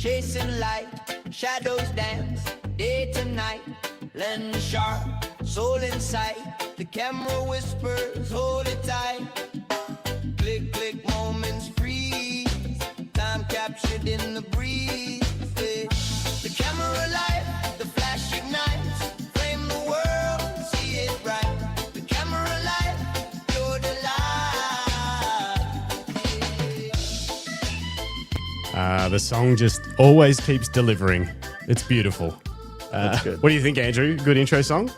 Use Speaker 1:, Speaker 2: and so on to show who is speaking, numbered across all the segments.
Speaker 1: chasing light, shadows dance, day to night, lens sharp, soul in sight, the camera whispers, hold it tight, click, click, moments freeze, time captured in the breeze, yeah. The camera light, the flash ignites, frame the world, see it right, the camera light, you're the light,
Speaker 2: The song just always keeps delivering. It's beautiful.
Speaker 3: That's good.
Speaker 2: What do you think, Andrew? Good intro song?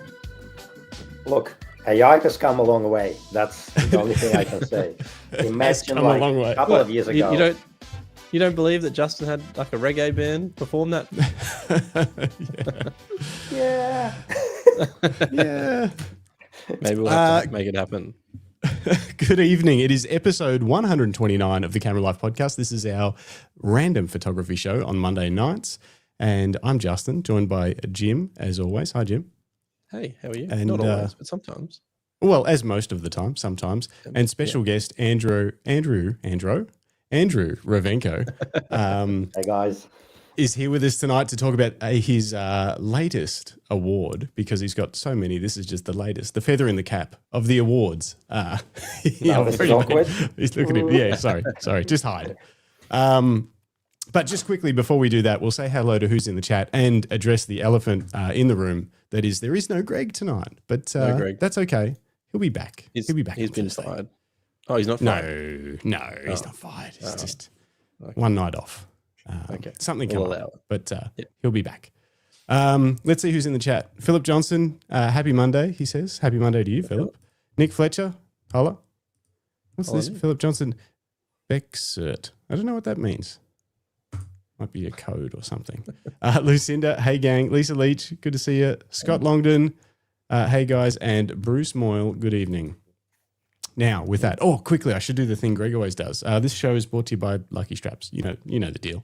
Speaker 3: Look, AI has come a long way. That's the only thing I can say. Imagine
Speaker 2: come a
Speaker 3: like
Speaker 2: long way.
Speaker 3: a couple of years ago.
Speaker 4: You don't believe that Justin had like a reggae band perform that?
Speaker 3: Yeah.
Speaker 2: Yeah.
Speaker 4: Maybe we'll have to make it happen.
Speaker 2: Good evening. It is episode 129 of the Camera Life podcast. This is our random photography show on Monday nights. And I'm Justin, joined by Jim, as always. Hi, Jim.
Speaker 4: Hey, how are you?
Speaker 2: And,
Speaker 4: Not always, but sometimes.
Speaker 2: Well, as most of the time, sometimes. And special guest, Andrew Rovenko,
Speaker 3: Hey, guys.
Speaker 2: is here with us tonight to talk about his latest award, because he's got so many. This is just the latest, the feather in the cap of the awards.
Speaker 3: This is awkward.
Speaker 2: He's looking at him. Yeah, sorry, just hide. But just quickly before we do that, we'll say hello to who's in the chat and address the elephant in the room. That is, there is no Greg tonight, but
Speaker 4: No Greg.
Speaker 2: that's okay. He'll be back. He'll be back.
Speaker 4: He's
Speaker 2: on
Speaker 4: been
Speaker 2: Thursday.
Speaker 4: fired. Oh, he's not fired.
Speaker 2: No, he's not fired. It's just one night off.
Speaker 4: Okay.
Speaker 2: Something
Speaker 4: We'll
Speaker 2: come
Speaker 4: allow
Speaker 2: up,
Speaker 4: it.
Speaker 2: but he'll be back. Let's see who's in the chat. Philip Johnson, happy Monday, he says. Happy Monday to you, Philip. Nick Fletcher, holla. What's this?
Speaker 4: Nick.
Speaker 2: Philip Johnson, Bexert. I don't know what that means. Might be a code or something. Lucinda, hey gang. Lisa Leach, good to see you. Scott Longden, hey guys. And Bruce Moyle, good evening. Now, with that, quickly, I should do the thing Greg always does. This show is brought to you by Lucky Straps. You know the deal.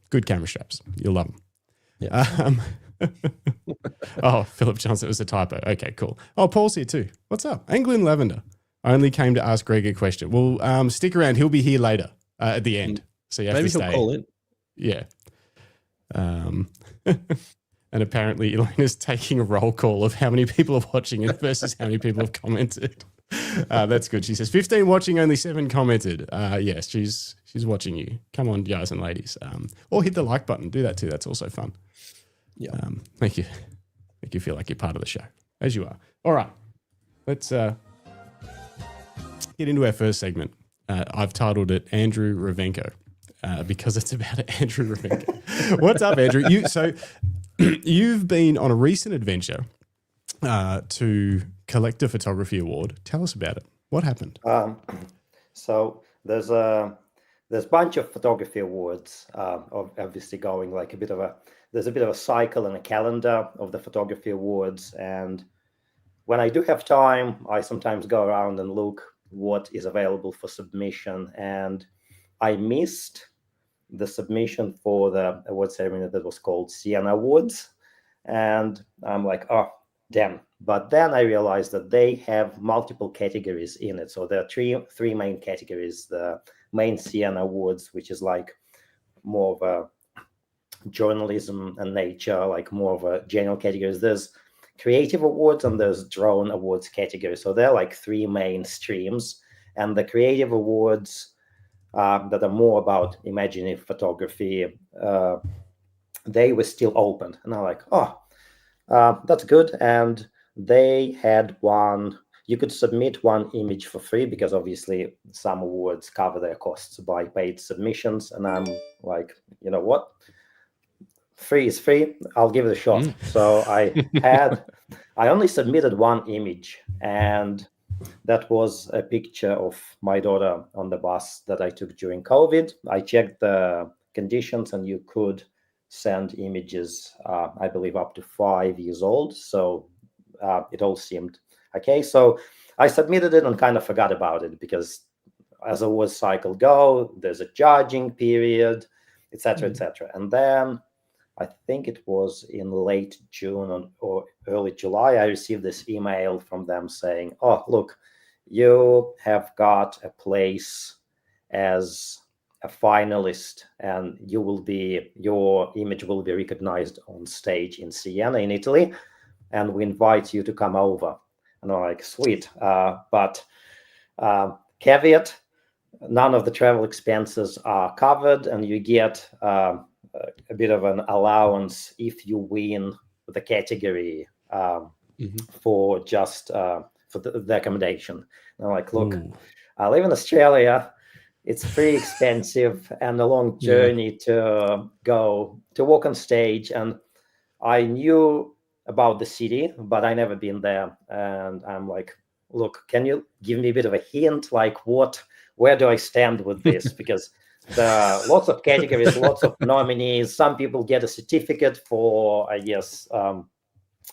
Speaker 2: Good camera straps. You'll love them.
Speaker 4: Yeah.
Speaker 2: Philip Johnson, it was a typo. Okay, cool. Oh, Paul's here too. What's up? Anglin Lavender. I only came to ask Greg a question. Well, stick around. He'll be here later at the end. So you have
Speaker 4: Maybe
Speaker 2: to stay.
Speaker 4: he'll call in.
Speaker 2: Yeah. And apparently Elena's taking a roll call of how many people are watching it versus how many people have commented. That's good. She says 15 watching, only 7 commented. Yes, she's watching you. Come on, guys and ladies. Or hit the like button. Do that too. That's also fun.
Speaker 4: Yeah.
Speaker 2: Make you feel like you're part of the show, as you are. All right. Let's get into our first segment. I've titled it Andrew Rovenko. Because it's about Andrew Rovenko. What's up, Andrew? You've been on a recent adventure to collect a photography award. Tell us about it. What happened?
Speaker 3: So there's a bunch of photography awards, obviously going like there's a bit of a cycle and a calendar of the photography awards. And when I do have time, I sometimes go around and look what is available for submission. And I missed the submission for the award ceremony that was called Siena Awards. And I'm like, oh, damn. But then I realized that they have multiple categories in it. So there are three main categories. The main Siena Awards, which is like more of a journalism and nature, like more of a general categories. There's creative awards and there's drone awards category. So they're like 3 main streams. And the creative awards that are more about imaginative photography, they were still open. And I'm like, that's good. And they had you could submit 1 image for free, because obviously some awards cover their costs by paid submissions. And I'm like, you know what? Free is free. I'll give it a shot. So I only submitted 1 image, and that was a picture of my daughter on the bus that I took during COVID. I checked the conditions, and you could send images, I believe, up to 5 years old. So it all seemed okay. So I submitted it and kind of forgot about it, because as a awards cycle go, there's a judging period, etc., etc. And then I think it was in late June or early July, I received this email from them saying, oh, look, you have got a place as a finalist, and your image will be recognized on stage in Siena in Italy, and we invite you to come over. And I'm like, sweet, but caveat, none of the travel expenses are covered, and you get a bit of an allowance if you win the category for just for the accommodation. And I'm like, look, I live in Australia. It's pretty expensive and a long journey to go to walk on stage. And I knew about the city, but I never been there. And I'm like, look, can you give me a bit of a hint? Like, where do I stand with this? Because there are lots of categories, lots of nominees. Some people get a certificate for, I guess,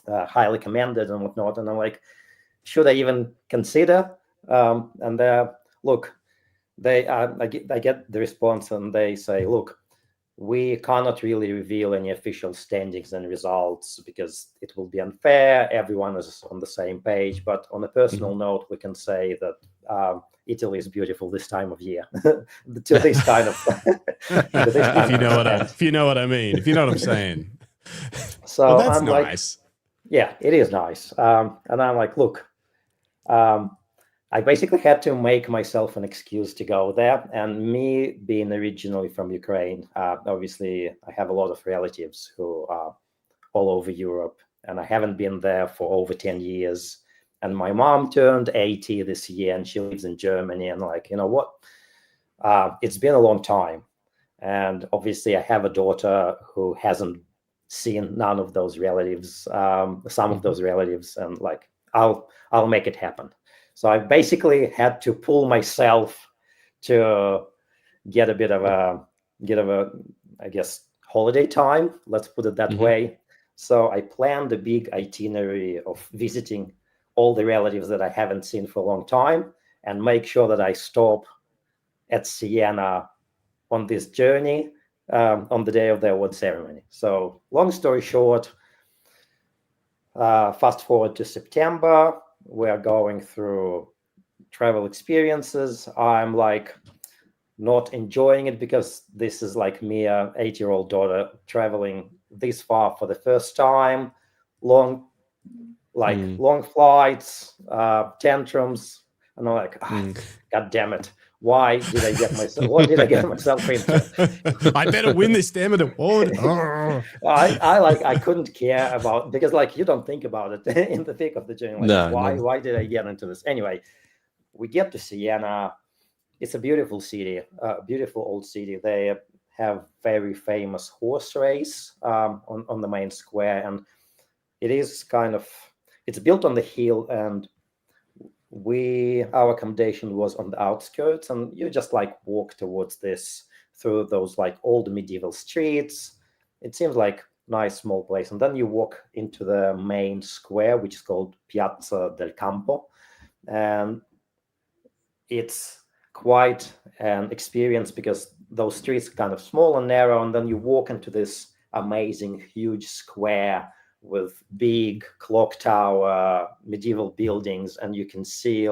Speaker 3: highly commended and whatnot. And I'm like, should I even consider? And look, I get the response, and they say, look, we cannot really reveal any official standings and results because it will be unfair. Everyone is on the same page. But on a personal note, we can say that Italy is beautiful this time of year. To this kind of,
Speaker 2: if you know what I mean, if you know what I'm saying.
Speaker 3: So
Speaker 2: well, that's
Speaker 3: I'm
Speaker 2: nice.
Speaker 3: Like, yeah, it is nice. And I'm like, look, I basically had to make myself an excuse to go there. And me being originally from Ukraine, obviously I have a lot of relatives who are all over Europe, and I haven't been there for over 10 years. And my mom turned 80 this year, and she lives in Germany. And like, you know what? It's been a long time. And obviously I have a daughter who hasn't seen none of those relatives, some of those relatives, and like, I'll make it happen. So I basically had to pull myself to get a bit of a, I guess, holiday time. Let's put it that way. So I planned a big itinerary of visiting all the relatives that I haven't seen for a long time, and make sure that I stop at Siena on this journey on the day of the award ceremony. So long story short, fast forward to September. We're going through travel experiences. I'm like not enjoying it because this is like me, a 8-year-old daughter, traveling this far for the first time. Long flights, tantrums, and I'm like, God damn it! Why did I get myself? What did I get myself into?
Speaker 2: I better win this damn award.
Speaker 3: I couldn't care about, because like you don't think about it in the thick of the journey. Like, why did I get into this? Anyway, we get to Siena. It's a beautiful city, beautiful old city. They have very famous horse race on the main square, and it is it's built on the hill, and our accommodation was on the outskirts, and you just like walk towards this through those like old medieval streets. It seems like nice small place, and then you walk into the main square, which is called Piazza del Campo, and it's quite an experience because those streets are kind of small and narrow, and then you walk into this amazing huge square with big clock tower, medieval buildings, and you can see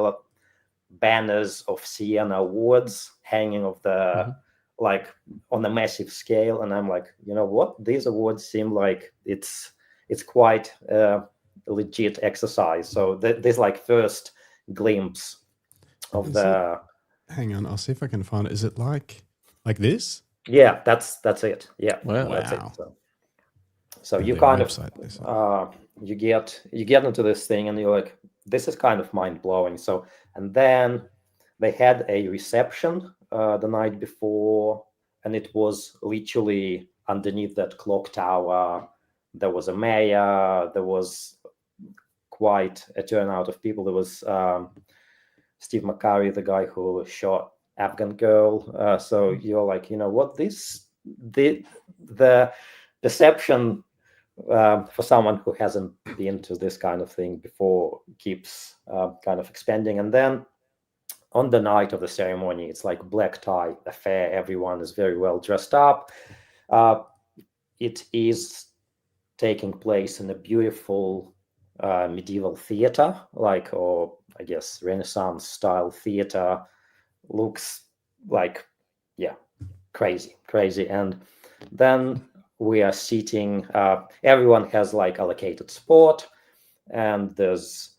Speaker 3: banners of Siena awards hanging of the like on a massive scale. And I'm like, you know what? These awards seem like it's quite a legit exercise. So there's like first glimpse of
Speaker 2: Hang on, I'll see if I can find it. Is it like this?
Speaker 3: Yeah, that's it. Yeah,
Speaker 4: wow.
Speaker 3: That's it. So you kind of you get into this thing, and you're like, this is kind of mind blowing. So, and then they had a reception the night before, and it was literally underneath that clock tower. There was a mayor. There was quite a turnout of people. There was Steve McCurry, the guy who shot Afghan Girl. So you're like, you know what? The perception for someone who hasn't been to this kind of thing before keeps kind of expanding. And then on the night of the ceremony, it's like black tie affair. Everyone is very well dressed up. It is taking place in a beautiful medieval theater, or I guess Renaissance style theater. Looks like, crazy. And then we are sitting, everyone has like allocated spot, and there's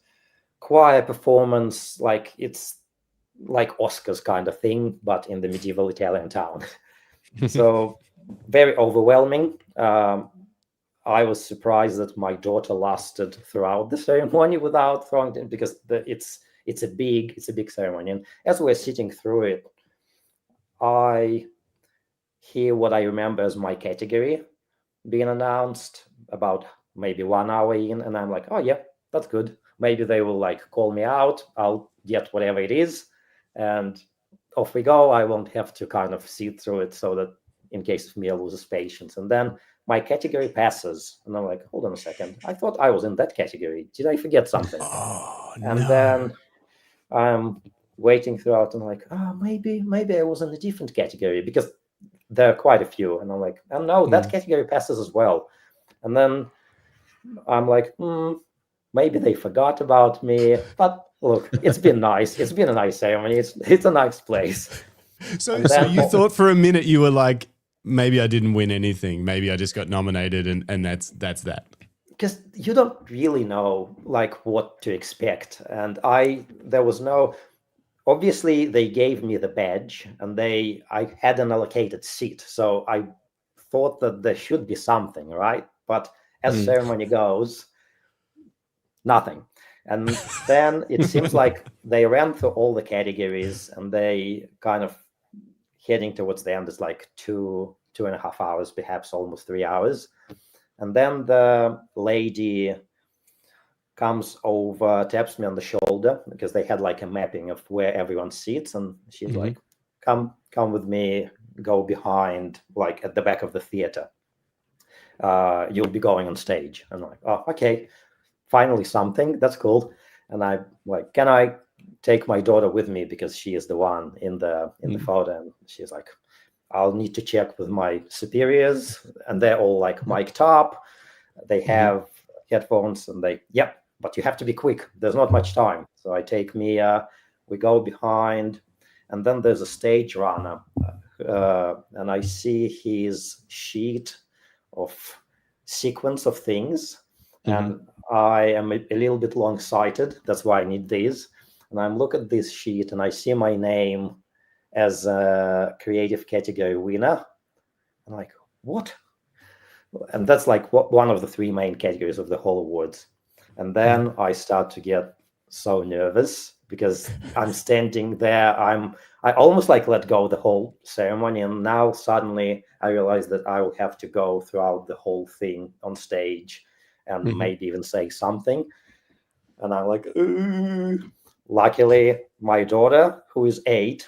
Speaker 3: choir performance, like it's like Oscars kind of thing, but in the medieval Italian town. So very overwhelming. I was surprised that my daughter lasted throughout the ceremony without throwing it, because it's a big ceremony. And as we're sitting through it, I hear what I remember as my category being announced about maybe 1 hour in, and I'm like, oh yeah, that's good. Maybe they will like call me out. I'll get whatever it is, and off we go. I won't have to kind of sit through it, so that in case of me, I loses patience. And then my category passes, and I'm like, hold on a second. I thought I was in that category. Did I forget something? And then I'm waiting throughout, and I'm like, maybe I was in a different category, because there are quite a few. And I'm like, oh no, that category passes as well. And then I'm like, maybe they forgot about me. But look, it's been nice. It's been a nice ceremony. It's a nice place.
Speaker 2: So you thought for a minute, you were like, maybe I didn't win anything. Maybe I just got nominated, and that's that.
Speaker 3: Because you don't really know like what to expect. And there was no, obviously they gave me the badge, and I had an allocated seat. So I thought that there should be something, right? But as ceremony goes, nothing. And then it seems like they ran through all the categories, and they kind of heading towards the end is like 2.5 hours, perhaps almost 3 hours. And then the lady comes over, taps me on the shoulder, because they had like a mapping of where everyone sits. And she's like, come with me, go behind, like at the back of the theater. You'll be going on stage. I'm like, oh, okay, finally something. That's cool. And I'm like, can I take my daughter with me, because she is the one in the photo? And she's like, I'll need to check with my superiors, and they're all like mic'd up. They have headphones, and but you have to be quick. There's not much time. So I take Mia, we go behind, and then there's a stage runner, and I see his sheet of sequence of things, and I am a little bit long-sighted. That's why I need these. And I'm looking at this sheet, and I see my name as a creative category winner. I'm like, what? And that's like one of the 3 main categories of the whole awards. And then I start to get so nervous, because I'm standing there. I almost like let go of the whole ceremony. And now suddenly I realize that I will have to go throughout the whole thing on stage, and maybe even say something. And I'm like, ooh. Luckily, my daughter, who is 8,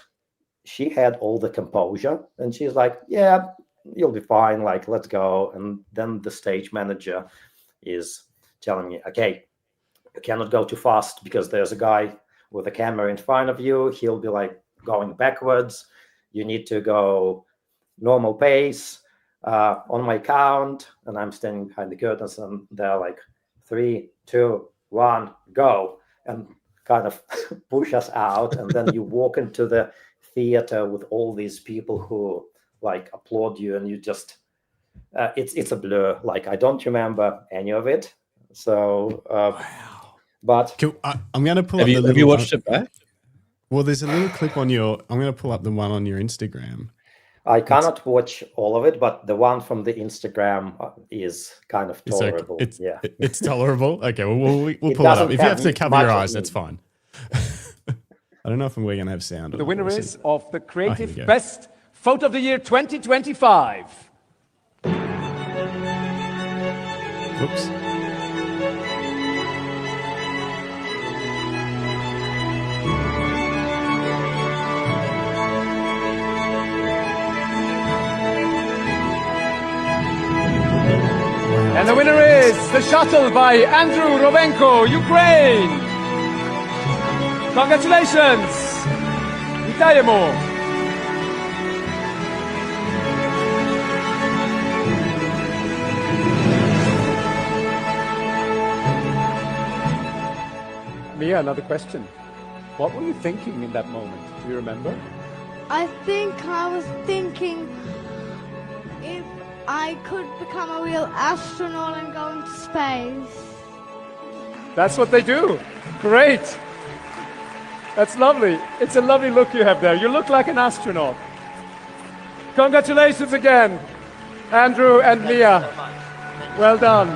Speaker 3: she had all the composure, and she's like, yeah, you'll be fine. Like, let's go. And then the stage manager is telling me, okay, you cannot go too fast, because there's a guy with a camera in front of you. He'll be like going backwards. You need to go normal pace on my count. And I'm standing behind the curtains, and they're like 3, 2, 1, go, and kind of push us out. And then you walk into the theater with all these people who like applaud you, and you just it's a blur. Like, I don't remember any of it. So
Speaker 2: Wow.
Speaker 3: But
Speaker 2: I'm going to pull up
Speaker 4: have you watched it back?
Speaker 2: Well, there's a little clip on I'm going to pull up the one on your Instagram.
Speaker 3: I cannot watch all of it, but the one from the Instagram is kind of tolerable.
Speaker 2: It's tolerable. Okay, well, we'll pull it up. If you have to cover your eyes, that's fine. I don't know if we're going to have sound.
Speaker 5: The winner is of the Creative Best Photo of the Year 2025.
Speaker 2: Oops.
Speaker 5: And the winner is the shuttle by Andrew Rovenko, Ukraine. Congratulations. Вітаємо. Mia, another question. What were you thinking in that moment? Do you remember?
Speaker 6: I think I was thinking if I could become a real astronaut and go into space.
Speaker 5: That's what they do. Great. That's lovely. It's a lovely look you have there. You look like an astronaut. Congratulations again, Andrew and Mia. Well done.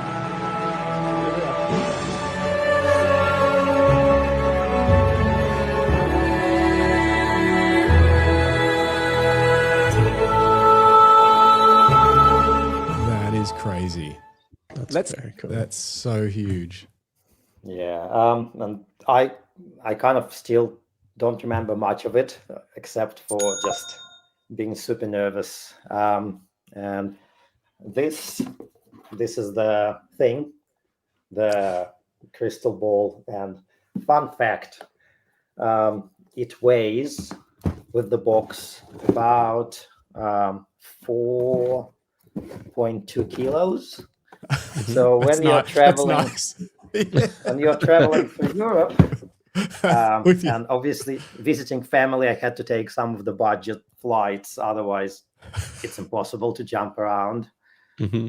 Speaker 2: That is crazy.
Speaker 4: That's very cool.
Speaker 2: That's so huge.
Speaker 3: Yeah, and I kind of still don't remember much of it except for just being super nervous. And this is the thing, the crystal ball. And fun fact, it weighs with the box about 4.2 kilos. So when you're traveling, when you're traveling through Europe, and obviously visiting family, I had to take some of the budget flights. Otherwise, it's impossible to jump around.
Speaker 4: Mm-hmm.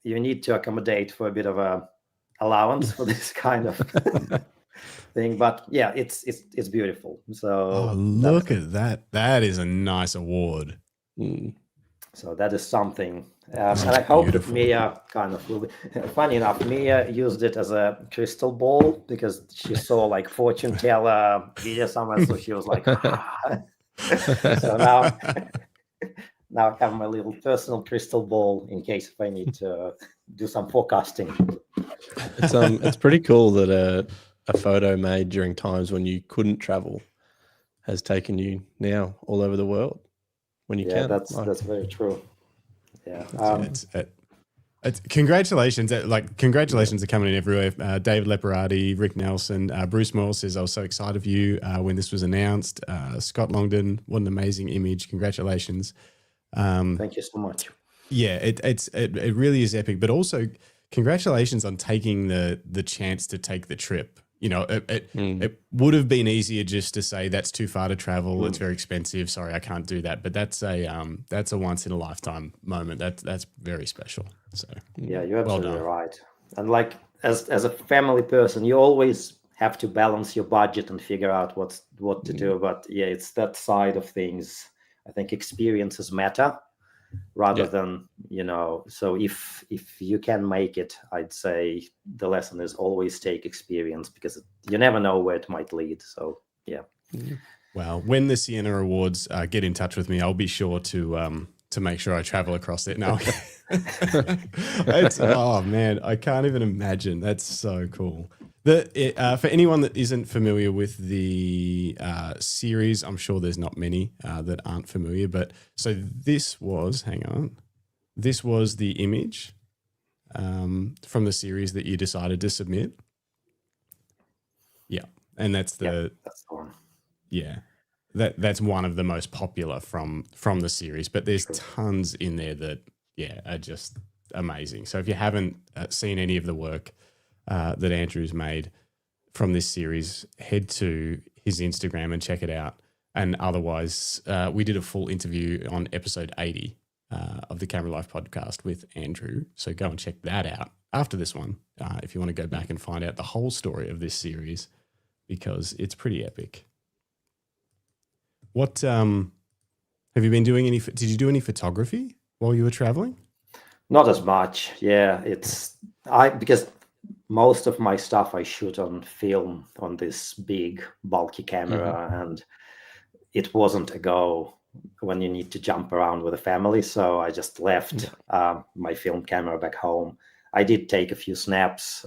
Speaker 3: You need to accommodate for a bit of a allowance for this kind of thing. But yeah, it's beautiful. So
Speaker 2: look at that. That is a nice award.
Speaker 3: So that is something. And I hope that Mia kind of will be. Funny enough, Mia used it as a crystal ball because she saw like fortune teller video somewhere. So she was like, So now I have my little personal crystal ball in case if I need to do some forecasting.
Speaker 4: It's pretty cool that a photo made during times when you couldn't travel has taken you now all over the world when you can.
Speaker 3: That's very true. Yeah.
Speaker 2: It's congratulations. Congratulations are coming in everywhere. David Leparati, Rick Nelson, Bruce Moore says, I was so excited for you when this was announced. Scott Longdon, what an amazing image. Congratulations.
Speaker 3: Thank you so much.
Speaker 2: Yeah, it really is epic, but also congratulations on taking the chance to take the trip. You know, it would have been easier just to say that's too far to travel. It's very expensive. Sorry, I can't do that. But that's a once in a lifetime moment. That's very special. So
Speaker 3: yeah, you're absolutely right. And like as a family person, you always have to balance your budget and figure out what to do. But yeah, it's that side of things. I think experiences matter rather than, so if you can make it, I'd say the lesson is always take experience because you never know where it might lead. So yeah.
Speaker 2: Well, when the Sienna Awards get in touch with me, I'll be sure to make sure I travel across it. No, oh man, I can't even imagine. That's so cool. For anyone that isn't familiar with the series, I'm sure there's not many that aren't familiar. But so this was the image from the series that you decided to submit. Yeah, and that's the one. Yeah, that's one of the most popular from the series. But there's tons in there that are just amazing. So if you haven't seen any of the work that Andrew's made from this series, head to his Instagram and check it out. And otherwise, we did a full interview on episode 80 of the Camera Life podcast with Andrew. So go and check that out after this one if you want to go back and find out the whole story of this series because it's pretty epic. What have you been doing? Did you do any photography while you were traveling?
Speaker 3: Not as much. Yeah, because most of my stuff I shoot on film on this big bulky camera, and it wasn't a go when you need to jump around with a family. So I just left my film camera back home. I did take a few snaps.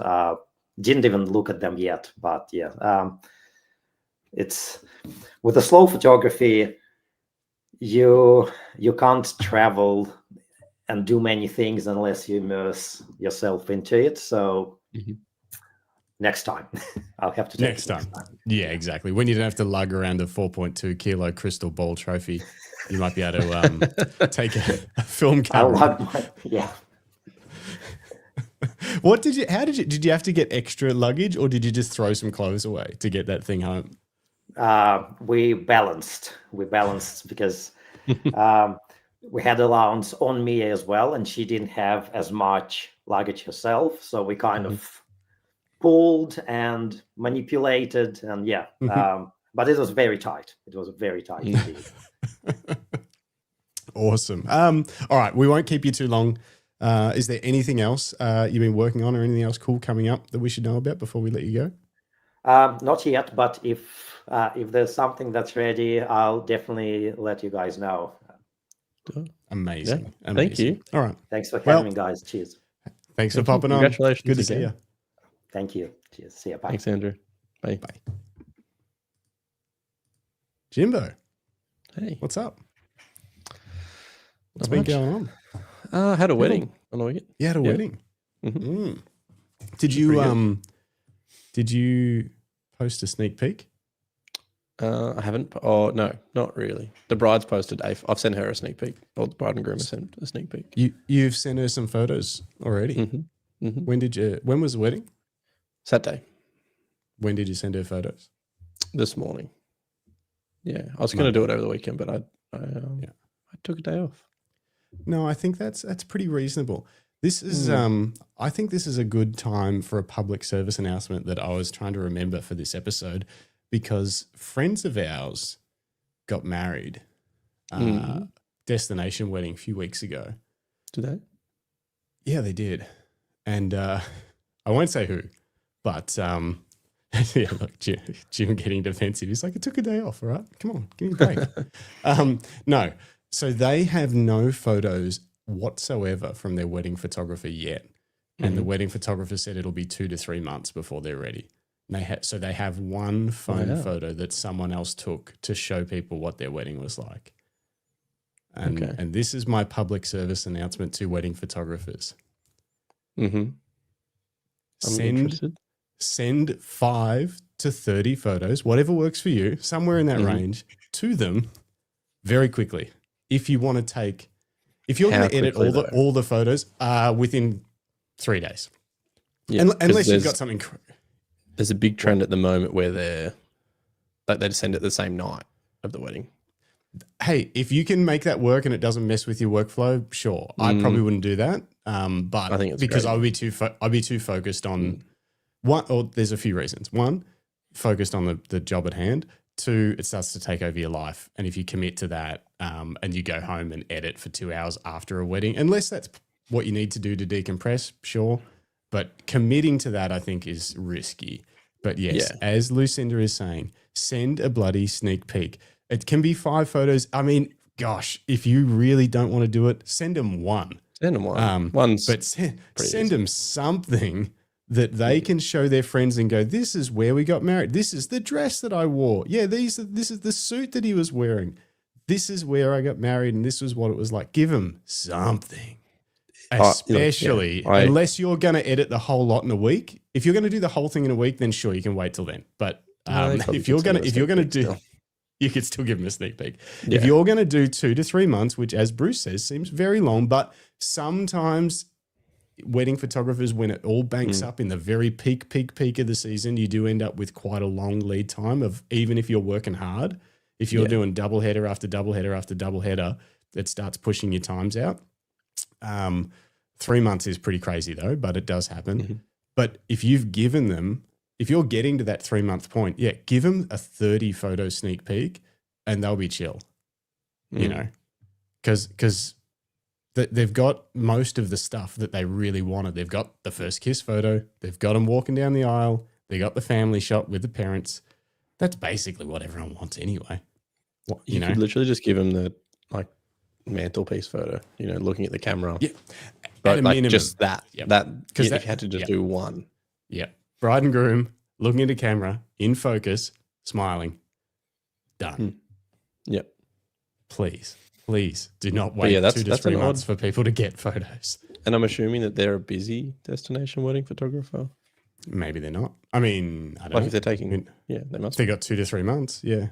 Speaker 3: Didn't even look at them yet, but it's with the slow photography, you can't travel and do many things unless you immerse yourself into it. So next time, I'll have to take
Speaker 2: next time. Yeah, exactly. When you don't have to lug around a 4.2 kilo crystal ball trophy, you might be able to take a film camera.
Speaker 3: Did
Speaker 2: did you have to get extra luggage or did you just throw some clothes away to get that thing home?
Speaker 3: We balanced because we had allowance on me as well, and she didn't have as much luggage herself, so we kind of pulled and manipulated, and but it was very tight. It was very tight indeed.
Speaker 2: Awesome. All right, we won't keep you too long. Is there anything else you've been working on, or anything else cool coming up that we should know about before we let you go?
Speaker 3: Not yet, but if there's something that's ready, I'll definitely let you guys know.
Speaker 2: Amazing.
Speaker 4: Yeah, thank you.
Speaker 2: All right.
Speaker 3: Thanks for having me, guys. Cheers.
Speaker 2: Thanks for popping on.
Speaker 4: Congratulations.
Speaker 2: Good to see you.
Speaker 3: Thank you. Cheers. See you. Bye.
Speaker 4: Thanks, Andrew. Bye.
Speaker 2: Bye. Jimbo,
Speaker 4: Hey.
Speaker 2: what's up? What's
Speaker 4: Not
Speaker 2: been
Speaker 4: much.
Speaker 2: going on?
Speaker 4: I had a wedding on the weekend.
Speaker 2: You had a
Speaker 4: Yeah.
Speaker 2: wedding.
Speaker 4: Mhm.
Speaker 2: Did you post a sneak peek?
Speaker 4: I haven't. Oh, no, not really. The bride's posted. I've sent her a sneak peek. Or the bride and groom have sent a sneak peek.
Speaker 2: You've sent her some photos already.
Speaker 4: Mm-hmm. Mm-hmm.
Speaker 2: When was the wedding?
Speaker 4: Saturday,
Speaker 2: When did you send her photos?
Speaker 4: this morning. Yeah, I was going to do it over the weekend, but I took a day off.
Speaker 2: No, I think that's pretty reasonable. This is I think this is a good time for a public service announcement that I was trying to remember for this episode, because friends of ours got married, destination wedding a few weeks ago.
Speaker 4: Did they?
Speaker 2: Yeah, they did. And I won't say who, but yeah, look, Jim getting defensive. He's like, it took a day off, all right? Come on, give me a break. No. So they have no photos whatsoever from their wedding photographer yet. And the wedding photographer said it'll be 2 to 3 months before they're ready. And so they have one phone photo that someone else took to show people what their wedding was like. And this is my public service announcement to wedding photographers.
Speaker 4: Mm-hmm.
Speaker 2: Send 5 to 30 photos, whatever works for you, somewhere in that range, to them very quickly. If you want to take, if you're going to edit all the photos within 3 days, unless you've got something.
Speaker 4: There's a big trend at the moment where they send it the same night of the wedding.
Speaker 2: Hey, if you can make that work and it doesn't mess with your workflow, sure. I probably wouldn't do that. But
Speaker 4: I think it's
Speaker 2: because
Speaker 4: great.
Speaker 2: I'd be too focused on one. Or there's a few reasons. One, focused on the job at hand. 2, it starts to take over your life. And if you commit to that and you go home and edit for 2 hours after a wedding, unless that's what you need to do to decompress, sure. But committing to that, I think, is risky. But yes, as Lucinda is saying, send a bloody sneak peek. It can be 5 photos. I mean, gosh, if you really don't want to do it, send them one.
Speaker 4: Send them one.
Speaker 2: But send them something that they can show their friends and go, this is where we got married. This is the dress that I wore. Yeah, this is the suit that he was wearing. This is where I got married and this was what it was like. Give them something. Especially unless you're going to edit the whole lot in a week. If you're going to do the whole thing in a week, then sure, you can wait till then. But if you're going to do, you could still give them a sneak peek. Yeah. If you're going to do 2 to 3 months, which as Bruce says, seems very long, but sometimes wedding photographers, when it all banks up in the very peak of the season, you do end up with quite a long lead time of, even if you're working hard, if you're doing double header after double header after double header, it starts pushing your times out. 3 months is pretty crazy though, but it does happen. Mm-hmm. But if you've given them, if you're getting to that 3 month point, give them a 30 photo sneak peek and they'll be chill, you know, because they've got most of the stuff that they really wanted. They've got the first kiss photo. They've got them walking down the aisle. They got the family shot with the parents. That's basically what everyone wants anyway.
Speaker 4: You could literally just give them the mantelpiece photo, looking at the camera. Yeah. But minimum, just that. Yep. Because if you had to just do one.
Speaker 2: Yeah. Bride and groom, looking at the camera, in focus, smiling. Done.
Speaker 4: Yep.
Speaker 2: Please do not wait 2 to 3 months for people to get photos.
Speaker 4: And I'm assuming that they're a busy destination wedding photographer.
Speaker 2: Maybe they're not. I mean, I don't know.
Speaker 4: If they're taking, they must.
Speaker 2: They got 2 to 3 months. Yeah.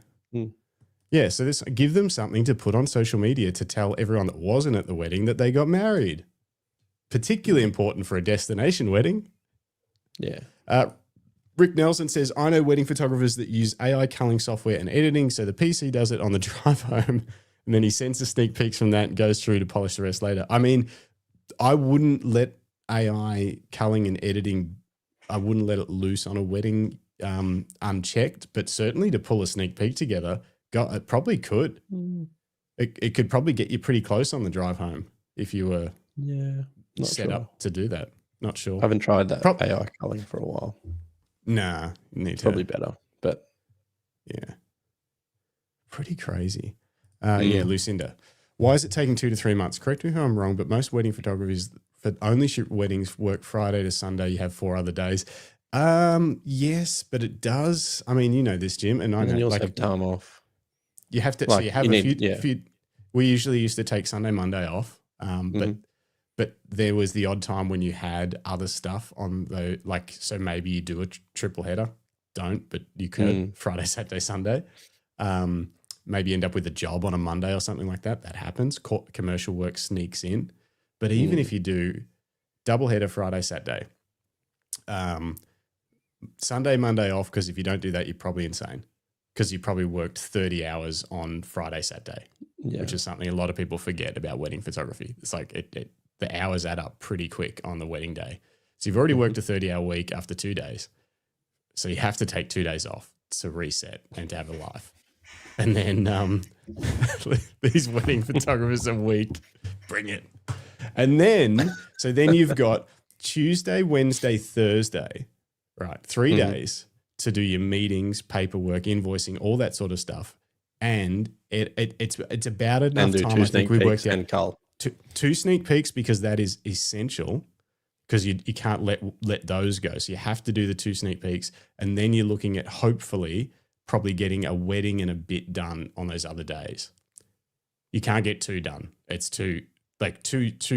Speaker 2: Yeah. So give them something to put on social media to tell everyone that wasn't at the wedding that they got married. Particularly important for a destination wedding.
Speaker 4: Yeah.
Speaker 2: Rick Nelson says, I know wedding photographers that use AI culling software and editing, so the PC does it on the drive home, and then he sends the sneak peeks from that and goes through to polish the rest later. I mean, I wouldn't let AI culling and editing, I wouldn't let it loose on a wedding unchecked, but certainly to pull a sneak peek together, it probably could. It could probably get you pretty close on the drive home if you were set up to do that. Not sure.
Speaker 4: I haven't tried that AI culling for a while.
Speaker 2: Nah, need to.
Speaker 4: Probably better, but
Speaker 2: yeah, pretty crazy. Yeah, Lucinda. Why is it taking 2 to 3 months? Correct me if I'm wrong, but most wedding photographers that only shoot weddings work Friday to Sunday. You have 4 other days. Yes, but it does. I mean, you know this, Jim, and I know
Speaker 4: you also have time off.
Speaker 2: You have to.
Speaker 4: Like,
Speaker 2: so you have a few. We usually used to take Sunday, Monday off, but there was the odd time when you had other stuff on the so maybe you do a triple header. Don't, but you could Friday, Saturday, Sunday. Maybe end up with a job on a Monday or something like that. That happens. Commercial work sneaks in. But even if you do double header Friday, Saturday, Sunday, Monday off, because if you don't do that, you're probably insane because you probably worked 30 hours on Friday, Saturday, which is something a lot of people forget about wedding photography. It's like the hours add up pretty quick on the wedding day. So you've already worked a 30-hour week after 2 days. So you have to take 2 days off to reset and to have a life. And then these wedding photographers a week, bring it. And then you've got Tuesday, Wednesday, Thursday, right? 3 days to do your meetings, paperwork, invoicing, all that sort of stuff. And it's about enough
Speaker 4: and do
Speaker 2: time.
Speaker 4: 2
Speaker 2: I think we worked out
Speaker 4: and cull.
Speaker 2: two sneak peeks because that is essential because you can't let those go. So you have to do the 2 sneak peeks, and then you're looking at hopefully probably getting a wedding and a bit done on those other days. You can't get 2 done. It's two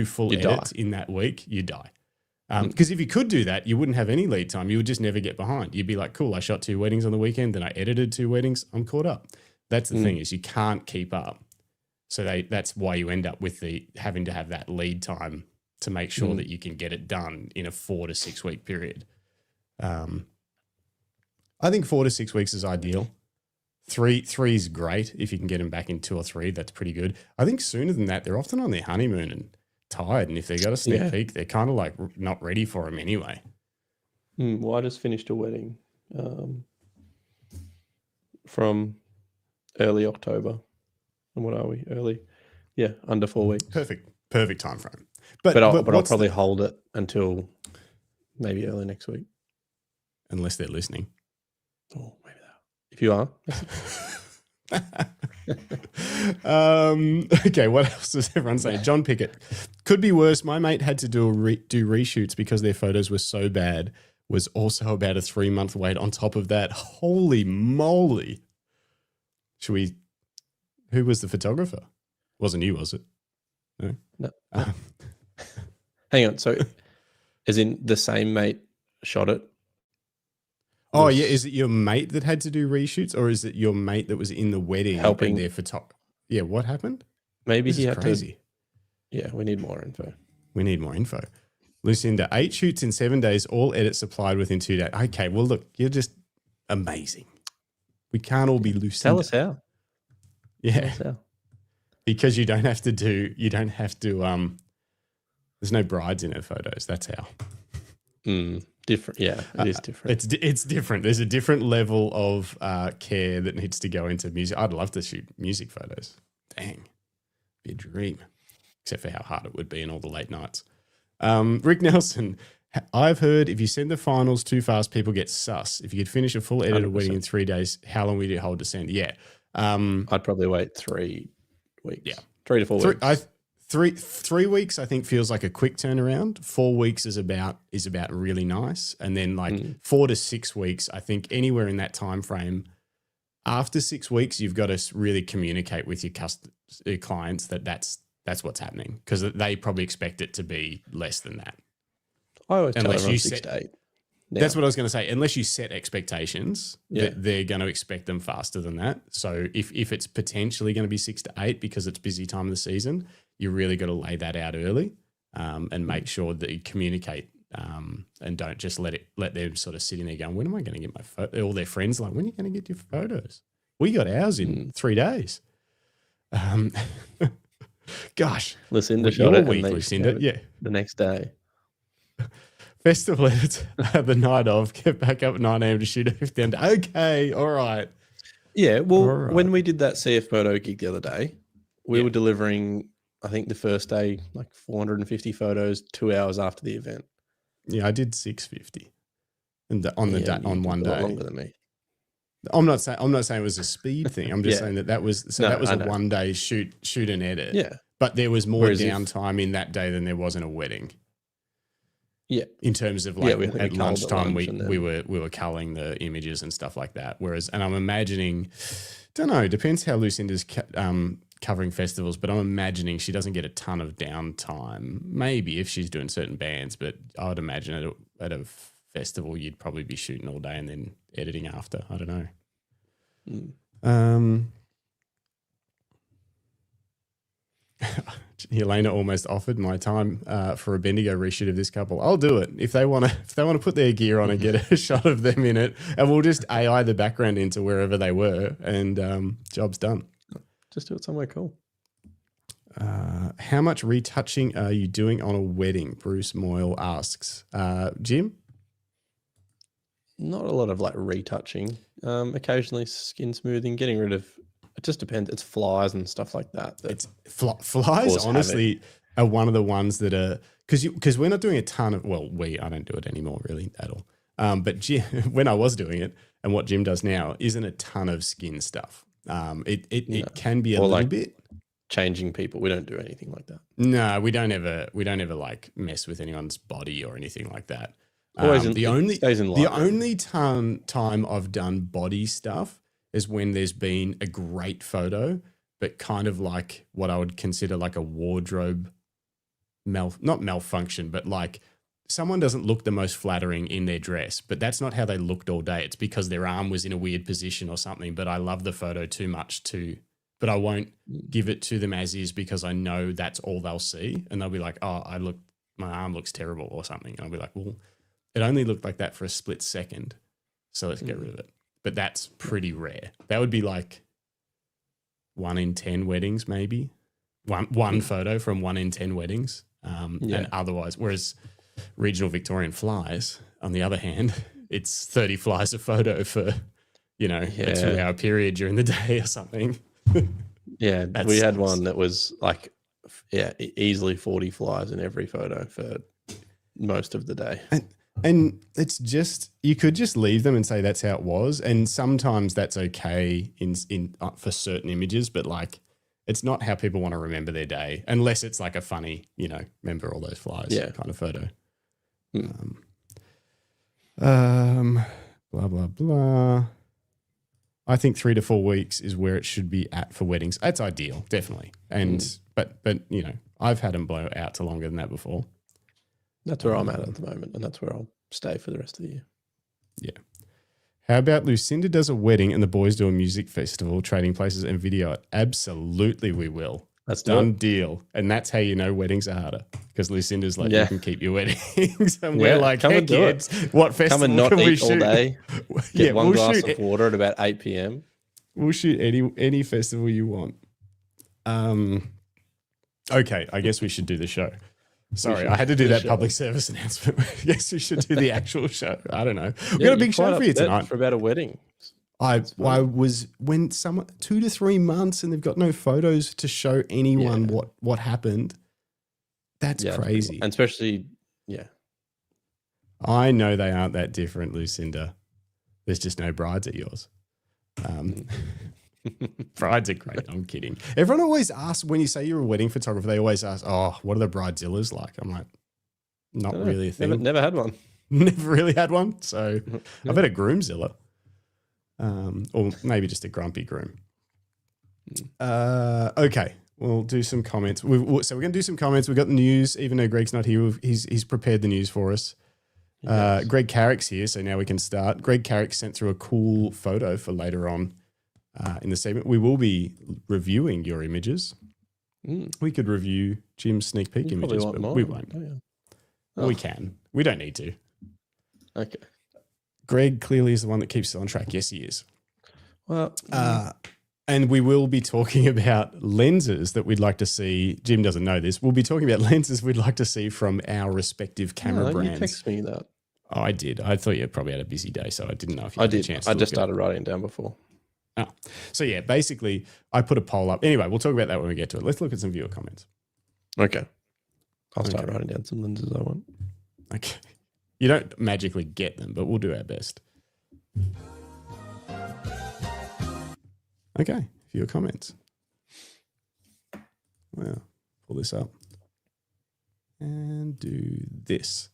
Speaker 2: full edits in that week, you die. Because if you could do that, you wouldn't have any lead time. You would just never get behind. You'd be like, cool, I shot 2 weddings on the weekend, then I edited 2 weddings, I'm caught up. That's the thing is you can't keep up. So that's why you end up with having to have that lead time to make sure that you can get it done in a 4 to 6 week period. I think 4 to 6 weeks is ideal. 3 is great. If you can get them back in 2 or 3, that's pretty good. I think sooner than that, they're often on their honeymoon and tired. And if they got a sneak peek, they're kind of like not ready for them anyway.
Speaker 4: Well, I just finished a wedding from early October. And what are we? Early? Yeah, under 4 weeks.
Speaker 2: Perfect time frame. But
Speaker 4: I'll probably hold it until maybe early next week.
Speaker 2: Unless they're listening.
Speaker 4: Oh, maybe that. If you are.
Speaker 2: Okay, what else is everyone saying? John Pickett. Could be worse. My mate had to do reshoots because their photos were so bad. Was also about a 3-month wait on top of that. Holy moly. Who was the photographer? Wasn't you, was it? No.
Speaker 4: Hang on. So as in the same mate shot it?
Speaker 2: Oh, yeah. Is it your mate that had to do reshoots, or is it your mate that was in the wedding
Speaker 4: helping
Speaker 2: their photographer? Yeah, what happened?
Speaker 4: Maybe
Speaker 2: this
Speaker 4: he
Speaker 2: is
Speaker 4: had
Speaker 2: crazy.
Speaker 4: Yeah, we need more info.
Speaker 2: Lucinda, 8 shoots in 7 days, all edits supplied within 2 days. Okay, well, look, you're just amazing. We can't all be Lucinda.
Speaker 4: Tell us how.
Speaker 2: Yeah.
Speaker 4: Tell us how.
Speaker 2: Because you don't have to, there's no brides in her photos. That's how.
Speaker 4: Different. Yeah, it is different.
Speaker 2: It's different. There's a different level of care that needs to go into music. I'd love to shoot music photos. Dang. Be a dream. Except for how hard it would be in all the late nights. Rick Nelson, I've heard if you send the finals too fast, people get sus. If you could finish a full edited wedding in 3 days, how long would it hold to send? Yeah.
Speaker 4: I'd probably wait 3 weeks.
Speaker 2: Yeah.
Speaker 4: 3 to 4 weeks.
Speaker 2: 3 weeks, I think, feels like a quick turnaround. 4 weeks is about really nice. And then 4 to 6 weeks, I think anywhere in that time frame, after 6 weeks, you've got to really communicate with your clients that's what's happening, because they probably expect it to be less than that.
Speaker 4: I always tell everyone 6 to 8. Now.
Speaker 2: That's what I was going to say. Unless you set expectations, they're going to expect them faster than that. So if it's potentially going to be 6 to 8 because it's busy time of the season, you really got to lay that out early and make sure that you communicate and don't just let them sort of sitting there going, when am I going to get my photo? All their friends are like, when are you going to get your photos? We got ours in 3 days. Gosh,
Speaker 4: Lucinda
Speaker 2: your
Speaker 4: shot it
Speaker 2: week,
Speaker 4: and they
Speaker 2: Lucinda.
Speaker 4: showed it
Speaker 2: Yeah.
Speaker 4: the next day.
Speaker 2: Festival edits the night of, get back up at 9 a.m. to shoot everything. Okay, all right.
Speaker 4: Yeah, well,
Speaker 2: All right.
Speaker 4: when we did that CF photo gig the other day, we
Speaker 2: Yeah.
Speaker 4: were delivering, I think the first day, like 450 photos 2 hours after the event.
Speaker 2: Yeah, I did 650, and on the
Speaker 4: Yeah,
Speaker 2: day,
Speaker 4: you
Speaker 2: on
Speaker 4: did
Speaker 2: one
Speaker 4: a lot
Speaker 2: day.
Speaker 4: longer than me.
Speaker 2: I'm not saying it was a speed thing. I'm just
Speaker 4: Yeah.
Speaker 2: saying that was
Speaker 4: No,
Speaker 2: that was
Speaker 4: I
Speaker 2: a
Speaker 4: know.
Speaker 2: 1 day shoot and edit.
Speaker 4: Yeah,
Speaker 2: But there was more
Speaker 4: Whereas if-
Speaker 2: downtime in that day than there was in a wedding.
Speaker 4: yeah,
Speaker 2: In terms of
Speaker 4: Yeah,
Speaker 2: like
Speaker 4: we had
Speaker 2: at
Speaker 4: culled at
Speaker 2: lunchtime,
Speaker 4: lunch and then-
Speaker 2: we were culling the images and stuff like that. Whereas, and I'm imagining, don't know, depends how Lucinda's covering festivals, but I'm imagining she doesn't get a ton of downtime. Maybe if she's doing certain bands, but I would imagine at a festival you'd probably be shooting all day and then editing after. I don't know. Helena almost offered my time for a Bendigo reshoot of this couple. I'll do it if they want to put their gear on and get a shot of them in it, and we'll just AI the background into wherever they were, and job's done.
Speaker 4: just do it somewhere cool.
Speaker 2: How much retouching are you doing on a wedding? Bruce Moyle asks. Jim?
Speaker 4: Not a lot of like retouching. Occasionally skin smoothing, getting rid of. It just depends. It's flies and stuff like that.
Speaker 2: It's flies.
Speaker 4: Cause
Speaker 2: Honestly, are one of the ones that are because we're not doing a ton of. Well, I don't do it anymore really at all. But Jim, when I was doing it, and what Jim does now isn't a ton of skin stuff. It can be a
Speaker 4: Or
Speaker 2: little
Speaker 4: like
Speaker 2: bit.
Speaker 4: changing people. We don't do anything like that.
Speaker 2: No, we don't ever like mess with anyone's body or anything like that.
Speaker 4: Always
Speaker 2: The
Speaker 4: it
Speaker 2: only
Speaker 4: stays in
Speaker 2: the
Speaker 4: Lightroom.
Speaker 2: only time I've done body stuff is when there's been a great photo, but kind of like what I would consider like a wardrobe not malfunction, but like someone doesn't look the most flattering in their dress, but that's not how they looked all day. It's because their arm was in a weird position or something, but I love the photo too much but I won't give it to them as is because I know that's all they'll see. And they'll be like, oh, my arm looks terrible or something. And I'll be like, well, it only looked like that for a split second. So let's get rid of it. But that's pretty rare. That would be like 1 in 10 weddings, maybe. One photo from 1 in 10 weddings. And otherwise, whereas regional Victorian flies, on the other hand, it's 30 flies a photo for, a 2-hour period during the day or something.
Speaker 4: Yeah,
Speaker 2: That
Speaker 4: we had
Speaker 2: sucks.
Speaker 4: one that was like, easily 40 flies in every photo for most of the day.
Speaker 2: And it's just, you could just leave them and say that's how it was. And sometimes that's okay for certain images, but like, it's not how people want to remember their day unless it's like a funny, remember all those flies kind of photo. Blah, blah, blah. I think 3 to 4 weeks is where it should be at for weddings. That's ideal, definitely. And, but I've had them blow out to longer than that before.
Speaker 4: That's where I'm at the moment, and that's where I'll stay for the rest of the year.
Speaker 2: Yeah. How about Lucinda does a wedding and the boys do a music festival, trading places and video it? Absolutely, we will.
Speaker 4: That's
Speaker 2: Done deal. And that's how you know weddings are harder because Lucinda's like,
Speaker 4: Yeah.
Speaker 2: you can keep your weddings. And
Speaker 4: Yeah,
Speaker 2: we're like,
Speaker 4: come
Speaker 2: heck
Speaker 4: and do
Speaker 2: yeah,
Speaker 4: it.
Speaker 2: what festival
Speaker 4: Come and not
Speaker 2: can we
Speaker 4: eat all
Speaker 2: shoot?
Speaker 4: day. Get
Speaker 2: Yeah,
Speaker 4: one
Speaker 2: we'll
Speaker 4: glass
Speaker 2: shoot
Speaker 4: of water at about 8 p.m.
Speaker 2: We'll shoot any festival you want. Okay, I guess we should do the show. Sorry, I had to do that public service announcement. I guess we should do the actual show. I don't know. We've got a big show for you tonight.
Speaker 4: For about a wedding.
Speaker 2: I was when 2 to 3 months and they've got no photos to show anyone what happened. That's crazy.
Speaker 4: And especially,
Speaker 2: I know they aren't that different, Lucinda. There's just no brides at yours. Brides are great. I'm kidding. Everyone always asks when you say you're a wedding photographer, they always ask, oh, what are the Bridezillas like? I'm like, not really a thing.
Speaker 4: Never had one.
Speaker 2: Never really had one. So I've had a groomzilla. Or maybe just a grumpy groom. Okay, we'll do some comments. So we're going to do some comments. We've got the news. Even though Greg's not here, he's prepared the news for us. Greg Carrick's here, so now we can start. Greg Carrick sent through a cool photo for later on in the segment. We will be reviewing your images. We could review Jim's sneak peek images, but we won't.
Speaker 4: Oh, yeah.
Speaker 2: Well, we can. We don't need to.
Speaker 4: Okay.
Speaker 2: Greg clearly is the one that keeps us on track. Yes, he is.
Speaker 4: Well,
Speaker 2: And we will be talking about lenses that we'd like to see. Jim doesn't know this. We'll be talking about lenses we'd like to see from our respective camera
Speaker 4: no,
Speaker 2: brands.
Speaker 4: you text me that.
Speaker 2: Oh, I did. I thought you probably had a busy day, so I didn't know if you
Speaker 4: I
Speaker 2: had a
Speaker 4: did.
Speaker 2: chance.
Speaker 4: I
Speaker 2: to
Speaker 4: just
Speaker 2: look at it.
Speaker 4: started writing it down before.
Speaker 2: Oh. So, yeah, basically, I put a poll up. Anyway, we'll talk about that when we get to it. Let's look at some viewer comments.
Speaker 4: Okay. I'll start
Speaker 2: Okay.
Speaker 4: writing down some lenses I want.
Speaker 2: Okay. You don't magically get them, but we'll do our best. Okay, viewer comments. Well, pull this up and do this.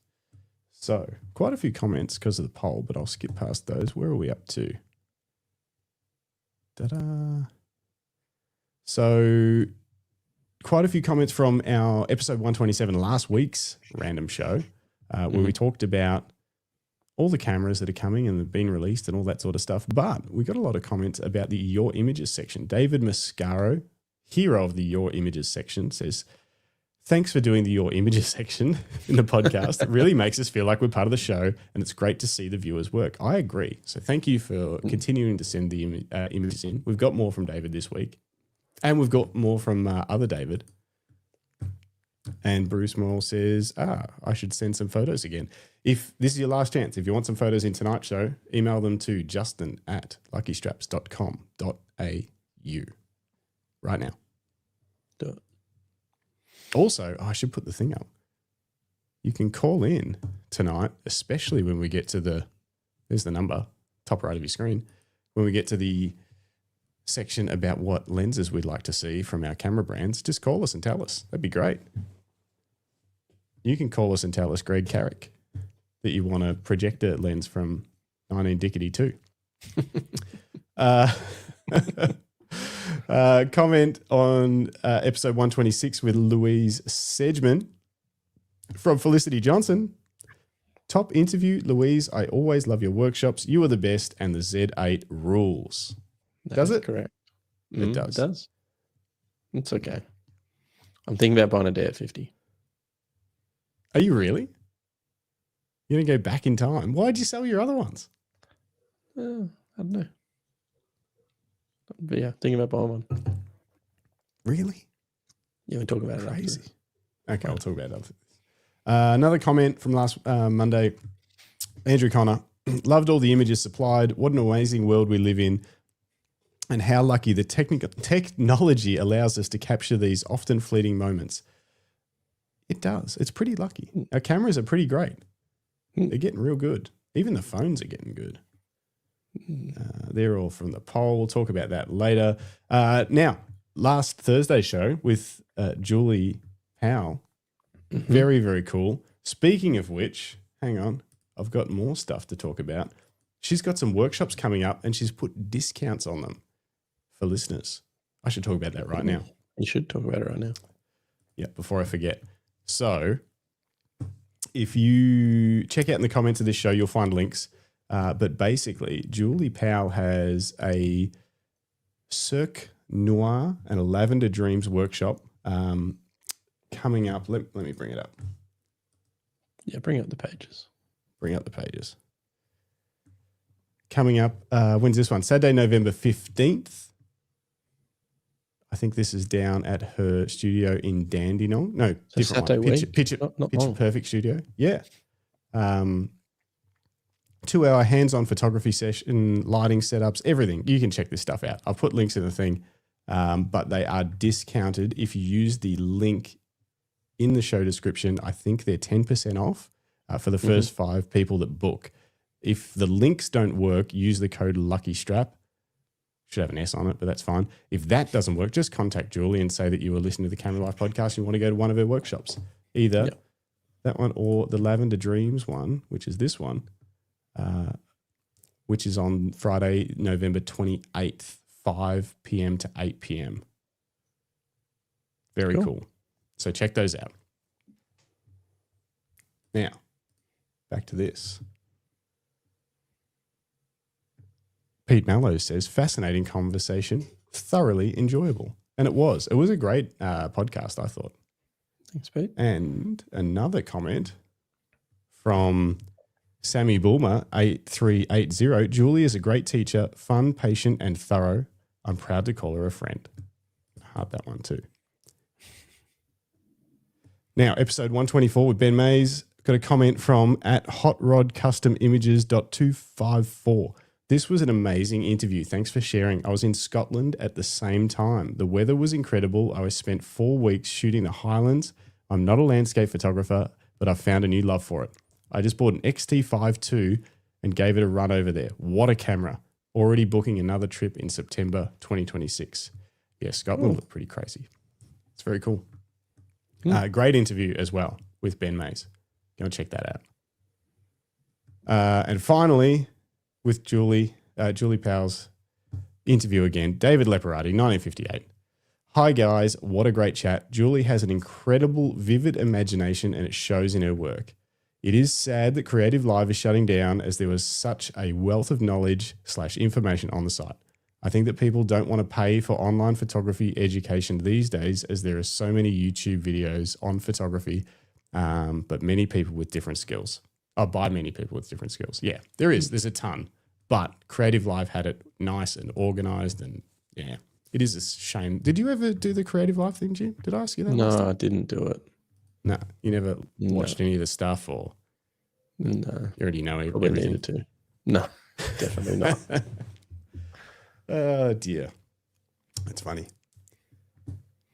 Speaker 2: So, quite a few comments because of the poll, but I'll skip past those. Where are we up to? Ta-da. So, quite a few comments from our episode 127, last week's random show, where we talked about all the cameras that are coming and have been released and all that sort of stuff. But we got a lot of comments about the Your Images section. David Mascaro, hero of the Your Images section, says, thanks for doing the Your Images section in the podcast. It really makes us feel like we're part of the show, and it's great to see the viewers' work. I agree. So thank you for continuing to send the images in. We've got more from David this week, and we've got more from other David. And Bruce Morrill says, I should send some photos again. If this is your last chance, if you want some photos in tonight's show, email them to justin@luckystraps.com.au right now.
Speaker 4: Do it.
Speaker 2: Also, I should put the thing up. You can call in tonight, especially when we get to there's the number, top right of your screen, when we get to the section about what lenses we'd like to see from our camera brands. Just call us and tell us. That'd be great. You can call us and tell us, Greg Carrick, that you want a projector lens from 19 Dickety 2. Comment on episode 126 with Louise Sedgman from Felicity Johnson. Top interview, Louise. I always love your workshops. You are the best, and the Z8 rules. Does it?
Speaker 4: Correct.
Speaker 2: It does.
Speaker 4: It does. It's okay. I'm thinking about buying a Dare 50.
Speaker 2: Are you really? You're going to go back in time. Why did you sell your other ones?
Speaker 4: I don't know. But yeah, thinking about buying one.
Speaker 2: Really?
Speaker 4: Yeah, we talk about it
Speaker 2: Crazy.
Speaker 4: after.
Speaker 2: Okay, I'll talk about it after this. Another comment from last Monday. Andrew Connor. Loved all the images supplied. What an amazing world we live in. And how lucky the technology allows us to capture these often fleeting moments. It does. It's pretty lucky. Our cameras are pretty great. They're getting real good. Even the phones are getting good. They're all from the poll. We'll talk about that later. Now, last Thursday show with Julie Powell. Very, very cool. Speaking of which, hang on. I've got more stuff to talk about. She's got some workshops coming up and she's put discounts on them for listeners. I should talk about that right now.
Speaker 4: You should talk about it right now.
Speaker 2: Yeah, before I forget. So if you check out in the comments of this show, you'll find links. But basically, Julie Powell has a Cirque Noir and a Lavender Dreams workshop coming up. Let me bring it up.
Speaker 4: Yeah, bring up the pages.
Speaker 2: Bring up the pages. Coming up, when's this one? Saturday, November 15th. I think this is down at her studio in Dandenong. No,
Speaker 4: So
Speaker 2: different
Speaker 4: Saturday
Speaker 2: one.
Speaker 4: week?
Speaker 2: Picture
Speaker 4: Not
Speaker 2: Picture
Speaker 4: long.
Speaker 2: Perfect Studio. Yeah. 2-hour hands-on photography session, lighting setups, everything. You can check this stuff out. I'll put links in the thing, but they are discounted. If you use the link in the show description, I think they're 10% off for the first 5 people that book. If the links don't work, use the code LUCKYSTRAP. Should have an S on it, but that's fine. If that doesn't work, just contact Julie and say that you were listening to the Camera Life podcast and you want to go to one of her workshops. Either that one or the Lavender Dreams one, which is this one, which is on Friday, November 28th, 5 p.m. to 8 p.m. Very cool. So check those out. Now, back to this. Pete Mallow says, fascinating conversation, thoroughly enjoyable. And it was. It was a great podcast, I thought.
Speaker 4: Thanks, Pete.
Speaker 2: And another comment from Sammy Bulmer 8380. Julie is a great teacher, fun, patient, and thorough. I'm proud to call her a friend. Heart that one too. Now, episode 124 with Ben Mays. Got a comment from at hotrodcustomimages.254. This was an amazing interview. Thanks for sharing. I was in Scotland at the same time. The weather was incredible. I spent 4 weeks shooting the Highlands. I'm not a landscape photographer, but I found a new love for it. I just bought an XT5 II and gave it a run over there. What a camera. Already booking another trip in September 2026. Yeah, Scotland looked pretty crazy. It's very cool. Great interview as well with Ben Mays. Go and check that out. And finally, with Julie Powell's interview again, David Leparati, 1958. Hi guys, what a great chat. Julie has an incredible, vivid imagination and it shows in her work. It is sad that Creative Live is shutting down as there was such a wealth of knowledge / information on the site. I think that people don't want to pay for online photography education these days as there are so many YouTube videos on photography, but many people with different skills. By many people with different skills. Yeah, there is. There's a ton. But Creative Live had it nice and organized and yeah, it is a shame. Did you ever do the Creative Live thing, Jim? Did I ask you that?
Speaker 4: No, I didn't do it.
Speaker 2: No, you never watched any of the stuff or?
Speaker 4: No.
Speaker 2: You already know
Speaker 4: Probably
Speaker 2: everything.
Speaker 4: needed to. No, definitely not.
Speaker 2: Oh, dear. That's funny.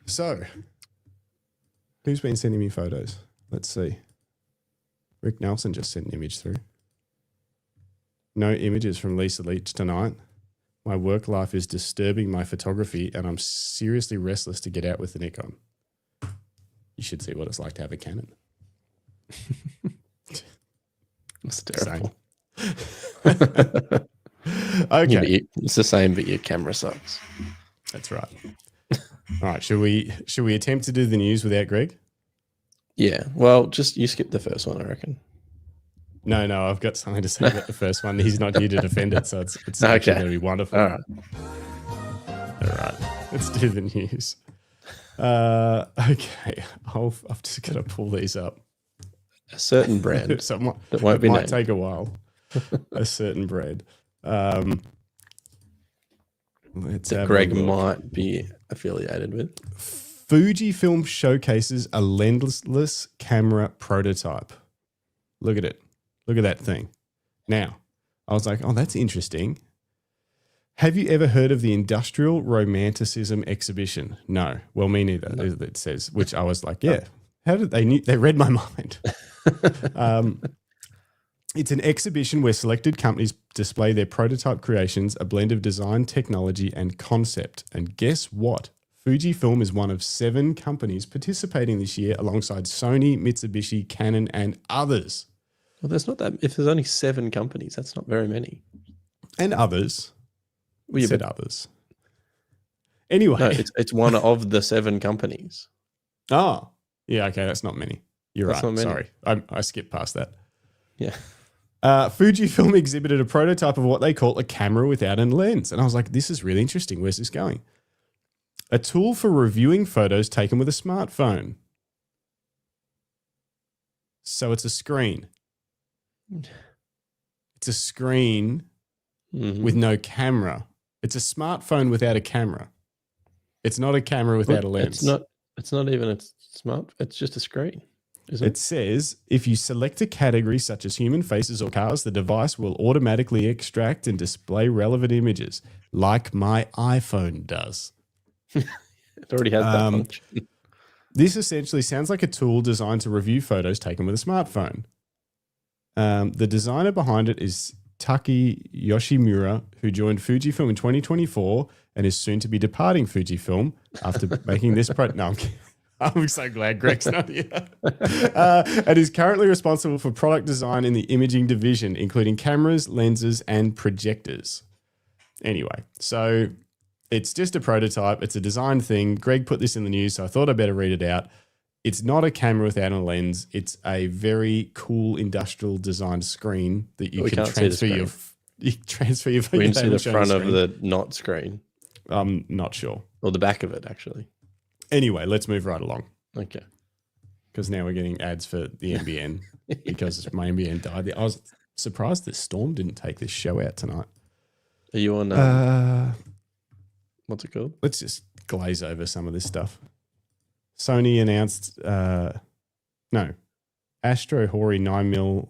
Speaker 2: So, who's been sending me photos? Let's see. Rick Nelson just sent an image through. No images from Lisa Leach tonight. My work life is disturbing my photography and I'm seriously restless to get out with the Nikon. You should see what it's like to have a Canon.
Speaker 4: It's terrible.
Speaker 2: Okay.
Speaker 4: It's the same, but your camera sucks.
Speaker 2: That's right. All right. Should we attempt to do the news without Greg?
Speaker 4: Yeah. Well, just you skip the first one, I reckon.
Speaker 2: No, I've got something to say about the first one. He's not here to defend it, so it's
Speaker 4: Okay.
Speaker 2: actually going to be wonderful.
Speaker 4: All right.
Speaker 2: All right. Let's do the news. Okay. I've just got to pull these up.
Speaker 4: A certain brand
Speaker 2: So
Speaker 4: that won't be
Speaker 2: might
Speaker 4: named.
Speaker 2: take a while. A certain bread. Let's
Speaker 4: That
Speaker 2: have
Speaker 4: Greg
Speaker 2: a look.
Speaker 4: might be affiliated with.
Speaker 2: Fujifilm showcases a lensless camera prototype. Look at it. Look at that thing. Now, I was like, oh, that's interesting. Have you ever heard of the Industrial Romanticism exhibition? No. Well, me neither, it says, which I was like, yeah. How did they read my mind. It's an exhibition where selected companies display their prototype creations, a blend of design, technology, and concept. And guess what? Fujifilm is one of 7 companies participating this year alongside Sony, Mitsubishi, Canon, and others.
Speaker 4: Well, there's not that. If there's only 7 companies, that's not very many.
Speaker 2: And others.
Speaker 4: Well, yeah,
Speaker 2: Said
Speaker 4: but-
Speaker 2: others. Anyway.
Speaker 4: No, it's one of the 7 companies.
Speaker 2: Oh, yeah, okay, that's not many. You're
Speaker 4: That's
Speaker 2: right.
Speaker 4: not many.
Speaker 2: Sorry. I skipped past that.
Speaker 4: Yeah.
Speaker 2: Fujifilm exhibited a prototype of what they call a camera without a lens. And I was like, this is really interesting. Where's this going? A tool for reviewing photos taken with a smartphone. So it's a screen. It's a screen
Speaker 4: Mhm.
Speaker 2: with no camera. It's a smartphone without a camera. It's not a camera without a lens.
Speaker 4: It's not even a smart. It's just a screen. Isn't
Speaker 2: It says, if you select a category such as human faces or cars, the device will automatically extract and display relevant images, like my iPhone does.
Speaker 4: it already has that function.
Speaker 2: This essentially sounds like a tool designed to review photos taken with a smartphone. The designer behind it is Taki Yoshimura, who joined Fujifilm in 2024 and is soon to be departing Fujifilm after making this No, I'm so glad Greg's not here. And is currently responsible for product design in the imaging division, including cameras, lenses, and projectors. Anyway, so it's just a prototype. It's a design thing. Greg put this in the news, so I thought I'd better read it out. It's not a camera without a lens. It's a very cool industrial designed screen that you can transfer your
Speaker 4: We can see the front of the not screen.
Speaker 2: I'm not sure.
Speaker 4: Or the back of it, actually.
Speaker 2: Anyway, let's move right along.
Speaker 4: Okay.
Speaker 2: because now we're getting ads for the NBN because my NBN died. I was surprised that Storm didn't take this show out tonight.
Speaker 4: Are you on? What's it called?
Speaker 2: Let's just glaze over some of this stuff. Sony announced, Astro Hori 9mm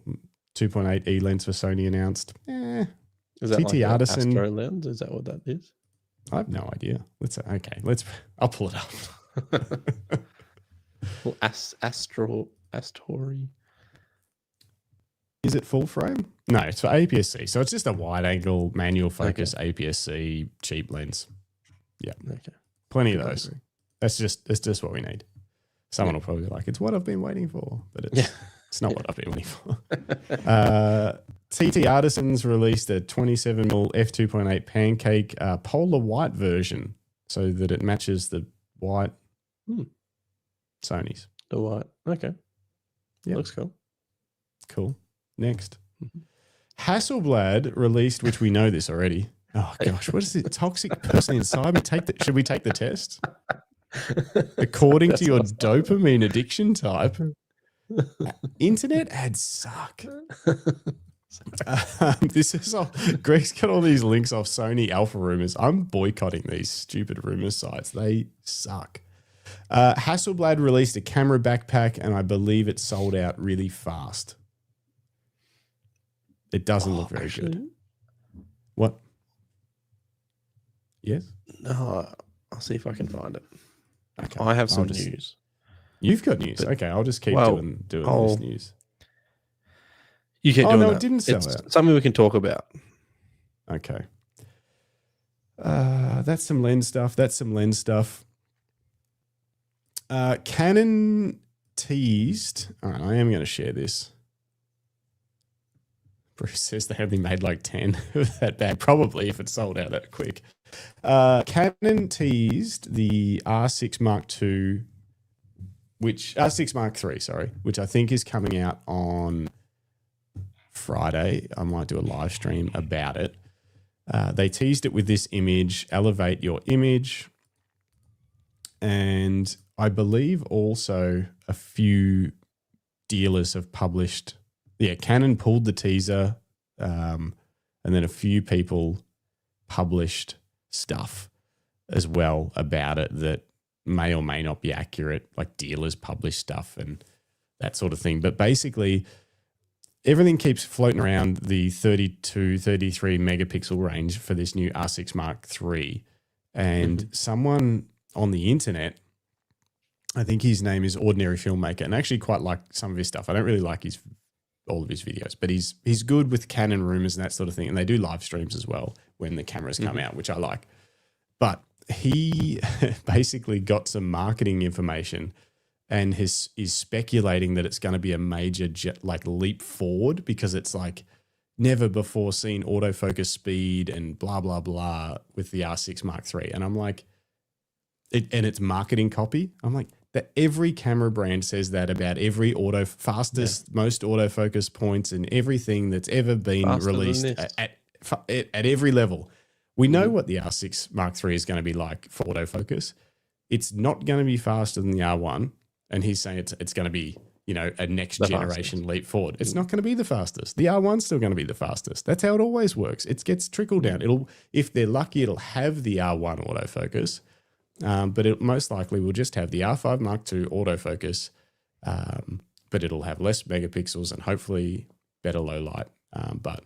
Speaker 2: 2.8 E lens for Sony announced.
Speaker 4: Is that
Speaker 2: TT
Speaker 4: like an
Speaker 2: Artisan.
Speaker 4: Astro lens? Is that what that is?
Speaker 2: I have no idea. I'll pull it up.
Speaker 4: Well, Astori.
Speaker 2: Is it full frame? No, it's for APS-C. So it's just a wide angle manual focus APS-C cheap lens. Yeah.
Speaker 4: Okay.
Speaker 2: Plenty of those. That's just what we need. Someone will probably be like, it's what I've been waiting for. But it's not what I've been waiting for. TT Artisans released a 27mm f2.8 pancake polar white version so that it matches the white Sony's.
Speaker 4: The white. Okay.
Speaker 2: Yeah.
Speaker 4: Looks cool.
Speaker 2: Cool. Next. Hasselblad released, which we know this already. Oh gosh, what is it? Toxic person inside me. Should we take the test? According to your dopamine addiction type, internet ads suck. This is all, Greg's got all these links off Sony Alpha Rumors. I'm boycotting these stupid rumor sites. They suck. Hasselblad released a camera backpack, and I believe it sold out really fast. It doesn't look very good. What? Yes?
Speaker 4: No, I'll see if I can find it.
Speaker 2: Okay.
Speaker 4: I have some news.
Speaker 2: You've got news. Okay, I'll just keep doing this news.
Speaker 4: You keep doing that.
Speaker 2: It didn't sell
Speaker 4: it's
Speaker 2: out.
Speaker 4: something we can talk about.
Speaker 2: Okay. That's some lens stuff. Canon teased. All right, I am going to share this. Bruce says they only made like 10 of that bag. Probably if it sold out that quick. Canon teased the R6 Mark II, R6 Mark III, sorry, which I think is coming out on Friday. I might do a live stream about it. They teased it with this image, elevate your image. And I believe also a few dealers have published. Yeah, Canon pulled the teaser, and then a few people published stuff as well about it that may or may not be accurate, like dealers publish stuff and that sort of thing. But basically, everything keeps floating around the 32, 33 megapixel range for this new R6 Mark III. And someone on the internet, I think his name is Ordinary Filmmaker, and I actually quite like some of his stuff. I don't really like all of his videos, but he's good with Canon rumors and that sort of thing. And they do live streams as well when the cameras come out, which I like. But he basically got some marketing information and is speculating that it's going to be a major leap forward because it's like never before seen autofocus speed and blah, blah, blah with the R6 Mark III. And I'm like, and it's marketing copy. I'm like, that every camera brand says that about every fastest, most autofocus points and everything that's ever been faster released at every level. We know what the R6 Mark III is going to be like for autofocus. It's not going to be faster than the R1. And he's saying it's going to be, a next generation leap forward. It's not going to be the fastest. The R1's still going to be the fastest. That's how it always works. It gets trickled down. If they're lucky, it'll have the R1 autofocus. But it most likely will just have the R5 Mark II autofocus, but it'll have less megapixels and hopefully better low light. But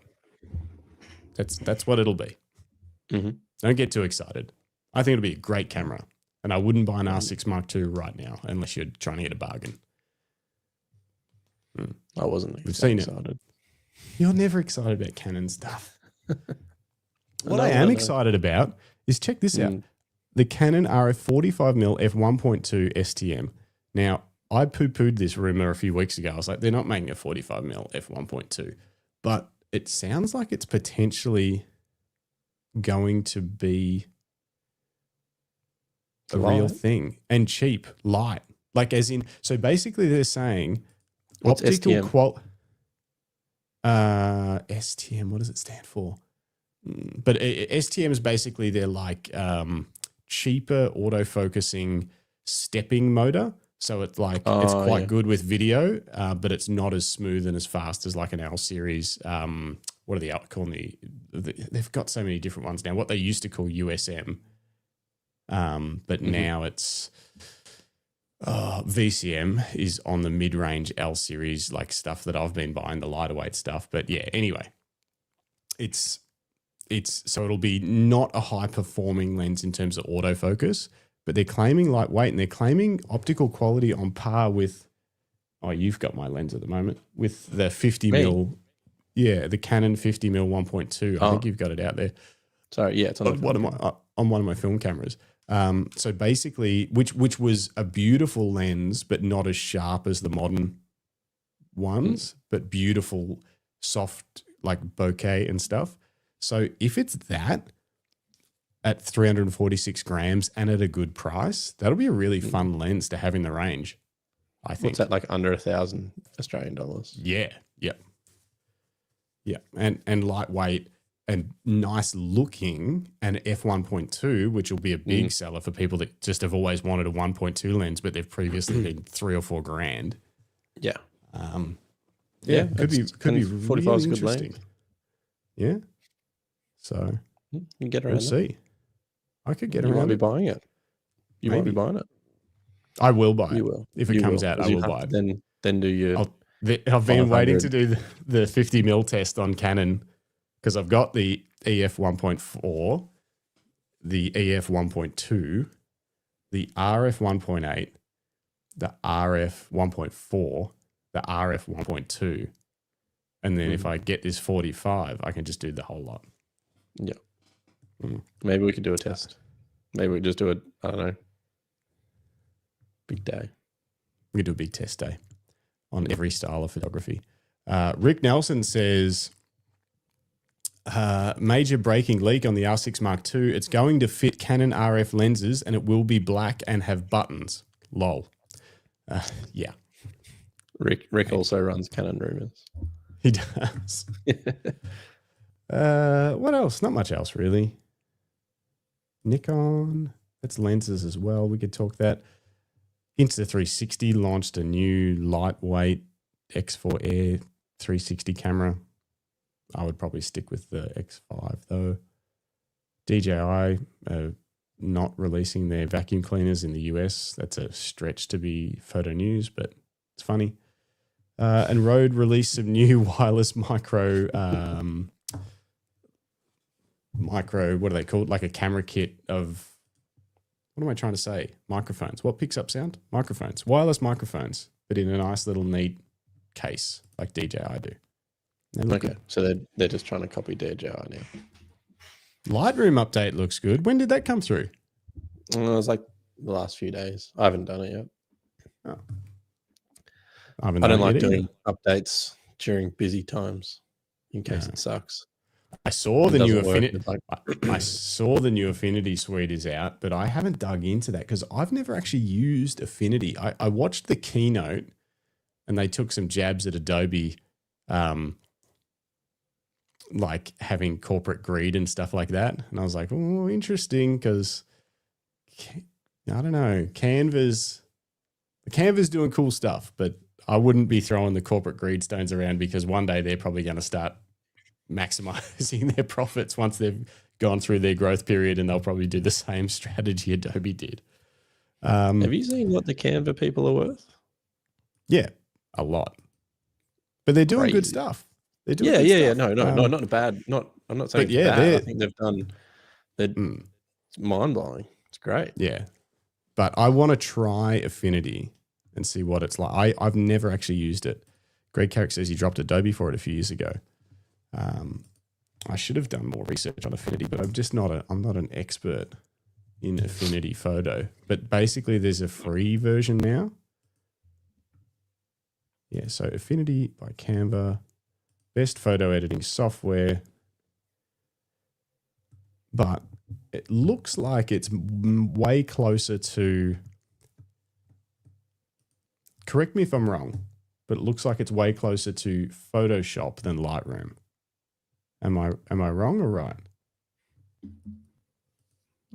Speaker 2: that's what it'll be. Don't get too excited. I think it'll be a great camera, and I wouldn't buy an R6 Mark II right now unless you're trying to get a bargain.
Speaker 4: I wasn't
Speaker 2: excited. You're never excited about Canon stuff. What I am excited about is check this out. The Canon RF 45mm f1.2 STM. Now, I poo-pooed this rumor a few weeks ago. I was like, they're not making a 45mm f1.2. But it sounds like it's potentially going to be a real thing. And cheap, light. Like as in, so basically they're saying
Speaker 4: what's
Speaker 2: optical quality. STM, what does it stand for? But STM is basically they're like cheaper autofocusing stepping motor. So it's like it's quite
Speaker 4: yeah.
Speaker 2: good with video, but it's not as smooth and as fast as like an L series. What are they calling they've got so many different ones now. What they used to call USM, but now it's VCM is on the mid-range L series, like stuff that I've been buying, the lighter weight stuff. But yeah, anyway, it's so it'll be not a high performing lens in terms of autofocus, but they're claiming lightweight and they're claiming optical quality on par with, you've got my lens at the moment, with the 50 mil. Yeah, the Canon 50 mil 1.2. I think you've got it out there.
Speaker 4: Sorry, yeah, it's on
Speaker 2: on one of my film cameras. So basically, which was a beautiful lens, but not as sharp as the modern ones, but beautiful, soft, like bokeh and stuff. So if it's that at 346 grams and at a good price, that'll be a really fun lens to have in the range, I think.
Speaker 4: What's that, like under $1,000 Australian dollars?
Speaker 2: Yeah, and lightweight and nice looking, and f1.2, which will be a big seller for people that just have always wanted a 1.2 lens, but they've previously been $3 or $4 grand.
Speaker 4: Yeah.
Speaker 2: Could be
Speaker 4: 45
Speaker 2: really
Speaker 4: is good
Speaker 2: interesting.
Speaker 4: lens.
Speaker 2: Yeah. So
Speaker 4: You can get around
Speaker 2: we'll see. I could get
Speaker 4: You
Speaker 2: around
Speaker 4: might be
Speaker 2: it.
Speaker 4: buying it. You might be buying it.
Speaker 2: I will buy it.
Speaker 4: You will.
Speaker 2: If it comes out, I will buy it.
Speaker 4: Then do your...
Speaker 2: I've been waiting to do the 50 mil test on Canon because I've got the EF 1.4, the EF 1.2, the RF 1.8, the RF 1.4, the RF 1.2. And then if I get this 45, I can just do the whole lot.
Speaker 4: Yeah. Maybe we could do a test. Maybe we just do I don't know, big day.
Speaker 2: We could do a big test day on every style of photography. Rick Nelson says, major breaking leak on the R6 Mark II. It's going to fit Canon RF lenses and it will be black and have buttons. Lol. Yeah.
Speaker 4: Rick also runs Canon Rumours.
Speaker 2: He does. What else? Not much else, really. Nikon, that's lenses as well. We could talk that. Insta360 launched a new lightweight X4 Air 360 camera. I would probably stick with the X5 though. DJI not releasing their vacuum cleaners in the US. That's a stretch to be photo news, but it's funny. And Rode released some new wireless micro, what are they called? Like a camera kit of, what am I trying to say? Microphones. What picks up sound? Microphones. Wireless microphones, but in a nice little neat case like DJI do.
Speaker 4: Okay, good. So they're just trying to copy DJI now.
Speaker 2: Lightroom update looks good. When did that come through?
Speaker 4: It was like the last few days. I haven't done it yet.
Speaker 2: Oh.
Speaker 4: I don't like doing updates during busy times in case it sucks.
Speaker 2: I saw the new Affinity. I saw the new Affinity suite is out, but I haven't dug into that because I've never actually used Affinity. I watched the keynote, and they took some jabs at Adobe, like having corporate greed and stuff like that. And I was like, oh, interesting, because I don't know, Canva's doing cool stuff, but I wouldn't be throwing the corporate greed stones around because one day they're probably going to start maximizing their profits once they've gone through their growth period, and they'll probably do the same strategy Adobe did.
Speaker 4: Have you seen what the Canva people are worth?
Speaker 2: Yeah, a lot. But they're doing good stuff. They're doing good stuff.
Speaker 4: No, not bad. I'm not saying it's bad. I think they're mind blowing. It's great.
Speaker 2: Yeah. But I want to try Affinity and see what it's like. I've never actually used it. Greg Carrick says he dropped Adobe for it a few years ago. I should have done more research on Affinity, but I'm not an expert in Affinity photo. But basically there's a free version now. Yeah, so Affinity by Canva, best photo editing software. But it looks like it's way closer to, correct me if I'm wrong, but it looks like it's way closer to Photoshop than Lightroom. Am I wrong or right?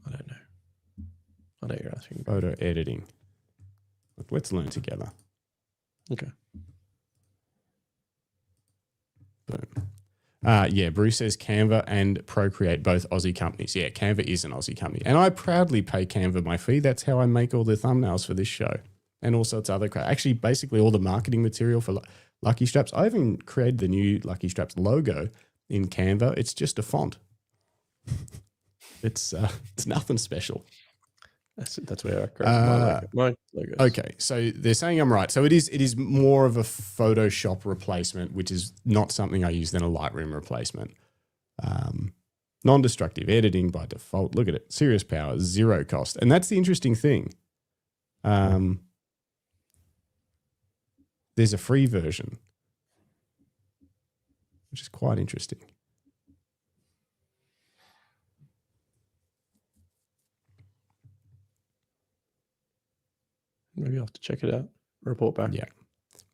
Speaker 4: I don't know. I know you're asking.
Speaker 2: Photo editing. Let's learn together.
Speaker 4: Okay.
Speaker 2: Boom. Yeah, Bruce says Canva and Procreate, both Aussie companies. Yeah, Canva is an Aussie company. And I proudly pay Canva my fee. That's how I make all the thumbnails for this show. And all sorts of other crap. Actually, basically all the marketing material for Lucky Straps. I even created the new Lucky Straps logo in Canva. It's just a font. It's nothing special.
Speaker 4: That's where I create my logos.
Speaker 2: Okay, so they're saying I'm right. So it is more of a Photoshop replacement, which is not something I use than a Lightroom replacement. Non-destructive editing by default. Look at it. Serious power, zero cost. And that's the interesting thing. There's a free version, which is quite interesting.
Speaker 4: Maybe I'll have to check it out. Report back.
Speaker 2: Yeah.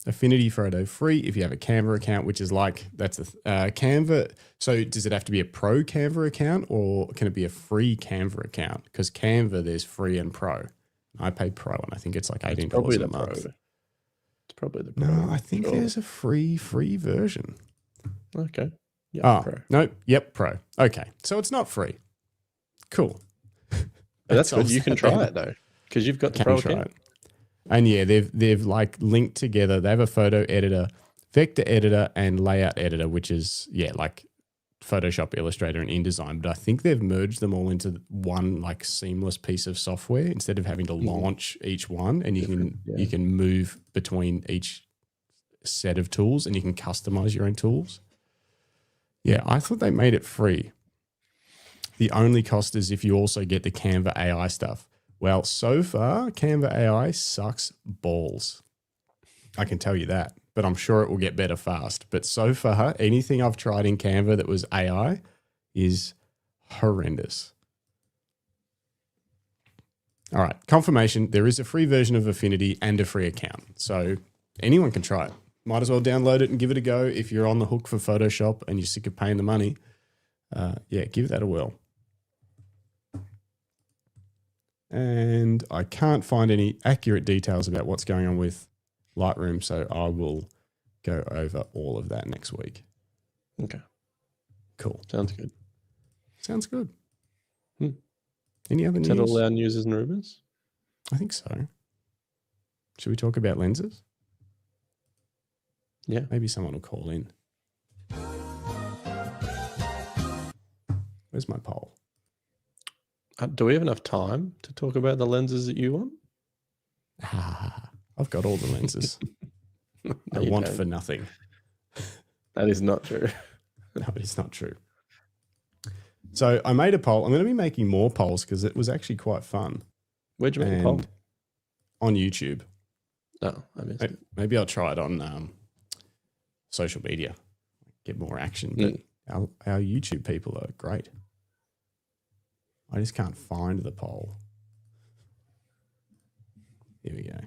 Speaker 2: Affinity photo free if you have a Canva account, which is like, that's a Canva. So does it have to be a pro Canva account or can it be a free Canva account? Because Canva, there's free and pro. I pay pro and I think it's like $18
Speaker 4: probably
Speaker 2: a
Speaker 4: the
Speaker 2: month.
Speaker 4: pro. It's probably the pro.
Speaker 2: No, I think
Speaker 4: sure.
Speaker 2: there's a free version.
Speaker 4: Okay. Yeah. Pro.
Speaker 2: No. Yep. Pro. Okay. So it's not free. Cool.
Speaker 4: That's good. You can try it though. Because you've got the pro account.
Speaker 2: And yeah, they've like linked together. They have a photo editor, vector editor, and layout editor, which is like Photoshop, Illustrator, and InDesign. But I think they've merged them all into one like seamless piece of software instead of having to launch each one. And you can move between each set of tools and you can customize your own tools. Yeah, I thought they made it free. The only cost is if you also get the Canva AI stuff. Well, so far, Canva AI sucks balls. I can tell you that, but I'm sure it will get better fast. But so far, anything I've tried in Canva that was AI is horrendous. All right, confirmation. There is a free version of Affinity and a free account. So anyone can try it. Might as well download it and give it a go. If you're on the hook for Photoshop and you're sick of paying the money, give that a whirl. And I can't find any accurate details about what's going on with Lightroom, so I will go over all of that next week.
Speaker 4: Okay.
Speaker 2: Cool.
Speaker 4: Sounds good.
Speaker 2: Sounds good. Any other news?
Speaker 4: Is that all our news and rumours?
Speaker 2: I think so. Should we talk about lenses?
Speaker 4: Yeah.
Speaker 2: Maybe someone will call in. Where's my poll?
Speaker 4: Do we have enough time to talk about the lenses that you want?
Speaker 2: I've got all the lenses. I want for nothing.
Speaker 4: That is not true.
Speaker 2: No, it's not true. So I made a poll. I'm going to be making more polls because it was actually quite fun.
Speaker 4: Where'd you make the poll?
Speaker 2: On YouTube.
Speaker 4: Oh, I missed it.
Speaker 2: Maybe I'll try it on social media. Get more action. But our YouTube people are great. I just can't find the poll. Here we go.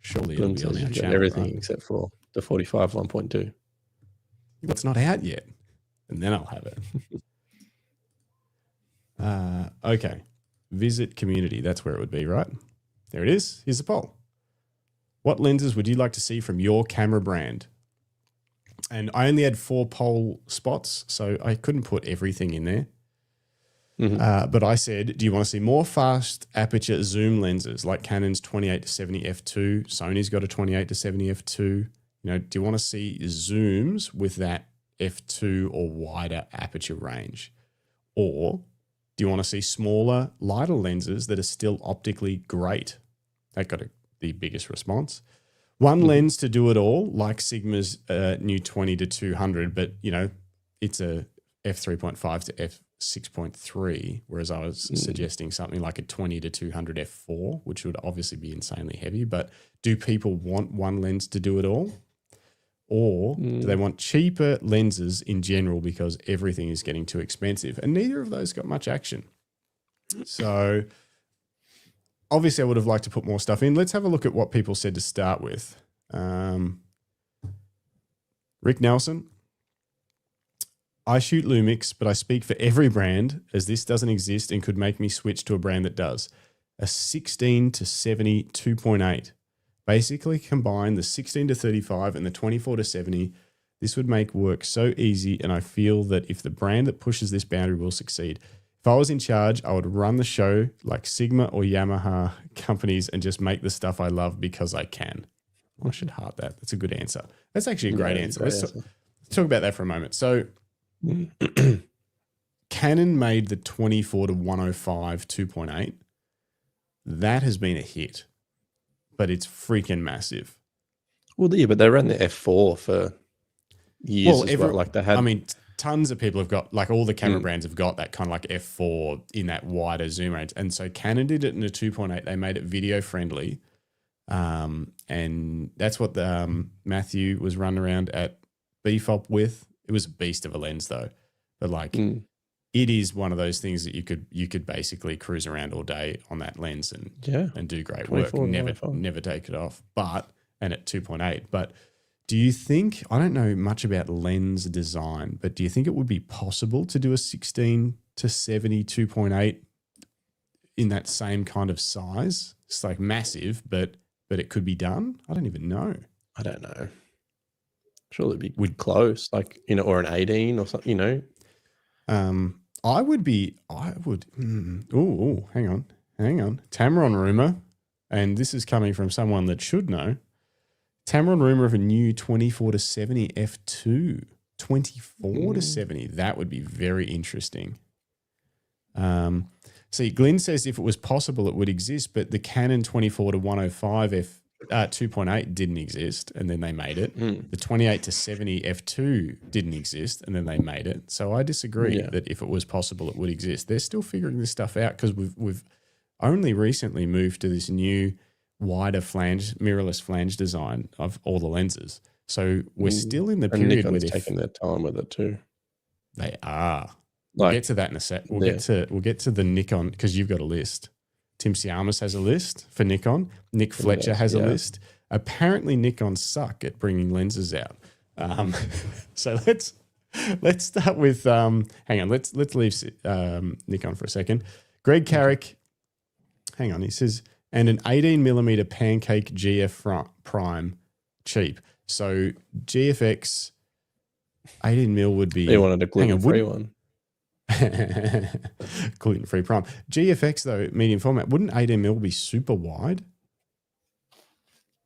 Speaker 2: Surely it'll be on our channel.
Speaker 4: Everything
Speaker 2: right?
Speaker 4: except for the 45 1.2.
Speaker 2: It's not out yet. And then I'll have it. Okay. Visit community. That's where it would be, right? There it is. Here's the poll. What lenses would you like to see from your camera brand? And I only had 4 poll spots, so I couldn't put everything in there. But I said, do you want to see more fast aperture zoom lenses like Canon's 28-70 f2? Sony's got a 28-70 f2. You know, do you want to see zooms with that f2 or wider aperture range? Or do you want to see smaller, lighter lenses that are still optically great? That got the biggest response. One lens to do it all, like Sigma's new 20-200, but you know, it's a f3.5 to f6.3, whereas I was suggesting something like a 20-200 f4, which would obviously be insanely heavy. But do people want one lens to do it all? Or do they want cheaper lenses in general because everything is getting too expensive? And neither of those got much action. So obviously I would have liked to put more stuff in. Let's have a look at what people said to start with. Rick Nelson. I shoot Lumix, but I speak for every brand as this doesn't exist and could make me switch to a brand that does. A 16-70 2.8. Basically combine the 16 to 35 and the 24 to 70. This would make work so easy, and I feel that if the brand that pushes this boundary will succeed. If I was in charge, I would run the show like Sigma or Yamaha companies and just make the stuff I love because I can. I should heart that. That's a good answer. That's actually a great answer. Let's talk about that for a moment. So Canon made the 24 to 105 2.8. That has been a hit, but it's freaking massive.
Speaker 4: Well, yeah, but they ran the F4 for years as well. Like they had,
Speaker 2: I mean, tons of people have got, like all the camera brands have got that kind of like F4 in that wider zoom range. And so Canon did it in a 2.8. They made it video friendly. And that's what the Matthew was running around at BFOP with. It was a beast of a lens though. But like it is one of those things that you could basically cruise around all day on that lens and do great work. Never take it off. And at 2.8. But do you think, I don't know much about lens design, but do you think it would be possible to do a 16 to 70 2.8 in that same kind of size? It's like massive, but it could be done. I don't even know.
Speaker 4: I don't know. Surely it'd be close, like, you know, or an 18 or something, you know.
Speaker 2: I would. Oh, hang on. Tamron rumor, and this is coming from someone that should know. Tamron rumor of a new 24 to 70 f2. 24 to 70. That would be very interesting. See, Glenn says if it was possible, it would exist, but the Canon 24 to 105 2.8 didn't exist, and then they made it. The 28 to 70 f2 didn't exist, and then they made it. So I disagree that if it was possible, it would exist. They're still figuring this stuff out because we've only recently moved to this new wider flange, mirrorless flange design of all the lenses. So we're still in the period where they're
Speaker 4: taking their time with it too.
Speaker 2: They are. We'll get to that in a sec. We'll get to the Nikon because you've got a list. Tim Siamis has a list for Nikon. Nick Fletcher has a list. Apparently, Nikon suck at bringing lenses out. So let's start with. Hang on. Let's leave Nikon for a second. Greg Carrick. Hang on. He says, and an 18mm pancake GF prime, cheap. So GFX 18mm would be.
Speaker 4: They wanted a gluten-free one.
Speaker 2: Gluten-free prime. GFX though, medium format, wouldn't 18mm be super wide?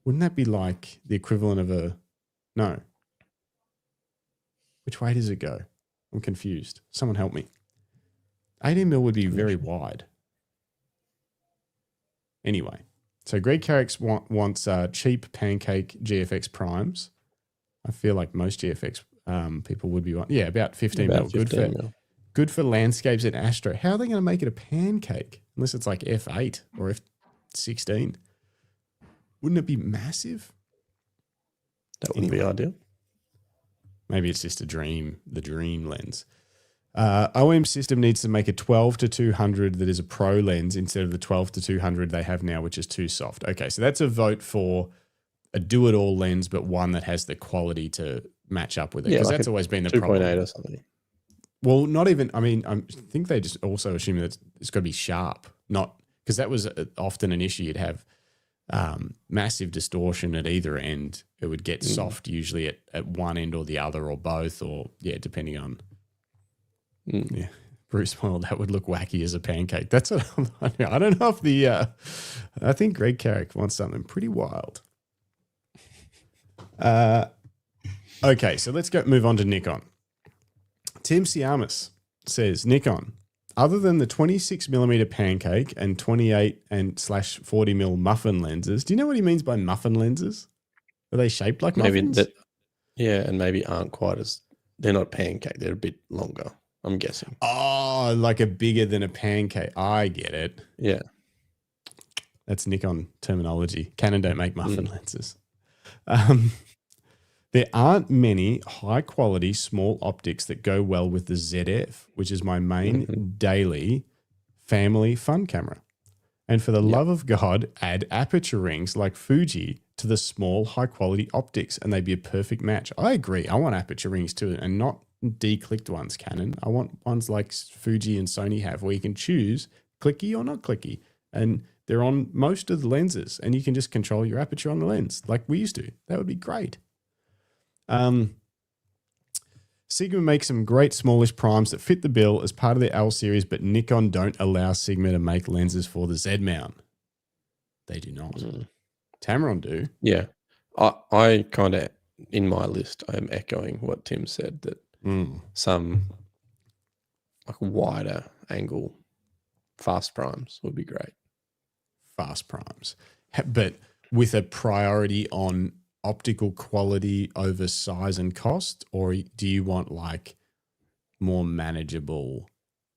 Speaker 2: Wouldn't that be like the equivalent of a no? Which way does it go? I'm confused. Someone help me. 18mm would be very wide. Anyway, so Greg Carrick wants cheap pancake GFX primes. I feel like most GFX people would be about 15mm. Good for landscapes and astro. How are they going to make it a pancake? Unless it's like f8 or f16. Wouldn't it be massive?
Speaker 4: That wouldn't be ideal.
Speaker 2: Maybe it's just the dream lens. OM system needs to make a 12 to 200 that is a pro lens instead of the 12 to 200 they have now, which is too soft. Okay, so that's a vote for a do-it-all lens, but one that has the quality to match up with it. Because that's always been the problem.
Speaker 4: 2.8 or something.
Speaker 2: Well, not even, I mean, I think they just also assume that it's got to be sharp, not, because that was often an issue. You'd have massive distortion at either end. It would get soft usually at one end or the other or both, or, depending on, Bruce, well, that would look wacky as a pancake. That's what I don't know if I think Greg Carrick wants something pretty wild. Okay, so let's move on to Nikon. Tim Siamis says, Nikon, other than the 26mm pancake and 28 and /40mm muffin lenses, do you know what he means by muffin lenses? Are they shaped like muffins?
Speaker 4: And maybe aren't quite as, they're not pancake, they're a bit longer, I'm guessing.
Speaker 2: Oh, like a bigger than a pancake. I get it.
Speaker 4: Yeah.
Speaker 2: That's Nikon terminology. Canon don't make muffin lenses. There aren't many high-quality small optics that go well with the ZF, which is my main daily family fun camera. And for the love of God, add aperture rings like Fuji to the small high-quality optics, and they'd be a perfect match. I agree. I want aperture rings too, and not de-clicked ones, Canon. I want ones like Fuji and Sony have, where you can choose clicky or not clicky. And They're on most of the lenses, and you can just control your aperture on the lens like we used to. That would be great. Sigma makes some great smallish primes that fit the bill as part of their L series, but Nikon don't allow Sigma to make lenses for the Z mount. They do not. Tamron do.
Speaker 4: Yeah. I kind of, in my list, I'm echoing what Tim said, that some like wider angle fast primes would be great.
Speaker 2: Fast primes. But with a priority on optical quality over size and cost, or do you want like more manageable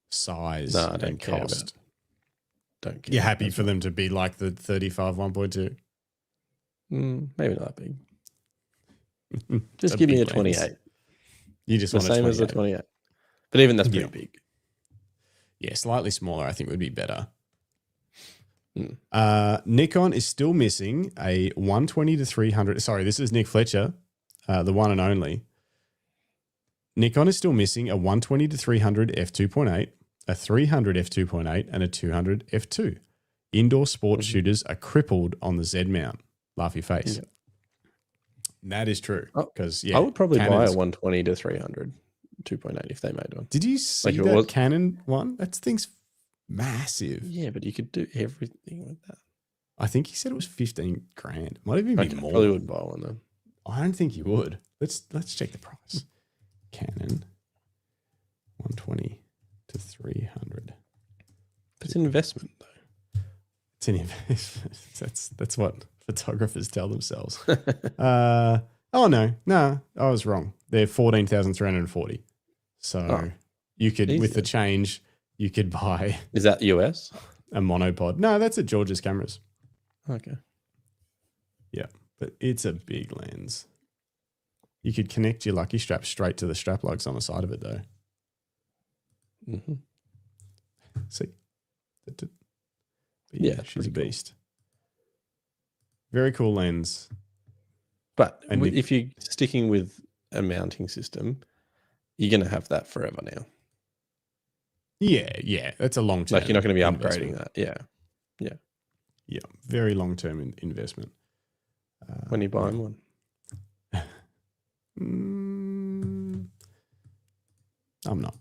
Speaker 2: size and cost?
Speaker 4: Don't care.
Speaker 2: You're happy for them to be like the 35 1.2?
Speaker 4: Maybe not that big. Just give me a 28.
Speaker 2: You just
Speaker 4: the
Speaker 2: want
Speaker 4: same
Speaker 2: a 28.
Speaker 4: as the 28. But even that's pretty big.
Speaker 2: Yeah, slightly smaller I think would be better. Nikon is still missing a 120 to 300. Sorry, this is Nick Fletcher, the one and only. Nikon is still missing a 120 to 300 f2.8, a 300 f2.8, and a 200 f2. Indoor sports shooters are crippled on the Z mount. Laugh your face.
Speaker 4: Yeah.
Speaker 2: That is true. Because
Speaker 4: I would probably buy a 120 to 300 2.8 if they made one.
Speaker 2: Did you see that Canon one? That thing's massive.
Speaker 4: Yeah, but you could do everything with that.
Speaker 2: I think he said it was 15 grand. Might even be more.
Speaker 4: I probably would buy one then.
Speaker 2: I don't think you would. Let's check the price. Canon 120 to 300.
Speaker 4: It's an investment though.
Speaker 2: It's an investment. That's what photographers tell themselves. Oh no, I was wrong. They're 14,340. So you could, with the change, you could buy.
Speaker 4: Is that US?
Speaker 2: A monopod. No, that's at George's Cameras.
Speaker 4: Okay.
Speaker 2: Yeah, but it's a big lens. You could connect your Lucky Strap straight to the strap lugs on the side of it, though.
Speaker 4: Mm-hmm.
Speaker 2: See?
Speaker 4: Yeah,
Speaker 2: she's a beast. Very cool lens.
Speaker 4: But if you're sticking with a mounting system, you're going to have that forever now.
Speaker 2: Yeah. That's a long-term.
Speaker 4: Like you're not going to be upgrading that. Yeah.
Speaker 2: Very long-term investment.
Speaker 4: When are you buying one?
Speaker 2: I'm not.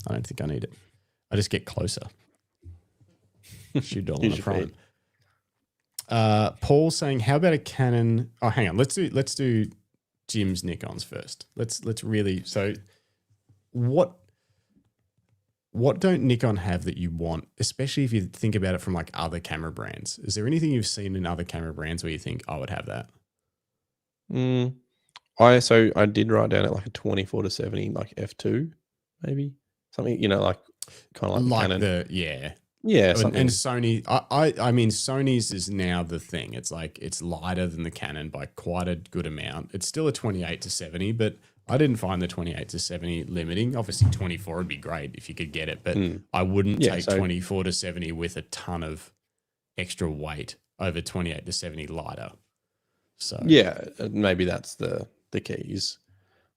Speaker 2: I don't think I need it. I just get closer. Shoot all on a prime. Paul saying, "How about a Canon?" Oh, hang on. Let's do Jim's Nikons first. Let's really. So, what don't Nikon have that you want, especially if you think about it from like other camera brands? Is there anything you've seen in other camera brands where you think I would have that?
Speaker 4: I did write down at like a 24 to 70, like f2, maybe something. Like kind of like Canon. Yeah,
Speaker 2: and Sony. I mean, Sony's is now the thing. It's like it's lighter than the Canon by quite a good amount. It's still a 28 to 70, but I didn't find the 28 to 70 limiting. Obviously, 24 would be great if you could get it, but I wouldn't take 24 to 70 with a ton of extra weight over 28 to 70 lighter. So
Speaker 4: yeah, maybe that's the key is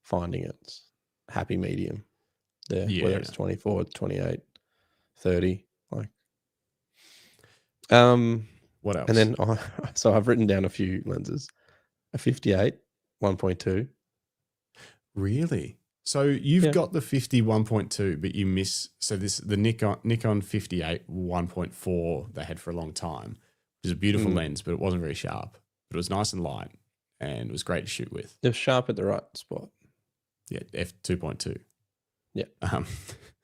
Speaker 4: finding its happy medium there, whether it's 24, 28, 30.
Speaker 2: What else?
Speaker 4: And then, so I've written down a few lenses. A 58, 1.2.
Speaker 2: Really? So you've got the 50 1.2, but you miss. So the Nikon 58 1.4 they had for a long time, which is a beautiful lens, but it wasn't very sharp. But it was nice and light, and it was great to shoot with.
Speaker 4: It was sharp at the right spot.
Speaker 2: Yeah, f2.2.
Speaker 4: Yeah.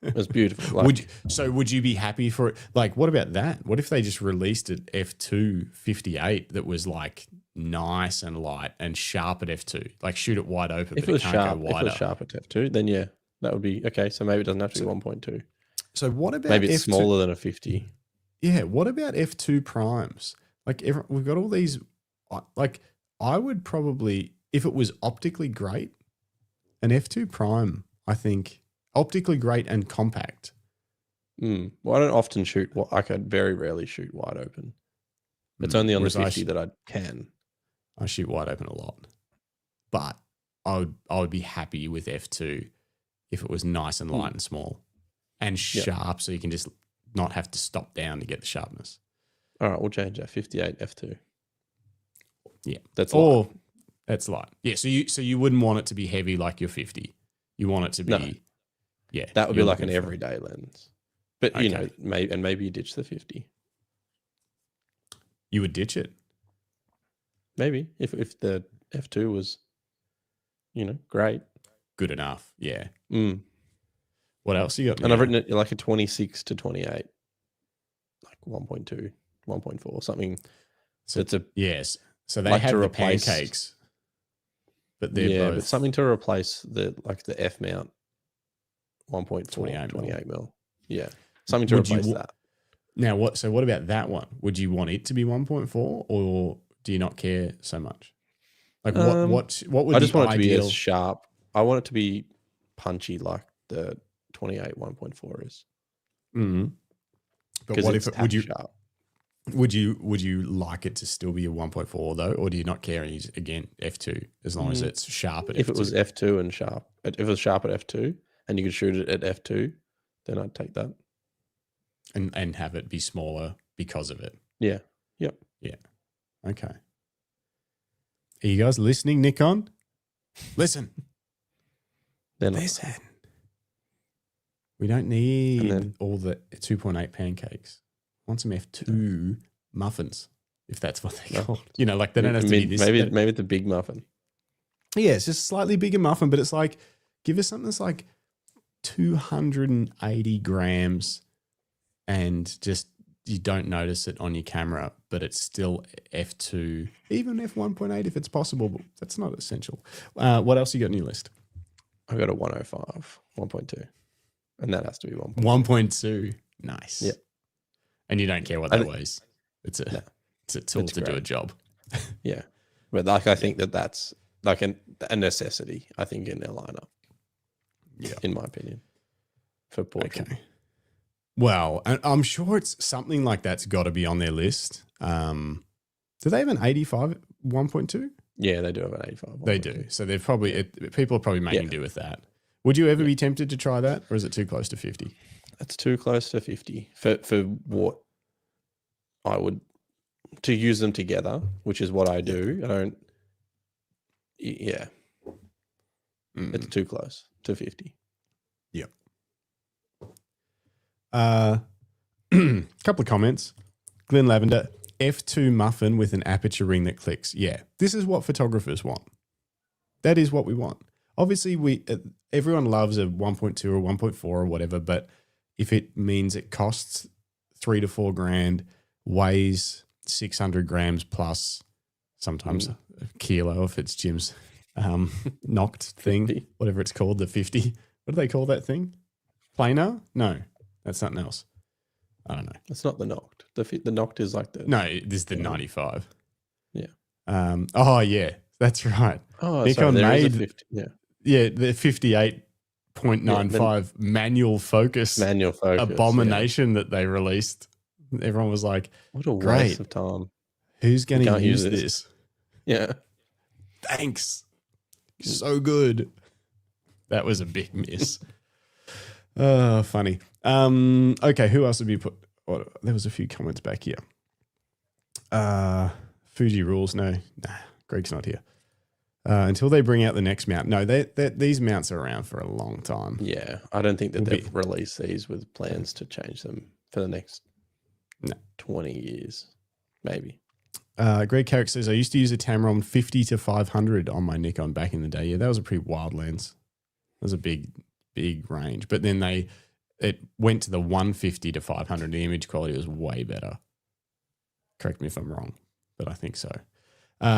Speaker 4: It was beautiful.
Speaker 2: Would you be happy for it? Like, what about that? What if they just released an f2 58 that was like nice and light and sharp at f2? Like shoot it wide open,
Speaker 4: if
Speaker 2: but it can't go wider.
Speaker 4: If it was sharp at f2, then yeah, that would be okay. So maybe it doesn't have to be 1.2.
Speaker 2: So what about
Speaker 4: maybe it's smaller than a 50?
Speaker 2: Yeah. What about f2 primes? Like we've got all these. Like I would probably, if it was optically great, an f2 prime. I think. Optically great and compact.
Speaker 4: Well, I don't often shoot. I could very rarely shoot wide open. It's only on the 50 that I can.
Speaker 2: I shoot wide open a lot, but I would be happy with f2 if it was nice and light and small and sharp, so you can just not have to stop down to get the sharpness.
Speaker 4: All right, we'll change that. 58 f2.
Speaker 2: Yeah,
Speaker 4: That's
Speaker 2: or
Speaker 4: light.
Speaker 2: that's light. Yeah, so you wouldn't want it to be heavy like your 50. You want it to be,
Speaker 4: No.
Speaker 2: yeah.
Speaker 4: That would be
Speaker 2: you're
Speaker 4: like an
Speaker 2: looking for-
Speaker 4: everyday lens. But you know, maybe you ditch the 50.
Speaker 2: You would ditch it.
Speaker 4: Maybe if the f2 was, great.
Speaker 2: Good enough. Yeah.
Speaker 4: Mm.
Speaker 2: What else you got?
Speaker 4: And I've written it like a 26 to 28, like 1.2, 1.4, something. So it's a
Speaker 2: yes. So they
Speaker 4: like
Speaker 2: have
Speaker 4: to
Speaker 2: the
Speaker 4: replace-
Speaker 2: pancakes, but they're both
Speaker 4: but something to replace the F mount 1.4
Speaker 2: 28
Speaker 4: 28 mil. Yeah, something to
Speaker 2: Would you
Speaker 4: replace
Speaker 2: wa-
Speaker 4: that.
Speaker 2: Now, what about that one? Would you want it to be 1.4 or do you not care so much? Like what would
Speaker 4: I just
Speaker 2: the
Speaker 4: want it to be
Speaker 2: ideal?
Speaker 4: as sharp. I want it to be punchy like the 28 1.4 is.
Speaker 2: Mhm. But
Speaker 4: 'Cause
Speaker 2: what
Speaker 4: it's
Speaker 2: if would you
Speaker 4: sharp.
Speaker 2: would you like it to still be a 1.4 though, or do you not care? Again, f2 as long as it's sharp at
Speaker 4: If
Speaker 2: f2.
Speaker 4: it was f2 and sharp, if it was sharp at f2 and you could shoot it at f2, then I'd take that.
Speaker 2: and have it be smaller because of it.
Speaker 4: Yeah. Yep.
Speaker 2: Yeah. Okay. Are you guys listening, Nikon? Listen.
Speaker 4: Then
Speaker 2: Listen. We don't need
Speaker 4: then-
Speaker 2: all the 2.8 pancakes. I want some f2 muffins, if that's what they're called. You know, like they don't have to be this.
Speaker 4: Maybe it's a big muffin.
Speaker 2: Yeah, it's just a slightly bigger muffin, but it's like, give us something that's like 280 grams and just you don't notice it on your camera, but it's still f2, even f1.8 if it's possible, but that's not essential. What else you got on your list?
Speaker 4: I got a 105, 1.2. And that has to be 1.2.
Speaker 2: 1.2. Nice.
Speaker 4: Yeah.
Speaker 2: And you don't care what that weighs. It's a tool
Speaker 4: it's
Speaker 2: to do a
Speaker 4: great.
Speaker 2: job.
Speaker 4: Yeah. But I think that's like a necessity, I think, in their lineup.
Speaker 2: Yeah.
Speaker 4: In my opinion. For portrait.
Speaker 2: Okay. Well, I'm sure it's something like that's got to be on their list. Do they have an 85 1.2?
Speaker 4: Yeah, they do have an 85.
Speaker 2: They do. So they're probably people are probably making do with that. Would you ever be tempted to try that, or is it too close to 50?
Speaker 4: It's too close to 50 for what I would to use them together, which is what I do. I don't. Yeah, it's too close to 50.
Speaker 2: Yep. Couple of comments. Glenn Lavender, f2 muffin with an aperture ring that clicks. Yeah, this is what photographers want. That is what we want. Obviously, everyone loves a 1.2 or 1.4 or whatever, but if it means it costs $3 to $4 grand, weighs 600 grams plus, sometimes a kilo if it's Jim's knocked thing,
Speaker 4: 50.
Speaker 2: whatever it's called, the 50. What do they call that thing? Planar? No, that's something else. I don't know.
Speaker 4: It's not the knocked. The knocked is like the
Speaker 2: No, this is the 95.
Speaker 4: Yeah.
Speaker 2: Oh, yeah, that's right.
Speaker 4: Oh,
Speaker 2: Nikon
Speaker 4: sorry, there is a
Speaker 2: made
Speaker 4: 50. Yeah.
Speaker 2: Yeah, the 58.95 manual focus abomination that they released. Everyone was like,
Speaker 4: What a
Speaker 2: great.
Speaker 4: waste of time.
Speaker 2: Who's going to
Speaker 4: can't
Speaker 2: use
Speaker 4: use
Speaker 2: this?
Speaker 4: Yeah.
Speaker 2: Thanks. So good. That was a big miss. Funny. Okay, who else have you put? Oh, there was a few comments back here. Fuji rules. No, Greg's not here. Until they bring out the next mount. No, these mounts are around for a long time.
Speaker 4: Yeah. I don't think that they've released these with plans to change them for the next 20 years. Maybe.
Speaker 2: Greg Carrick says, I used to use a Tamron 50 to 500 on my Nikon back in the day. Yeah, that was a pretty wild lens. That was a big range. But then it went to the 150 to 500. The image quality was way better. Correct me if I'm wrong, but I think so.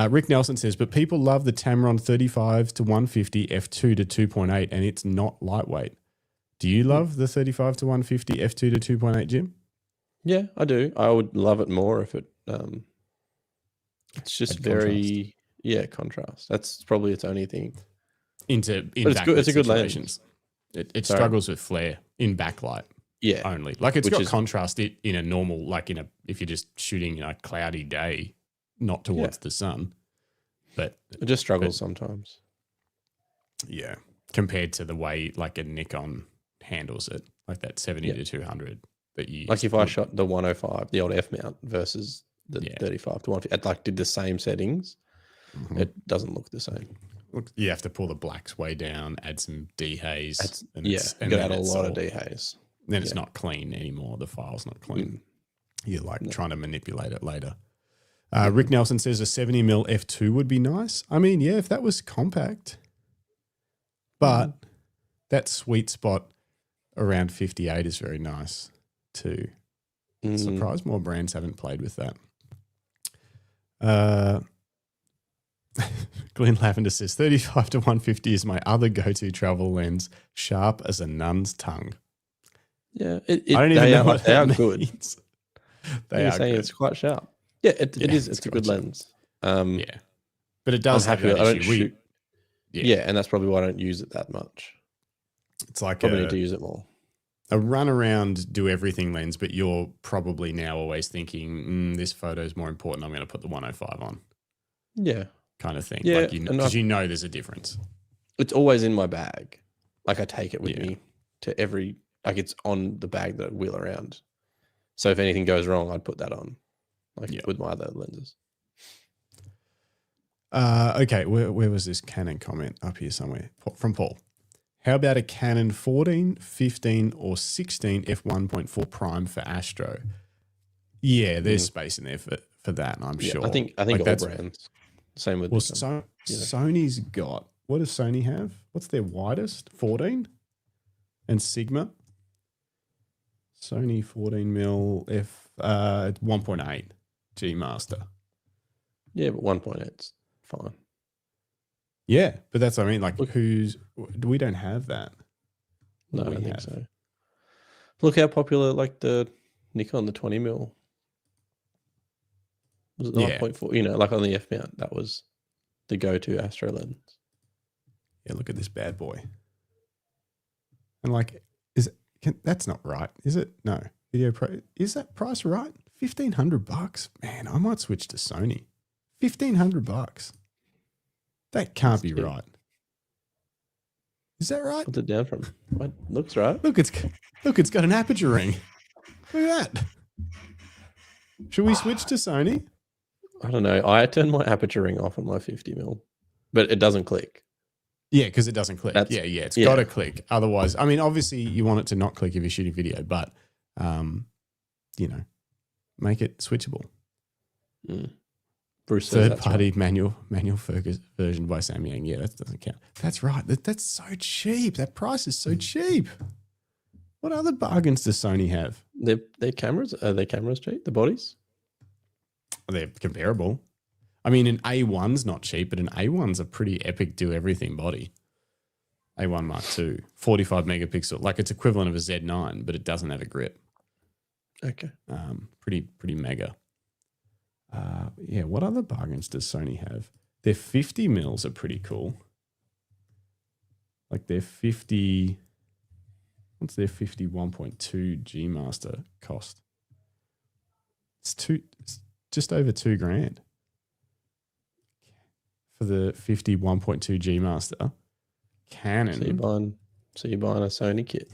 Speaker 2: Rick Nelson says, but people love the Tamron 35 to 150 f2 to 2.8 and it's not lightweight. Do you love the 35 to 150 f2 to 2.8, Jim?
Speaker 4: Yeah, I do. I would love it more if it it's just very contrast. That's probably its only thing.
Speaker 2: It's a good lens. It struggles with flare in backlight.
Speaker 4: Yeah.
Speaker 2: Only. Like it's got contrast in a normal, like if you're just shooting in a cloudy day, not towards the sun. But
Speaker 4: it just struggles sometimes.
Speaker 2: Yeah. Compared to the way like a Nikon handles it, like that 70 to 200. that you use.
Speaker 4: Like if I shot the 105, the old F mount versus the
Speaker 2: Yeah.
Speaker 4: 35 to 150, like did the same settings, it doesn't look the same.
Speaker 2: Look, you have to pull the blacks way down, add some dehaze.
Speaker 4: You got to add a lot of dehaze.
Speaker 2: Then it's not clean anymore. The file's not clean. You're like trying to manipulate it later. Rick Nelson says a 70mm f2 would be nice. I mean, yeah, if that was compact. But that sweet spot around 58 is very nice too. Surprised more brands haven't played with that. Glenn Lavender says 35 to 150 is my other go-to travel lens, sharp as a nun's tongue.
Speaker 4: Yeah,
Speaker 2: I don't even know what
Speaker 4: they
Speaker 2: that
Speaker 4: are good.
Speaker 2: means.
Speaker 4: You're saying it's quite sharp. Yeah, it is. It's a good lens.
Speaker 2: Yeah, but it does
Speaker 4: I'm
Speaker 2: have
Speaker 4: happy
Speaker 2: that
Speaker 4: I don't
Speaker 2: issue.
Speaker 4: shoot. Yeah, and that's probably why I don't use it that much.
Speaker 2: It's like
Speaker 4: Probably need to use it more.
Speaker 2: a run around, do everything lens, but you're probably now always thinking, this photo is more important. I'm going to put the 105 on.
Speaker 4: Yeah.
Speaker 2: Kind of thing.
Speaker 4: Yeah,
Speaker 2: like because you know there's a difference.
Speaker 4: It's always in my bag. Like I take it with me to every, like it's on the bag that I wheel around. So if anything goes wrong, I'd put that on, like with my other lenses.
Speaker 2: Okay, where was this Canon comment? Up here somewhere. From Paul. How about a Canon 14, 15, or 16 f1.4 prime for Astro? Yeah, there's space in there for that, I'm sure.
Speaker 4: I think all brands. Same with
Speaker 2: Sony's got, what does Sony have? What's their widest? 14? And Sigma? Sony 14mm f 1.8 G Master.
Speaker 4: Yeah, but 1.8's fine.
Speaker 2: Yeah, but that's what I mean. Like, we don't have that.
Speaker 4: No, I don't think so. Look how popular, like the Nikon, the 20mm. Was it 9.4? You know, like on the F mount, that was the go-to Astro lens.
Speaker 2: Yeah, look at this bad boy. And like, that's not right, is it? No. Video Pro, is that price right? $1,500? Man, I might switch to Sony. $1,500. That can't be right. Is that right?
Speaker 4: What's it down from? What looks right?
Speaker 2: Look, it's got an aperture ring. Look at that. Should we switch to Sony?
Speaker 4: I don't know. I turned my aperture ring off on my 50mm, but it doesn't click.
Speaker 2: Yeah, because it doesn't click. It's got to click. Otherwise, I mean, obviously you want it to not click if you're shooting video, but, make it switchable.
Speaker 4: Bruce says
Speaker 2: third-party manual focus version by Sam Yang. Yeah, that doesn't count. That's right. That's so cheap. That price is so cheap. What other bargains does Sony have?
Speaker 4: Their cameras? Are their cameras cheap? The bodies?
Speaker 2: They're comparable. I mean, an A1's not cheap, but an A1's a pretty epic do-everything body. A1 Mark II, 45 megapixel. Like it's equivalent of a Z9, but it doesn't have a grip.
Speaker 4: Okay.
Speaker 2: Pretty mega. What other bargains does Sony have? Their 50 mils are pretty cool. Like their 50... What's their 51.2 G Master cost? It's just over $2,000 for the 51.2 G Master. Canon.
Speaker 4: So you're buying a Sony kit.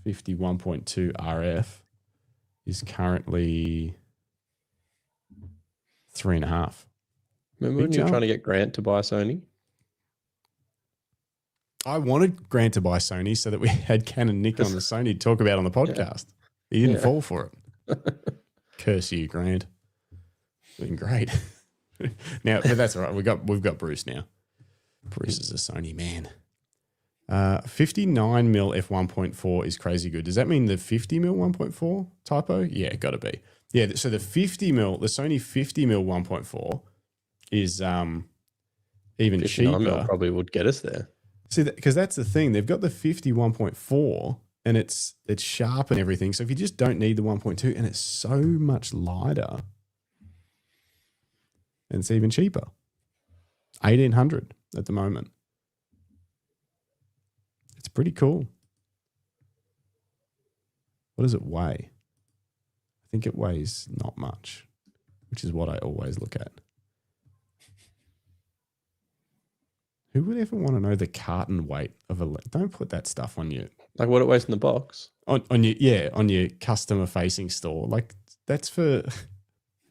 Speaker 2: 51.2 RF is currently 3.5.
Speaker 4: Remember when you were trying to get Grant to buy Sony?
Speaker 2: I wanted Grant to buy Sony so that we had Canon Nikon and Sony to talk about on the podcast. He didn't fall for it. Curse you, Grant. Doing great. Now, but that's all right. We've got Bruce now. Bruce is a Sony man. 59mm f1.4 is crazy good. Does that mean the 50mm 1.4 typo? Yeah, got to be. Yeah, so the Sony 50mm 1.4 is even cheaper.
Speaker 4: Probably would get us there.
Speaker 2: See, because that's the thing. They've got the 51.4 and it's sharp and everything. So if you just don't need the 1.2 and it's so much lighter and it's even cheaper. $1,800 at the moment. It's pretty cool. What does it weigh? I think it weighs not much, which is what I always look at. Who would ever want to know the carton weight of a lens? Don't put that stuff on your
Speaker 4: Like what it weighs in the box.
Speaker 2: on your customer facing store. Like that's for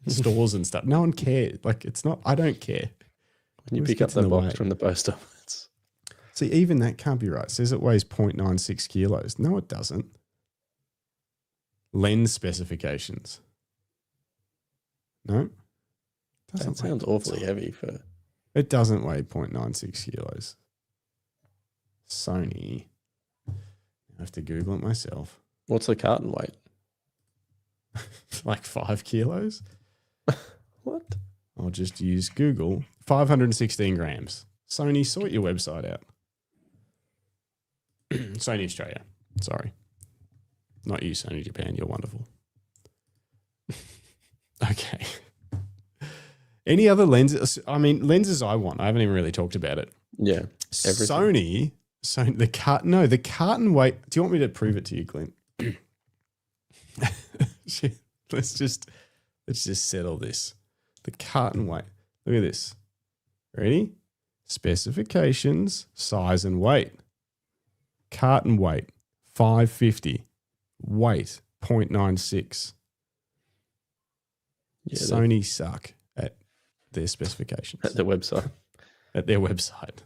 Speaker 2: stores and stuff. No one cares. Like it's not. I don't care.
Speaker 4: When you
Speaker 2: Always
Speaker 4: pick up
Speaker 2: gets in
Speaker 4: the
Speaker 2: the
Speaker 4: box
Speaker 2: way.
Speaker 4: from the post office.
Speaker 2: See, even that can't be right. It says it weighs 0.96 kilos. No, it doesn't. Lens specifications. No.
Speaker 4: That sounds awfully heavy for.
Speaker 2: It doesn't weigh 0.96 kilos. Sony. I have to Google it myself.
Speaker 4: What's the carton weight?
Speaker 2: Like 5 kilos?
Speaker 4: What?
Speaker 2: I'll just use Google. 516 grams. Sony, sort your website out. Sony Australia. Sorry. Not you, Sony Japan. You're wonderful. Okay. Any other lenses? I mean, lenses I want. I haven't even really talked about it.
Speaker 4: Yeah. Everything.
Speaker 2: Sony, the carton weight. Do you want me to prove it to you, Clint? Let's just settle this. The carton weight. Look at this. Ready? Specifications, size and weight. Carton weight, 550. Weight, 0.96.
Speaker 4: Yeah,
Speaker 2: Sony suck at their specifications.
Speaker 4: at the website.
Speaker 2: At their website.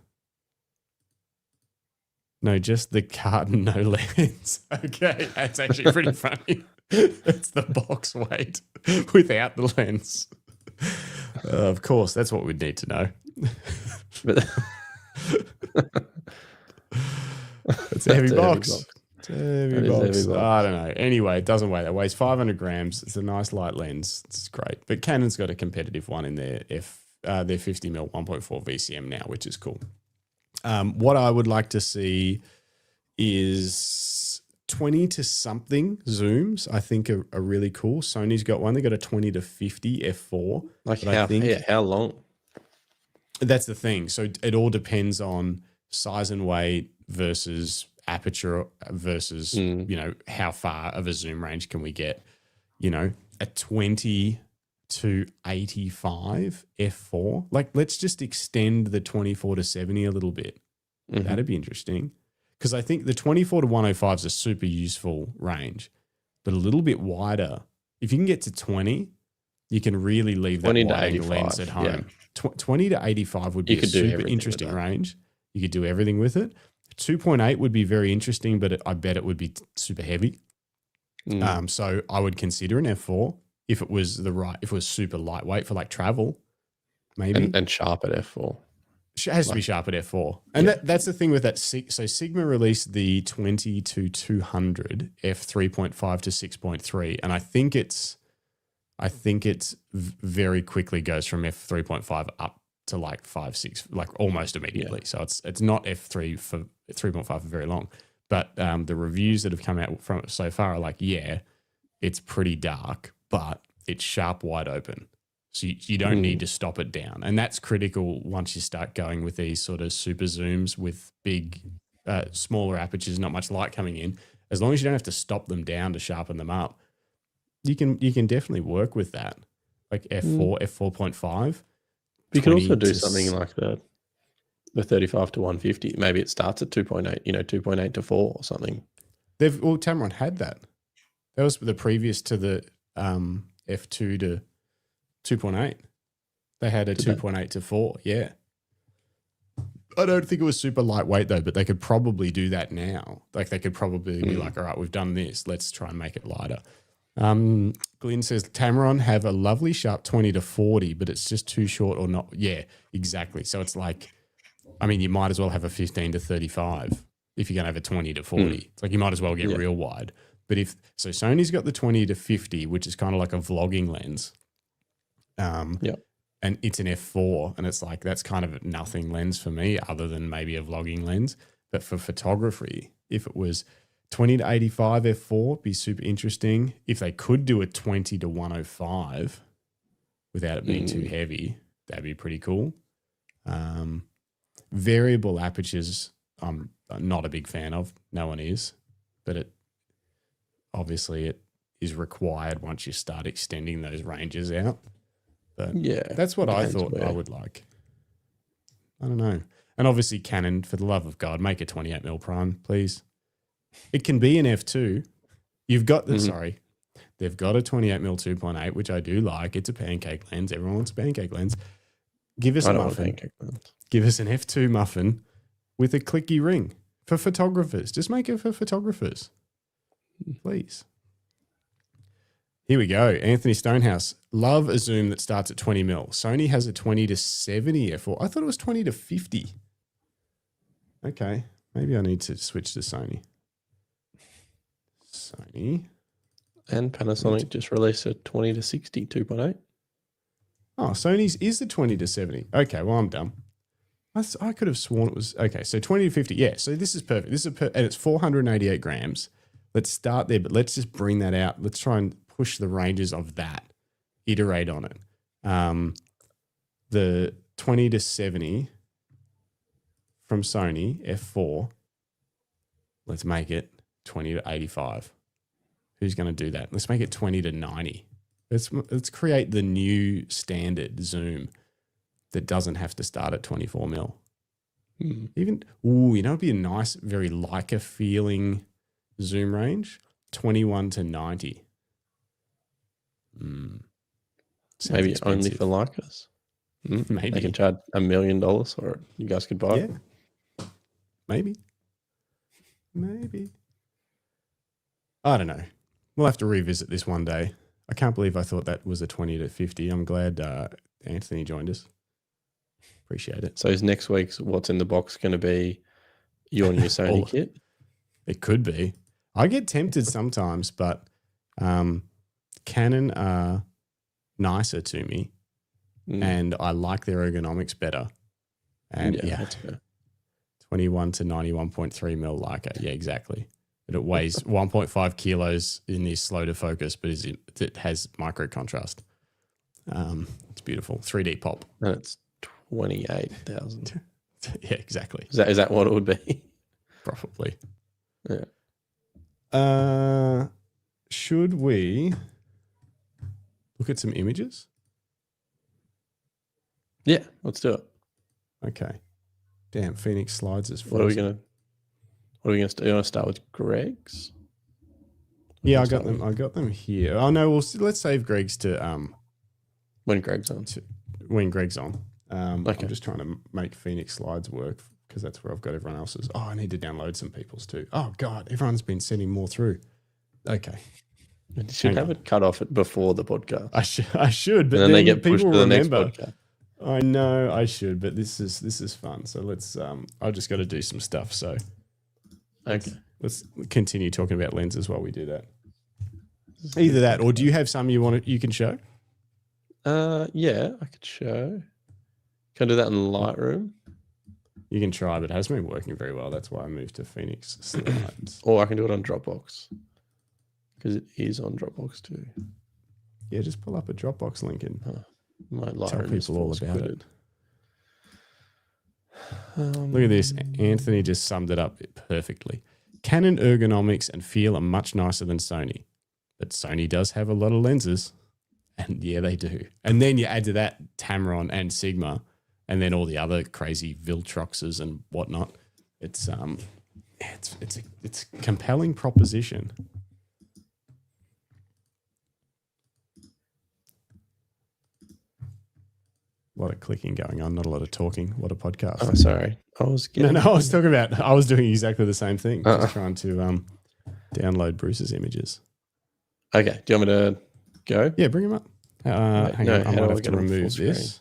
Speaker 2: No, just the carton, no lens. Okay, that's actually pretty funny. It's the box weight without the lens. Of course, that's what we'd need to know.
Speaker 4: But
Speaker 2: It's a heavy
Speaker 4: That's a heavy
Speaker 2: box.
Speaker 4: box.
Speaker 2: It's a heavy
Speaker 4: That is a
Speaker 2: box.
Speaker 4: heavy box.
Speaker 2: I don't know. Anyway, it doesn't weigh that. It weighs 500 grams. It's a nice light lens. It's great. But Canon's got a competitive one in their 50mm 1.4 VCM now, which is cool. What I would like to see is 20 to something zooms. I think are really cool. Sony's got one. They got a 20 to 50 f4.
Speaker 4: like
Speaker 2: But I think
Speaker 4: how long?
Speaker 2: that's the thing. So it all depends on size and weight versus aperture versus, how far of a zoom range can we get? A 20 to 85 f4. Like, let's just extend the 24 to 70 a little bit.
Speaker 4: Mm-hmm.
Speaker 2: That'd be interesting. Because I think the 24 to 105 is a super useful range, but a little bit wider. If you can get to 20, you can really leave that
Speaker 4: 20 to
Speaker 2: wide angle
Speaker 4: 85,
Speaker 2: lens at home.
Speaker 4: yeah.
Speaker 2: 20 to 85 would be
Speaker 4: You
Speaker 2: a
Speaker 4: could do
Speaker 2: super
Speaker 4: everything with
Speaker 2: interesting
Speaker 4: that.
Speaker 2: range. You could do everything with it. 2.8 would be very interesting, but I bet it would be super heavy. So I would consider an F4 if it was if it was super lightweight for like travel, maybe.
Speaker 4: And sharp at f4.
Speaker 2: It has to be sharp at f4. And that's the thing with that. So Sigma released the 20 to 200 f3.5 to 6.3, and I think it's very quickly goes from f3.5 up to like 5, 6, like almost immediately. So it's not f3 for 3.5 for very long. But the reviews that have come out from it so far are like, yeah, it's pretty dark, but it's sharp wide open. So you don't need to stop it down. And that's critical once you start going with these sort of super zooms with big, smaller apertures, not much light coming in. As long as you don't have to stop them down to sharpen them up, you can definitely work with that. Like F4, F4.5.
Speaker 4: You can also
Speaker 2: 20
Speaker 4: do
Speaker 2: to
Speaker 4: something like the 35 to 150. Maybe it starts at 2.8, 2.8 to 4 or something.
Speaker 2: Tamron had that. That was the previous to the F2 to 2.8. They had a 2.8 to 4. Yeah. I don't think it was super lightweight though, but they could probably do that now. Like they could probably be like, all right, we've done this. Let's try and make it lighter. Glenn says Tamron have a lovely sharp 20 to 40, but it's just too short or not. Yeah, exactly. So it's like, I mean, you might as well have a 15 to 35 if you're going to have a 20 to 40. It's like you might as well get real wide. But Sony's got the 20 to 50, which is kind of like a vlogging lens. And it's an f4, and it's like that's kind of a nothing lens for me other than maybe a vlogging lens. But for photography, if it was 20 to 85 f4, be super interesting. If they could do a 20 to 105 without it being too heavy, that'd be pretty cool. Variable apertures, I'm not a big fan of. No one is, but it is required once you start extending those ranges out. But that's what I thought I would like. I don't know. And obviously Canon, for the love of God, make a 28mm prime, please. It can be an f2. You've got the, sorry, they've got a 28mm 2.8, which I do like. It's a pancake lens. Everyone wants a pancake lens. Give us a muffin. Give us an f2 muffin with a clicky ring for photographers. Just make it for photographers, please. Here we go. Anthony Stonehouse. Love a zoom that starts at 20mm. Sony has a 20 to 70 f4. I thought it was 20 to 50. Okay. Maybe I need to switch to Sony. Sony.
Speaker 4: And Panasonic just released a 20 to 60 2.8.
Speaker 2: Oh, Sony's is the 20 to 70. Okay, well, I'm dumb. I could have sworn it was... Okay, so 20 to 50. Yeah, so this is perfect. This is and it's 488 grams. Let's start there, but let's just bring that out. Let's try and push the ranges of that. Iterate on it. The 20 to 70 from Sony, f4. Let's make it 20 to 85. Who's going to do that? Let's make it 20 to 90. Let's create the new standard zoom that doesn't have to start at 24mm. Even, it'd be a nice, very Leica feeling zoom range, 21 to 90.
Speaker 4: Maybe only for Leicas.
Speaker 2: Maybe.
Speaker 4: They can charge $1 million for it. You guys could buy it.
Speaker 2: Maybe. I don't know. We'll have to revisit this one day. I can't believe I thought that was a 20 to 50. I'm glad Anthony joined us. Appreciate it.
Speaker 4: So is next week's What's in the Box going to be your new Sony kit?
Speaker 2: It could be. I get tempted sometimes, but Canon are nicer to me and I like their ergonomics better. And
Speaker 4: that's fair.
Speaker 2: 21 to 91.3mm Leica. Yeah, exactly. But it weighs 1.5 kilos and is slow to focus, but it has micro contrast. It's beautiful. 3D pop.
Speaker 4: And it's 28,000.
Speaker 2: Yeah, exactly.
Speaker 4: Is that what it would be?
Speaker 2: Probably.
Speaker 4: Yeah.
Speaker 2: Should we look at some images?
Speaker 4: Yeah, let's do it.
Speaker 2: Okay. Damn, Phoenix slides is
Speaker 4: What are we gonna start? You want to start with Greg's?
Speaker 2: Yeah, I got them here. Oh no, let's save Greg's to
Speaker 4: when Greg's on.
Speaker 2: Okay. I'm just trying to make Phoenix slides work because that's where I've got everyone else's. Oh, I need to download some people's too. Oh God, everyone's been sending more through. Okay.
Speaker 4: You should have it cut off before the podcast.
Speaker 2: I should, but
Speaker 4: then they get pushed
Speaker 2: people
Speaker 4: to the
Speaker 2: remember.
Speaker 4: next podcast.
Speaker 2: I know I should, but this is fun. So let's I just got to do some stuff. So let's continue talking about lenses while we do that. Either that, or do you have some you can show?
Speaker 4: Yeah, I could show. Can I do that in Lightroom?
Speaker 2: You can try, but it hasn't been working very well. That's why I moved to Phoenix Slides.
Speaker 4: Or I can do it on Dropbox because it is on Dropbox too.
Speaker 2: Yeah, just pull up a Dropbox link and
Speaker 4: my Lightroom
Speaker 2: tell people all about
Speaker 4: it.
Speaker 2: Look at this. Anthony just summed it up perfectly. Canon ergonomics and feel are much nicer than Sony, but Sony does have a lot of lenses. And yeah, they do. And then you add to that Tamron and Sigma, and then all the other crazy Viltroxes and whatnot. It's a compelling proposition. A lot of clicking going on, not a lot of talking. What a podcast!
Speaker 4: Oh, sorry, I was
Speaker 2: doing exactly the same thing. Just trying to download Bruce's images.
Speaker 4: Okay, do you want me to go?
Speaker 2: Yeah, bring him up. Hang on, I might have to remove this.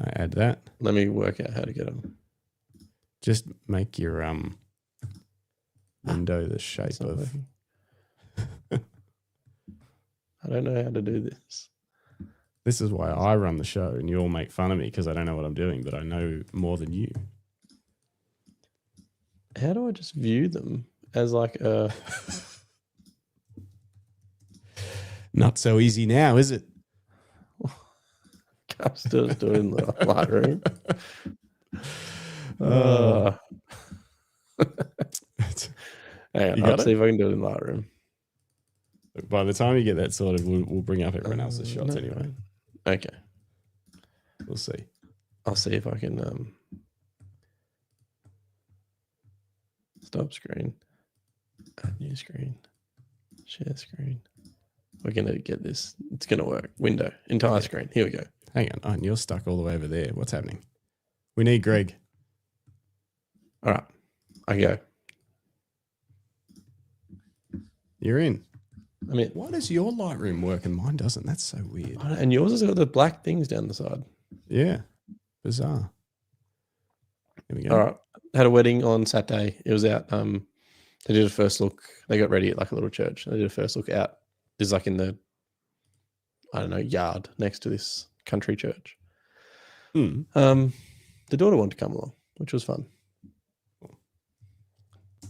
Speaker 2: I add that.
Speaker 4: Let me work out how to get them.
Speaker 2: Just make your window the shape of.
Speaker 4: I don't know how to do this.
Speaker 2: This is why I run the show, and you all make fun of me because I don't know what I'm doing, but I know more than you.
Speaker 4: How do I just view them as like a?
Speaker 2: Not so easy now, is it?
Speaker 4: I'm still doing the Lightroom. Hang on, I'll see if I can do it in Lightroom.
Speaker 2: By the time you get that sorted, we'll bring up everyone else's shots anyway.
Speaker 4: Okay.
Speaker 2: We'll see.
Speaker 4: I'll see if I can Stop screen. Add new screen. Share screen. We're going to get this. It's going to work. Window. Entire screen. Here we go.
Speaker 2: Hang on. Oh, and you're stuck all the way over there. What's happening? We need Greg.
Speaker 4: All right. I go.
Speaker 2: You're in.
Speaker 4: I mean,
Speaker 2: Why does your Lightroom work and mine doesn't? That's so weird.
Speaker 4: and yours has got the black things down the side.
Speaker 2: Yeah. Bizarre. Here we go.
Speaker 4: All right. Had a wedding on Saturday. It was out. They did a first look. They got ready at like a little church. They did a first look out. This is like in the, I don't know, yard next to this country church.
Speaker 2: Hmm.
Speaker 4: The daughter wanted to come along, which was fun.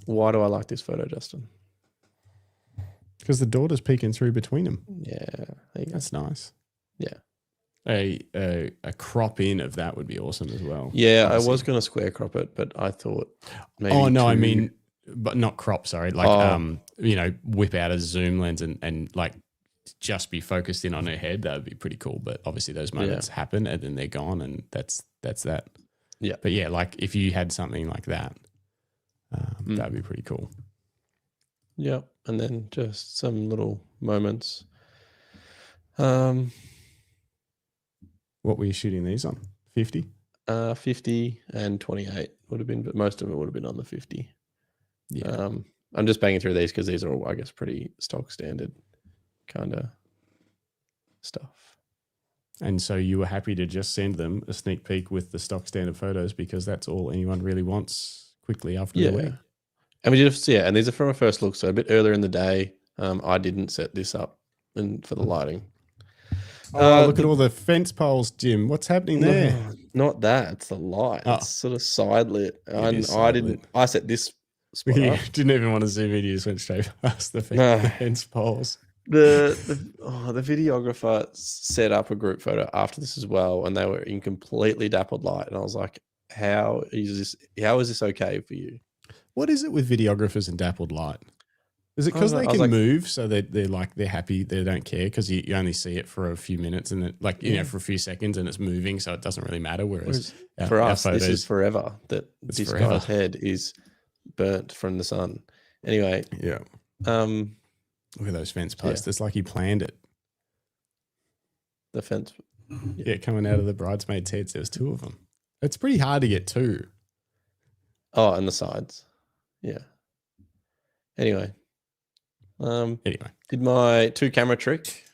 Speaker 4: Why do I like this photo, Justin?
Speaker 2: Because the daughter's peeking through between them.
Speaker 4: Yeah, there you go.
Speaker 2: That's nice.
Speaker 4: Yeah.
Speaker 2: A crop in of that would be awesome as well.
Speaker 4: Yeah,
Speaker 2: Obviously.
Speaker 4: I was going to square crop it, but I thought maybe.
Speaker 2: Oh no, I mean, but not crop. Sorry, like you know, whip out a zoom lens and like just be focused in on her head. That would be pretty cool. But obviously, those moments happen and then they're gone, and that's that.
Speaker 4: Yeah.
Speaker 2: But yeah, like if you had something like that, that'd be pretty cool.
Speaker 4: Yeah, and then just some little moments.
Speaker 2: What were you shooting these on? 50?
Speaker 4: 50 and 28 would have been, but most of it would have been on the 50.
Speaker 2: Yeah.
Speaker 4: I'm just banging through these because these are all, I guess, pretty stock standard kind of stuff.
Speaker 2: And so you were happy to just send them a sneak peek with the stock standard photos because that's all anyone really wants quickly after the wedding.
Speaker 4: And we did, and these are from a first look, so a bit earlier in the day. I didn't set this up for the lighting.
Speaker 2: Oh, look at all the fence poles, Jim. What's happening there?
Speaker 4: No, not that. It's the light.
Speaker 2: Oh.
Speaker 4: It's sort of side lit.
Speaker 2: It is side lit.
Speaker 4: I set this spot
Speaker 2: You
Speaker 4: up.
Speaker 2: didn't even want to zoom in. You just went straight past the fence poles.
Speaker 4: The videographer set up a group photo after this as well, and they were in completely dappled light. And I was like, how is this okay for you?
Speaker 2: What is it with videographers and dappled light? Is it because they can move, so they're happy, they don't care because you only see it for a few minutes and then for a few seconds and it's moving, so it doesn't really matter. Whereas
Speaker 4: for us,
Speaker 2: photos,
Speaker 4: this is forever. This guy's head is burnt from the sun. Anyway,
Speaker 2: yeah. Look at those fence posts. It's like he planned it.
Speaker 4: The fence,
Speaker 2: coming out of the bridesmaids' heads. There was two of them. It's pretty hard to get two.
Speaker 4: Oh, and the sides, Anyway. Did my 2-camera trick,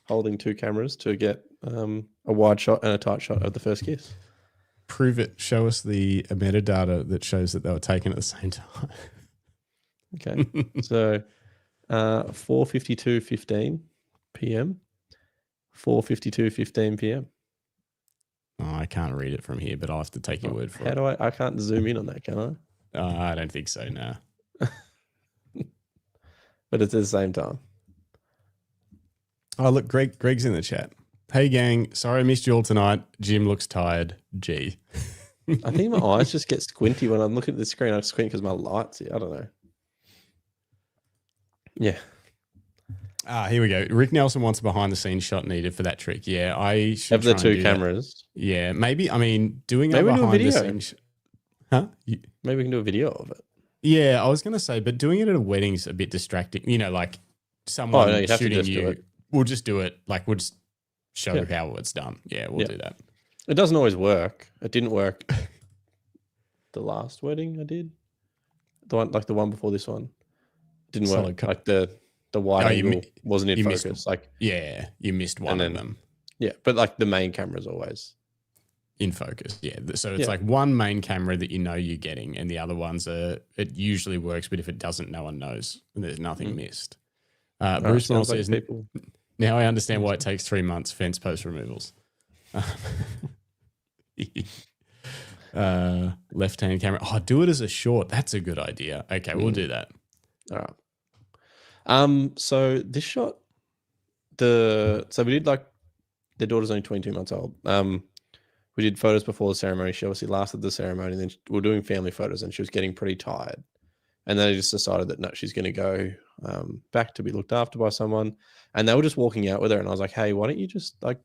Speaker 4: holding 2 cameras to get a wide shot and a tight shot of the first kiss.
Speaker 2: Prove it. Show us the metadata that shows that they were taken at the same time.
Speaker 4: Okay. So 4:52:15 p.m. 4:52:15 p.m.
Speaker 2: Oh, I can't read it from here, but I'll have to take your word for it.
Speaker 4: How do I can't zoom in on that, can I?
Speaker 2: I don't think so, no.
Speaker 4: But it's at the same time.
Speaker 2: Oh, look, Greg's in the chat. Hey, gang. Sorry I missed you all tonight. Jim looks tired. Gee.
Speaker 4: I think my eyes just get squinty when I'm looking at the screen. I squint because my light's here. I don't know. Yeah.
Speaker 2: Here we go. Rick Nelson wants a behind-the-scenes shot needed for that trick. Yeah, I should
Speaker 4: have the
Speaker 2: try and
Speaker 4: 2 cameras.
Speaker 2: That. Yeah, maybe. I mean, doing
Speaker 4: maybe
Speaker 2: a
Speaker 4: do a video.
Speaker 2: behind-the-scenes... Huh?
Speaker 4: Maybe we can do a video of it.
Speaker 2: Yeah, I was going to say, but doing it at a wedding's a bit distracting. You know, like someone shooting you. We'll just do it. Like, we'll just show how it's done. Yeah, we'll do that.
Speaker 4: It doesn't always work. It didn't work the last wedding I did. The one before this one. It didn't work. Like the wide angle wasn't in focus.
Speaker 2: You missed one of them.
Speaker 4: Yeah, but like the main camera is always
Speaker 2: in focus. Yeah. So it's like one main camera that you know you're getting, and the other ones it usually works, but if it doesn't, no one knows. And there's nothing missed. Bruce Moore says, now I understand why it takes 3 months fence post removals. Left-hand camera. Oh, do it as a short. That's a good idea. Okay, we'll do that.
Speaker 4: All right. So this shot, so we did their daughter's only 22 months old. We did photos before the ceremony. She obviously lasted the ceremony. Then we were doing family photos, and she was getting pretty tired. And then I just decided that no, she's going to go back to be looked after by someone. And they were just walking out with her, and I was like, "Hey, why don't you just I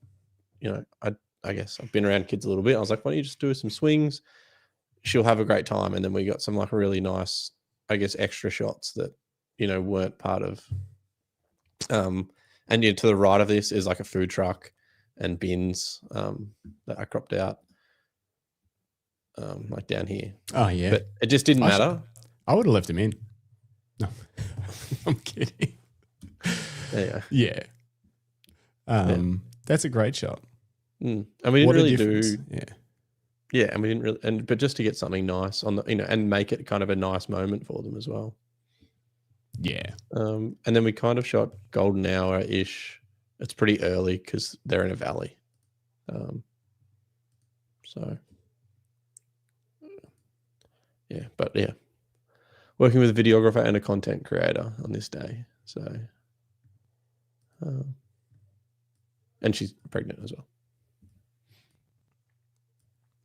Speaker 4: guess I've been around kids a little bit. I was like, why don't you just do some swings? She'll have a great time." And then we got some really nice I guess, extra shots that, you know, weren't part of. And yeah, to the right of this is like a food truck and bins that I cropped out, like down here.
Speaker 2: Oh yeah,
Speaker 4: But it just didn't matter.
Speaker 2: I would have left him in. No, I'm kidding.
Speaker 4: There you go.
Speaker 2: Yeah. That's a great shot.
Speaker 4: And we didn't
Speaker 2: What a
Speaker 4: really
Speaker 2: difference.
Speaker 4: do. Yeah, and we didn't really, but just to get something nice on the, you know, and make it kind of a nice moment for them as well.
Speaker 2: Yeah.
Speaker 4: And then we kind of shot golden hour ish. It's pretty early because they're in a valley. So yeah, but yeah, working with a videographer and a content creator on this day. So, and she's pregnant as well.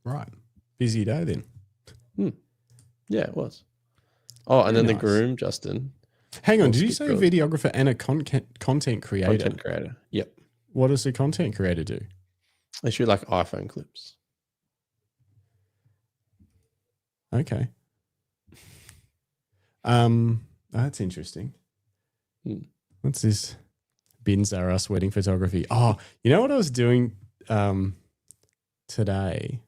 Speaker 2: Right. Busy day then.
Speaker 4: Yeah, it was. Oh, and then
Speaker 2: Nice.
Speaker 4: the groom, Justin.
Speaker 2: Hang on,
Speaker 4: Oh,
Speaker 2: did you
Speaker 4: skip
Speaker 2: say
Speaker 4: girl.
Speaker 2: videographer and a content creator?
Speaker 4: Content creator. Yep.
Speaker 2: What does the content creator do?
Speaker 4: They shoot like iPhone clips.
Speaker 2: Okay. That's interesting. What's this? Bins are us wedding photography. Oh, you know what I was doing today?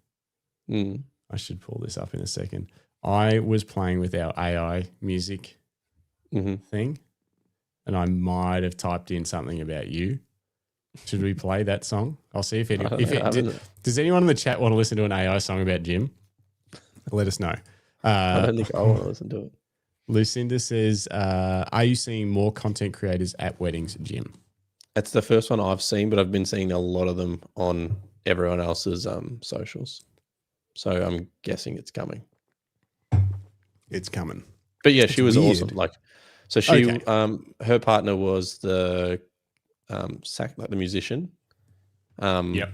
Speaker 2: I should pull this up in a second. I was playing with our AI music thing, and I might have typed in something about you. Should we play that song? I'll see if does anyone in the chat want to listen to an AI song about Jim? Let us know.
Speaker 4: I don't think I want to listen to it.
Speaker 2: Lucinda says, are you seeing more content creators at weddings, Jim?
Speaker 4: It's the first one I've seen, but I've been seeing a lot of them on everyone else's socials. So I'm guessing it's coming.
Speaker 2: It's coming.
Speaker 4: But yeah, she was
Speaker 2: weird.
Speaker 4: awesome. Like, so she,
Speaker 2: Okay.
Speaker 4: her partner was the like the musician.
Speaker 2: Yep.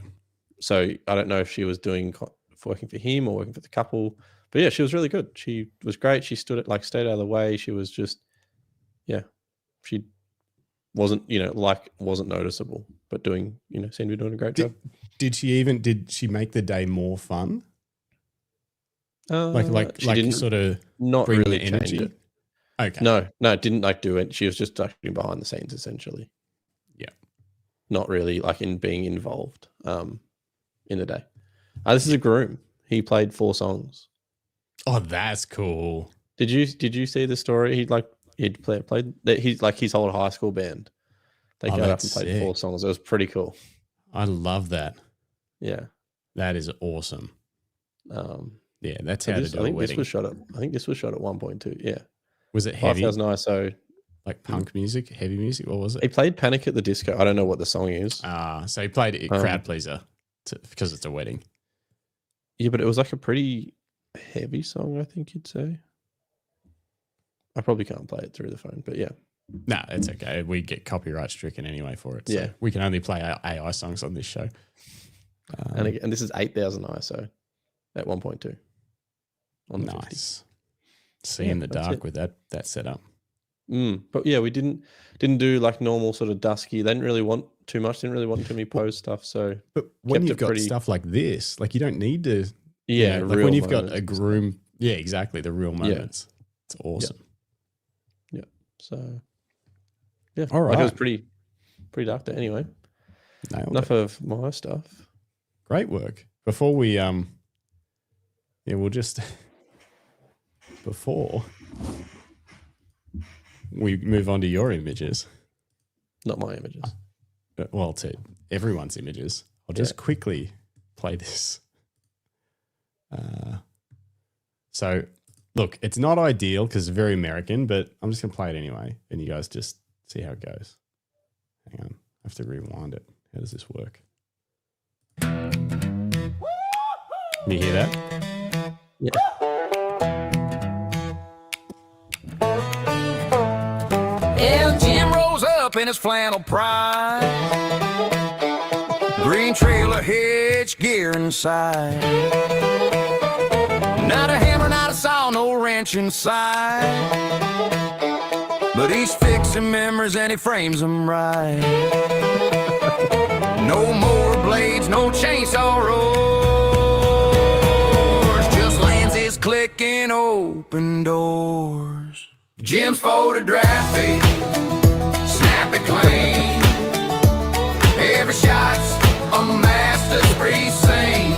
Speaker 4: So I don't know if she was working for him or working for the couple, but yeah, she was really good. She was great. She stayed out of the way. She was just, yeah, she wasn't, wasn't noticeable, but seemed to be doing a great job.
Speaker 2: Did she make the day more fun?
Speaker 4: She didn't
Speaker 2: sort of
Speaker 4: not
Speaker 2: bring
Speaker 4: really
Speaker 2: the energy?
Speaker 4: change it.
Speaker 2: Okay.
Speaker 4: No, it didn't do it. She was just acting behind the scenes essentially.
Speaker 2: Yeah.
Speaker 4: Not really in being involved in the day. This is a groom. He played 4 songs.
Speaker 2: Oh, that's cool.
Speaker 4: Did you see the story? He'd played his whole high school band. They got up and played
Speaker 2: sick.
Speaker 4: 4 songs. It was pretty cool.
Speaker 2: I love that.
Speaker 4: Yeah.
Speaker 2: That is awesome. Yeah, that's how to do
Speaker 4: I
Speaker 2: a
Speaker 4: think
Speaker 2: wedding.
Speaker 4: I think this was shot at 1.2. Yeah.
Speaker 2: Was it heavy?
Speaker 4: 5,000 ISO.
Speaker 2: Like punk music, heavy music? What was
Speaker 4: He
Speaker 2: it?
Speaker 4: played Panic at the Disco. I don't know what the song is.
Speaker 2: So he played it crowd pleaser because it's a wedding.
Speaker 4: Yeah, but it was like a pretty heavy song, I think you'd say. I probably can't play it through the phone, but yeah.
Speaker 2: No, it's okay. We get copyright stricken anyway for it. So
Speaker 4: Yeah.
Speaker 2: we can only play AI songs on this show.
Speaker 4: And this is 8,000 ISO at 1.2. On the 50.
Speaker 2: Nice. See in the
Speaker 4: that's
Speaker 2: dark
Speaker 4: it.
Speaker 2: with that setup.
Speaker 4: But yeah, we didn't do like normal sort of dusky. They didn't really want too much. Didn't really want too many pose stuff. So
Speaker 2: But when
Speaker 4: kept
Speaker 2: you've
Speaker 4: it
Speaker 2: got
Speaker 4: pretty-
Speaker 2: stuff like this, like you don't need to.
Speaker 4: yeah,
Speaker 2: like
Speaker 4: real
Speaker 2: when you've got a
Speaker 4: moments.
Speaker 2: groom. Yeah, exactly. The real moments. It's awesome.
Speaker 4: Yeah. So yeah,
Speaker 2: All
Speaker 4: Like it was
Speaker 2: right.
Speaker 4: pretty dark there. Anyway,
Speaker 2: Nailed
Speaker 4: enough
Speaker 2: it.
Speaker 4: of my stuff.
Speaker 2: Great work. Before we we'll just before we move on to your images.
Speaker 4: Not my images.
Speaker 2: Well, to everyone's images. I'll just quickly play this. So, look, it's not ideal because it's very American, but I'm just going to play it anyway, and you guys just see how it goes. Hang on. I have to rewind it. How does this work? You hear that?
Speaker 4: Yeah.
Speaker 7: And Jim rolls up in his flannel pride, green trailer hitch gear inside, not a hammer, not a saw, no wrench inside, but he's fixing memories and he frames them right. No more blades, no chainsaw roars, just lenses clicking open doors. Jim's photography, snap it clean. Every shot's a masterpiece scene.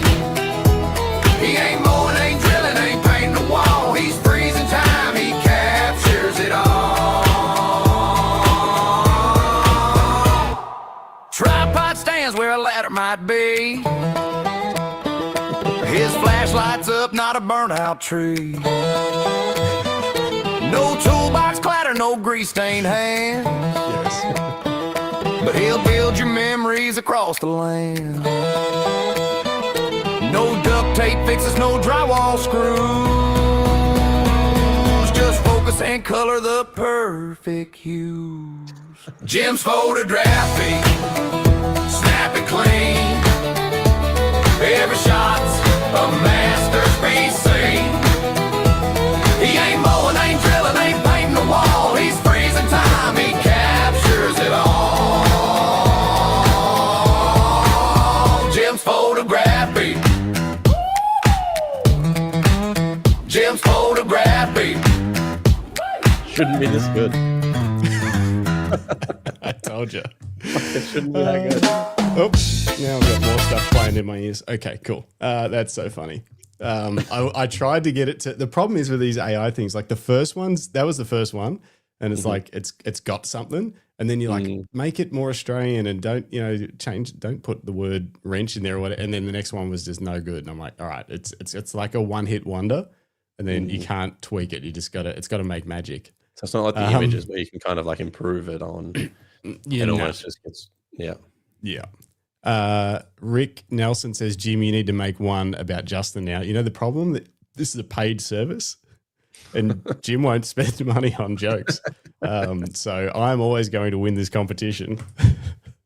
Speaker 7: He ain't mowing, ain't drilling, ain't painting the wall. He's freezing time, he captures it all. Tripod stands where a ladder might be. His flashlight's up, not a burnout tree. No toolbox clatter, no grease stained hands.
Speaker 2: Yes.
Speaker 7: But he'll build your memories across the land. No duct tape fixes, no drywall screws. Just focus and color the perfect hues. Jim's photography, snap it clean. Every shot's a masterpiece scene. He ain't mowing, ain't drilling, ain't painting the wall. He's freezing time, he captures it all. Jim's photography. Jim's photography.
Speaker 4: Shouldn't be this good.
Speaker 2: I told you.
Speaker 4: It shouldn't be that good.
Speaker 2: Oops. Now I've got more stuff playing in my ears. Okay, cool. That's so funny. I tried to get it to. The problem is with these AI things, like the first ones, that was the first one, and it's like it's got something, and then you like make it more Australian and don't don't put the word wrench in there or whatever, and then the next one was just no good, and I'm like, all right, it's like a one hit wonder, and then you can't tweak it. You just it's got to make magic.
Speaker 4: So it's not like the images where you can kind of like improve it on. It almost just gets
Speaker 2: Yeah. Rick Nelson says, Jim, you need to make one about Justin now. You know the problem that this is a paid service and Jim won't spend money on jokes. So I'm always going to win this competition.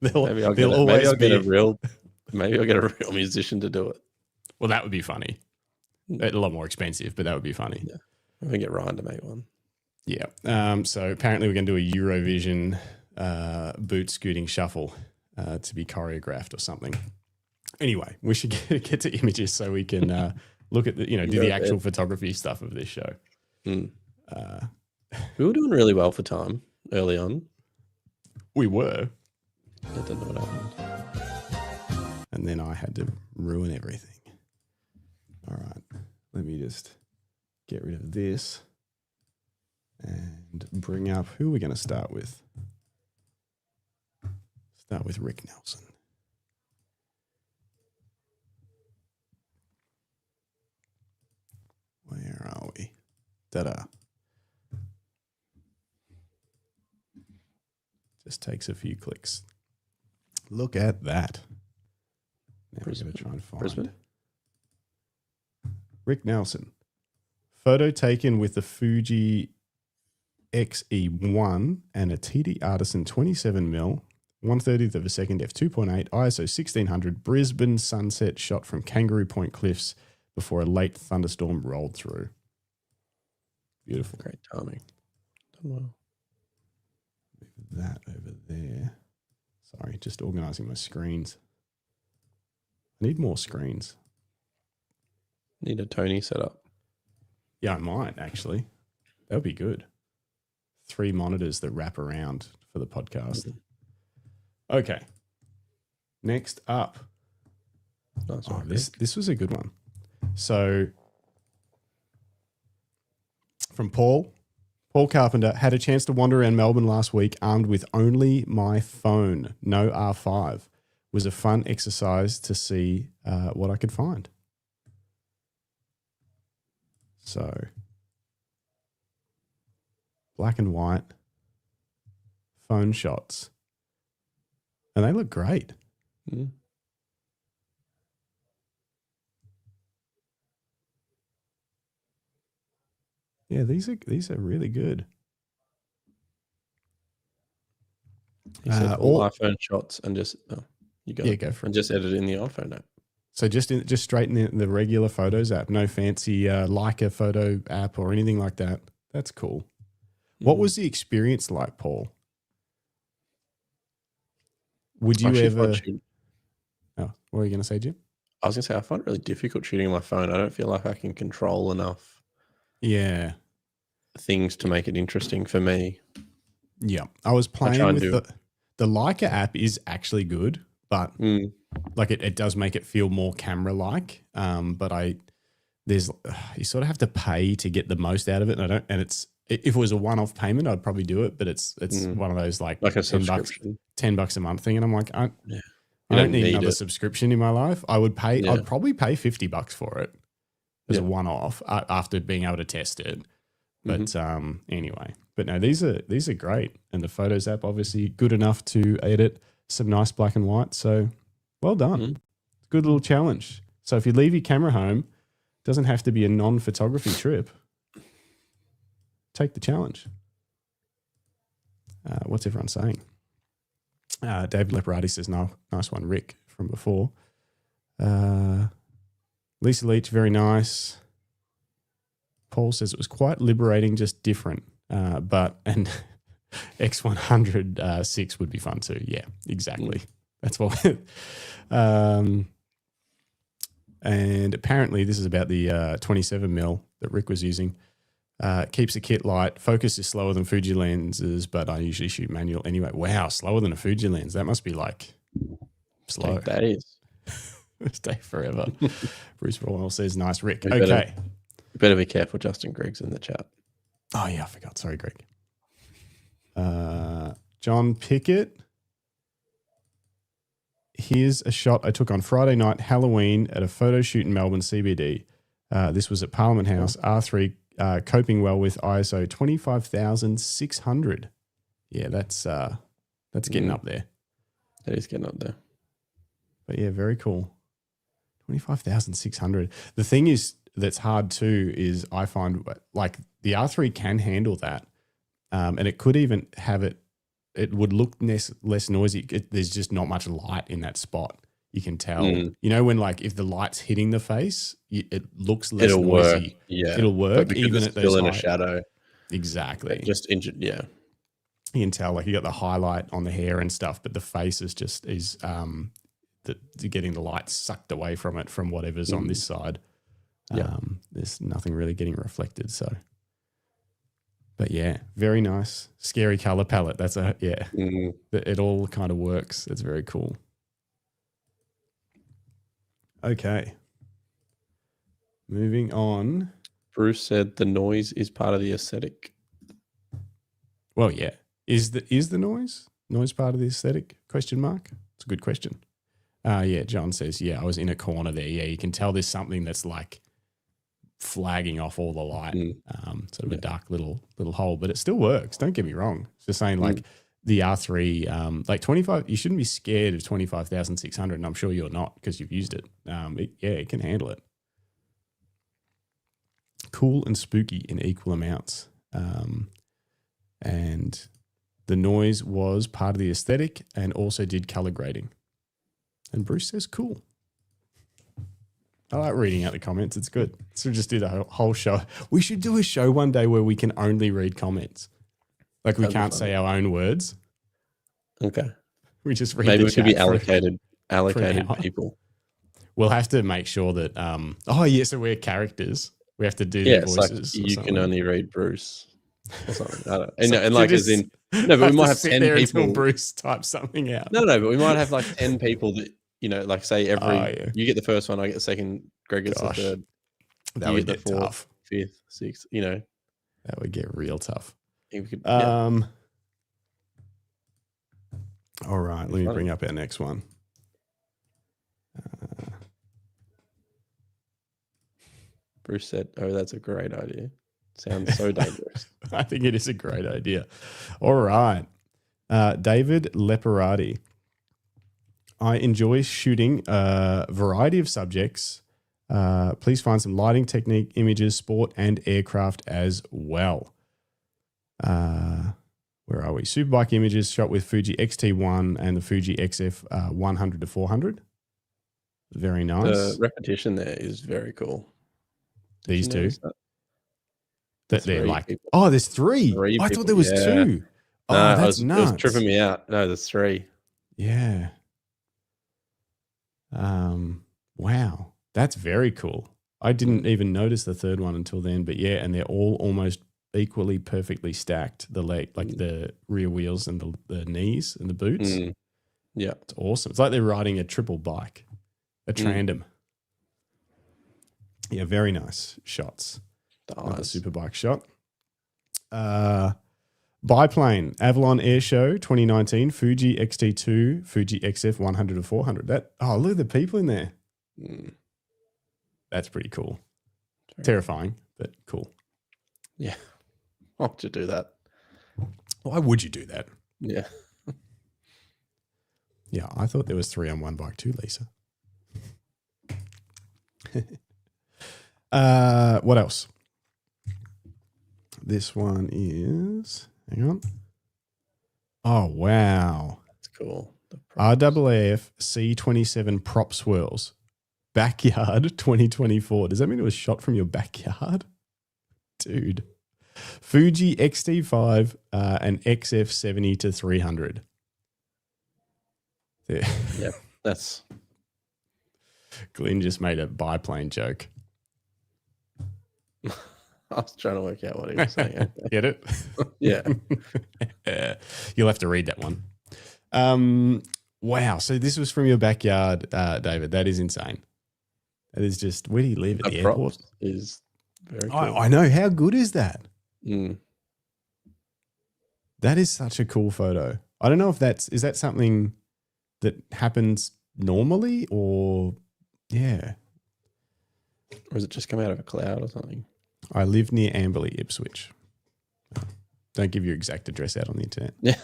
Speaker 4: Maybe I'll get a real musician to do it.
Speaker 2: Well, that would be funny. A lot more expensive, but that would be funny.
Speaker 4: Yeah. I'm going to get Ryan to make one.
Speaker 2: Yeah. So apparently we're going to do a Eurovision boot scooting shuffle to be choreographed or something. Anyway, we should get to images so we can look at the do the actual photography stuff of this show.
Speaker 4: We were doing really well for time early on.
Speaker 2: We were.
Speaker 4: I don't know what happened.
Speaker 2: And then I had to ruin everything. All right. Let me just get rid of this and bring up who we're going to start with. Start with Rick Nelson. Where are we? Ta-da. Just takes a few clicks. Look at that. Now we're going to try and find
Speaker 4: Brisbane?
Speaker 2: Rick Nelson. Photo taken with the Fuji XE1 and a TD Artisan 27mm, 1/30th of a second f2.8, ISO 1600, Brisbane sunset shot from Kangaroo Point Cliffs before a late thunderstorm rolled through. Beautiful.
Speaker 4: Great timing. Done well.
Speaker 2: Move that over there. Sorry, just organizing my screens. I need more screens.
Speaker 4: Need a Tony setup.
Speaker 2: Yeah, I might actually. That would be good. 3 monitors that wrap around for the podcast. Okay. Next up. This was a good one. So from Paul Carpenter, had a chance to wander around Melbourne last week armed with only my phone, no R5. Was a fun exercise to see what I could find. So black and white phone shots. And they look great.
Speaker 4: Mm.
Speaker 2: Yeah, these are really good.
Speaker 4: You said all iPhone shots and just you go.
Speaker 2: Yeah, go for it.
Speaker 4: And just edit in the iPhone app.
Speaker 2: So just straight in the regular Photos app, no fancy Leica photo app or anything like that. That's cool. What was the experience like, Paul? Would you ever? Oh, what were you going to say, Jim?
Speaker 4: I was going to say I find it really difficult shooting on my phone. I don't feel like I can control enough.
Speaker 2: Yeah.
Speaker 4: things to make it interesting for me.
Speaker 2: Yeah, I was
Speaker 4: try
Speaker 2: playing
Speaker 4: and
Speaker 2: with
Speaker 4: do
Speaker 2: the Leica app is actually good, but like it does make it feel more camera like. But you sort of have to pay to get the most out of it, and it's if it was a one-off payment, I'd probably do it, but it's one of those like
Speaker 4: a
Speaker 2: $10 $10 a month thing, and I'm like, I
Speaker 4: You
Speaker 2: don't need another
Speaker 4: it.
Speaker 2: subscription in my life. I'd probably pay $50 for it as a
Speaker 4: Yeah.
Speaker 2: one-off after being able to test it. But anyway, but no, these are great, and the Photos app obviously good enough to edit some nice black and white. So well done, good little challenge. So if you leave your camera home, it doesn't have to be a non-photography trip. Take the challenge. What's everyone saying? David Leparati says, "No, nice one, Rick from before." Lisa Leach, very nice. Paul says it was quite liberating, just different. And X100 6 would be fun too. Yeah, exactly. That's what. And apparently this is about the 27mm that Rick was using. Keeps the kit light. Focus is slower than Fuji lenses, but I usually shoot manual anyway. Wow, slower than a Fuji lens. That must be like slow.
Speaker 4: Take days.
Speaker 2: Stay forever. Bruce Royal says, "Nice, Rick." Okay.
Speaker 4: You better be careful. Justin Gregg's in the chat.
Speaker 2: Oh yeah, I forgot. Sorry, Greg. John Pickett. Here's a shot I took on Friday night, Halloween, at a photo shoot in Melbourne CBD. This was at Parliament House, R3, coping well with ISO 25,600. Yeah, that's getting up there.
Speaker 4: That is getting up there.
Speaker 2: But yeah, very cool. 25,600. The thing is that's hard too is I find like the R3 can handle that, and it could even have it. It would look less noisy. There's just not much light in that spot. You can tell. You know when like if the light's hitting the face, it looks less noisy.
Speaker 4: Work. Yeah,
Speaker 2: it'll work
Speaker 4: but
Speaker 2: even
Speaker 4: it's
Speaker 2: at those
Speaker 4: still in a
Speaker 2: height.
Speaker 4: shadow.
Speaker 2: Exactly.
Speaker 4: Just injured. Yeah.
Speaker 2: You can tell like you got the highlight on the hair and stuff, but the face is just getting the light sucked away from it from whatever's on this side. There's nothing really getting reflected. So, but yeah, very nice, scary color palette. That's it all kind of works. It's very cool. Okay, moving on.
Speaker 4: Bruce said the noise is part of the aesthetic.
Speaker 2: Well, yeah, is the noise part of the aesthetic? Question mark. It's a good question. Yeah, John says, yeah, I was in a corner there. Yeah, you can tell there's something that's like flagging off all the light, sort of a dark little hole, but it still works. Don't get me wrong. It's just saying like the R3, like 25, you shouldn't be scared of 25,600, and I'm sure you're not because you've used it. It can handle it. Cool and spooky in equal amounts. And the noise was part of the aesthetic and also did color grading. And Bruce says, cool. I like reading out the comments. It's good. So we'll just do the whole show. We should do a show one day where we can only read comments. Like we can't say our own words.
Speaker 4: Okay.
Speaker 2: We just read
Speaker 4: Maybe
Speaker 2: the
Speaker 4: we could
Speaker 2: chat
Speaker 4: be allocated
Speaker 2: hour.
Speaker 4: people.
Speaker 2: We'll have to make sure that, so we're characters. We have to do their voices.
Speaker 4: Like you can only read Bruce or something. I don't know.
Speaker 2: So
Speaker 4: and like
Speaker 2: just,
Speaker 4: as in, no, but we might have 10 people.
Speaker 2: Until Bruce types something out.
Speaker 4: No, but we might have like 10 people that, like say you get the first one, I get the second, Greg gets the third.
Speaker 2: That would get tough.
Speaker 4: Fifth, sixth,
Speaker 2: That would get real tough.
Speaker 4: We could,
Speaker 2: all right, let me bring up our next one.
Speaker 4: Bruce said, "Oh, that's a great idea. Sounds so dangerous."
Speaker 2: I think it is a great idea. All right. David Leparati. I enjoy shooting a variety of subjects. Please find some lighting technique, images, sport, and aircraft as well. Where are we? Superbike images shot with Fuji X-T1 and the Fuji XF 100 to 400. Very nice.
Speaker 4: The repetition there is very cool.
Speaker 2: These two. That they're like,
Speaker 4: people.
Speaker 2: Oh, there's three. I thought there was two. Oh,
Speaker 4: no,
Speaker 2: that's nuts.
Speaker 4: It was tripping me out. No, there's three.
Speaker 2: Yeah. Wow. That's very cool. I didn't even notice the third one until then, but yeah, and they're all almost equally perfectly stacked. The leg, like the rear wheels and the knees and the boots.
Speaker 4: Yeah.
Speaker 2: It's awesome. It's like they're riding a triple bike, a tandem. Yeah, very nice shots. Another superbike shot. Biplane, Avalon Air Show 2019, Fuji XT2, Fuji XF 100 to 400. Look at the people in there. That's pretty cool. Terrifying, but cool.
Speaker 4: Yeah. Why would you do that?
Speaker 2: Why would you do that?
Speaker 4: Yeah.
Speaker 2: Yeah, I thought there was 3 on one bike too, Lisa. What else? This one is, hang on. Oh, wow.
Speaker 4: That's cool.
Speaker 2: RAAF C27 prop swirls. Backyard 2024. Does that mean it was shot from your backyard? Dude. Fuji XT5 and XF 70 to 300. Yeah.
Speaker 4: Yep. That's.
Speaker 2: Glenn just made a biplane joke.
Speaker 4: I was trying to work out what he was saying.
Speaker 2: Get it?
Speaker 4: Yeah.
Speaker 2: You'll have to read that one. Wow. So this was from your backyard, David. That is insane. That is just, where do you live? At the airport?
Speaker 4: Is very cool.
Speaker 2: I know. How good is that?
Speaker 4: Mm.
Speaker 2: That is such a cool photo. I don't know if is that something that happens normally or, yeah.
Speaker 4: Or is it just come out of a cloud or something?
Speaker 2: I live near Amberley, Ipswich. Don't give your exact address out on the internet.
Speaker 4: Yeah.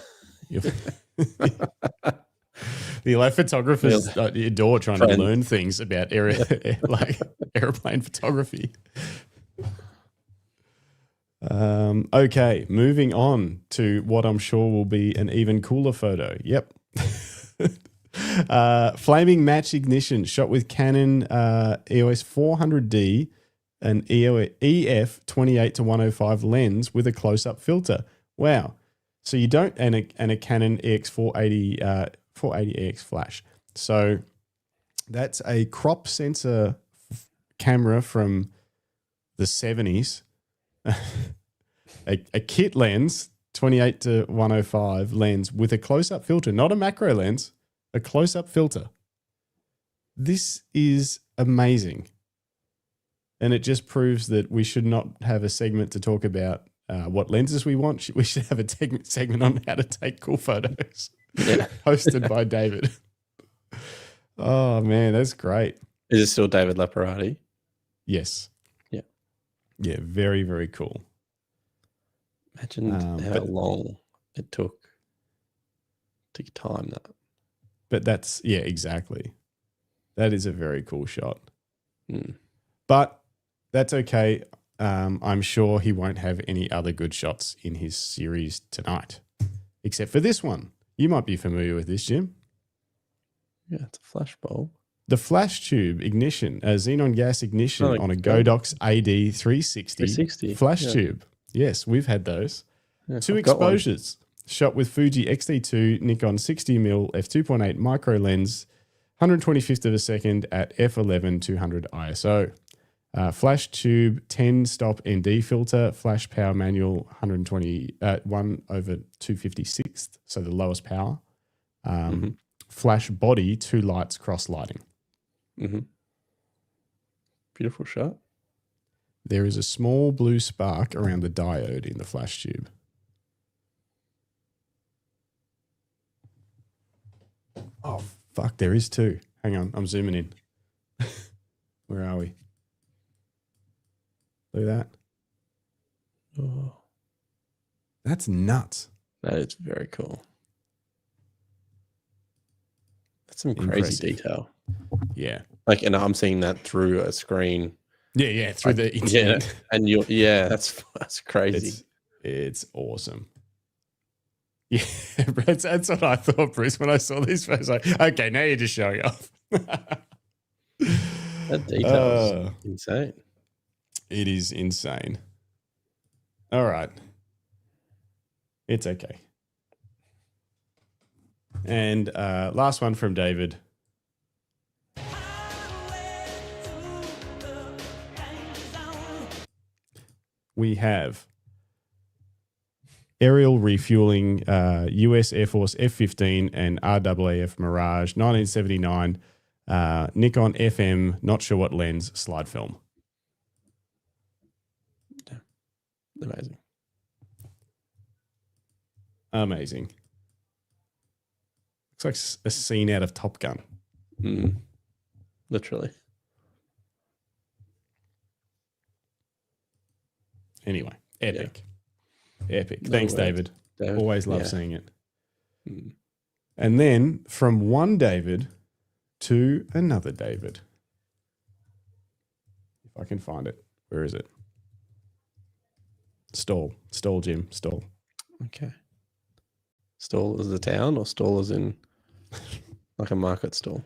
Speaker 2: The like photographers at your door trying to learn things about airplane photography. Okay, moving on to what I'm sure will be an even cooler photo. Yep. Flaming match ignition shot with Canon EOS 400D and EF 28 to 105 lens with a close-up filter. Wow. So you don't, and a Canon EX 480 EX flash. So that's a crop sensor camera from the 70s. a kit lens, 28 to 105 lens with a close-up filter, not a macro lens, a close-up filter. This is amazing. And it just proves that we should not have a segment to talk about what lenses we want. We should have a segment on how to take cool photos. Yeah. Hosted by David. Oh, man, that's great.
Speaker 4: Is it still David Laparati?
Speaker 2: Yes.
Speaker 4: Yeah.
Speaker 2: Yeah, very, very cool.
Speaker 4: Imagine how long it took to time that.
Speaker 2: But that's, yeah, exactly. That is a very cool shot.
Speaker 4: Mm.
Speaker 2: But that's okay. I'm sure he won't have any other good shots in his series tonight, except for this one. You might be familiar with this, Jim.
Speaker 4: Yeah, it's a flash bulb.
Speaker 2: The flash tube ignition, a xenon gas ignition on a Godox AD 360 flash tube. Yes, we've had those. Yeah, 2 exposures shot with Fuji XT2 Nikon 60mm f2.8 micro lens, 125th of a second at f11 200 ISO. Flash tube 10 stop ND filter, flash power manual 1/256, so the lowest power. Flash body 2 lights cross lighting.
Speaker 4: Mm-hmm. Beautiful shot.
Speaker 2: There is a small blue spark around the diode in the flash tube. Oh, fuck, there is too. Hang on, I'm zooming in. Where are we? Look at that.
Speaker 4: Oh.
Speaker 2: That's nuts.
Speaker 4: That is very cool. That's some crazy detail.
Speaker 2: Yeah.
Speaker 4: Like, and I'm seeing that through a screen.
Speaker 2: Yeah, through the internet.
Speaker 4: Yeah, and that's crazy.
Speaker 2: It's awesome. Yeah, that's what I thought, Bruce, when I saw these photos. Like, okay, now you're just showing off.
Speaker 4: That detail is insane.
Speaker 2: It is insane. All right. It's okay. And last one from David. We have aerial refueling, US Air Force F-15 and RAAF Mirage, 1979, Nikon FM, not sure what lens, slide film.
Speaker 4: Amazing.
Speaker 2: Amazing. Looks like a scene out of Top Gun.
Speaker 4: Literally.
Speaker 2: Anyway, epic. Epic.
Speaker 4: No
Speaker 2: Thanks,
Speaker 4: words.
Speaker 2: David. Always love
Speaker 4: Yeah.
Speaker 2: seeing it. And then from one David to another David. If I can find it. Where is it? Stall, Jim, stall.
Speaker 4: Okay. Stall as a town or stall as in like a market stall?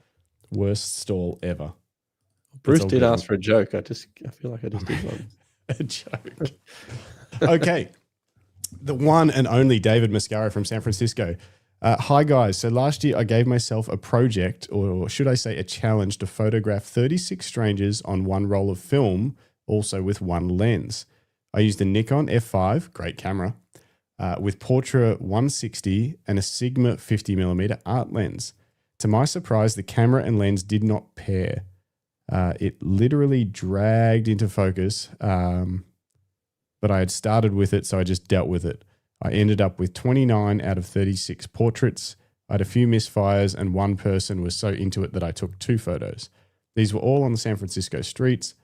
Speaker 2: Worst stall ever.
Speaker 4: Bruce
Speaker 2: all
Speaker 4: did
Speaker 2: good.
Speaker 4: ask for a joke. I feel like I just did one.
Speaker 2: A joke. Okay. The one and only David Mascaro from San Francisco. Hi, guys. So last year I gave myself a project, or should I say a challenge, to photograph 36 strangers on one roll of film, also with one lens. I used a Nikon F5, great camera, with Portra 160 and a Sigma 50mm art lens. To my surprise, the camera and lens did not pair. It literally dragged into focus, but I had started with it, so I just dealt with it. I ended up with 29 out of 36 portraits. I had a few misfires, and one person was so into it that I took 2 photos. These were all on the San Francisco streets.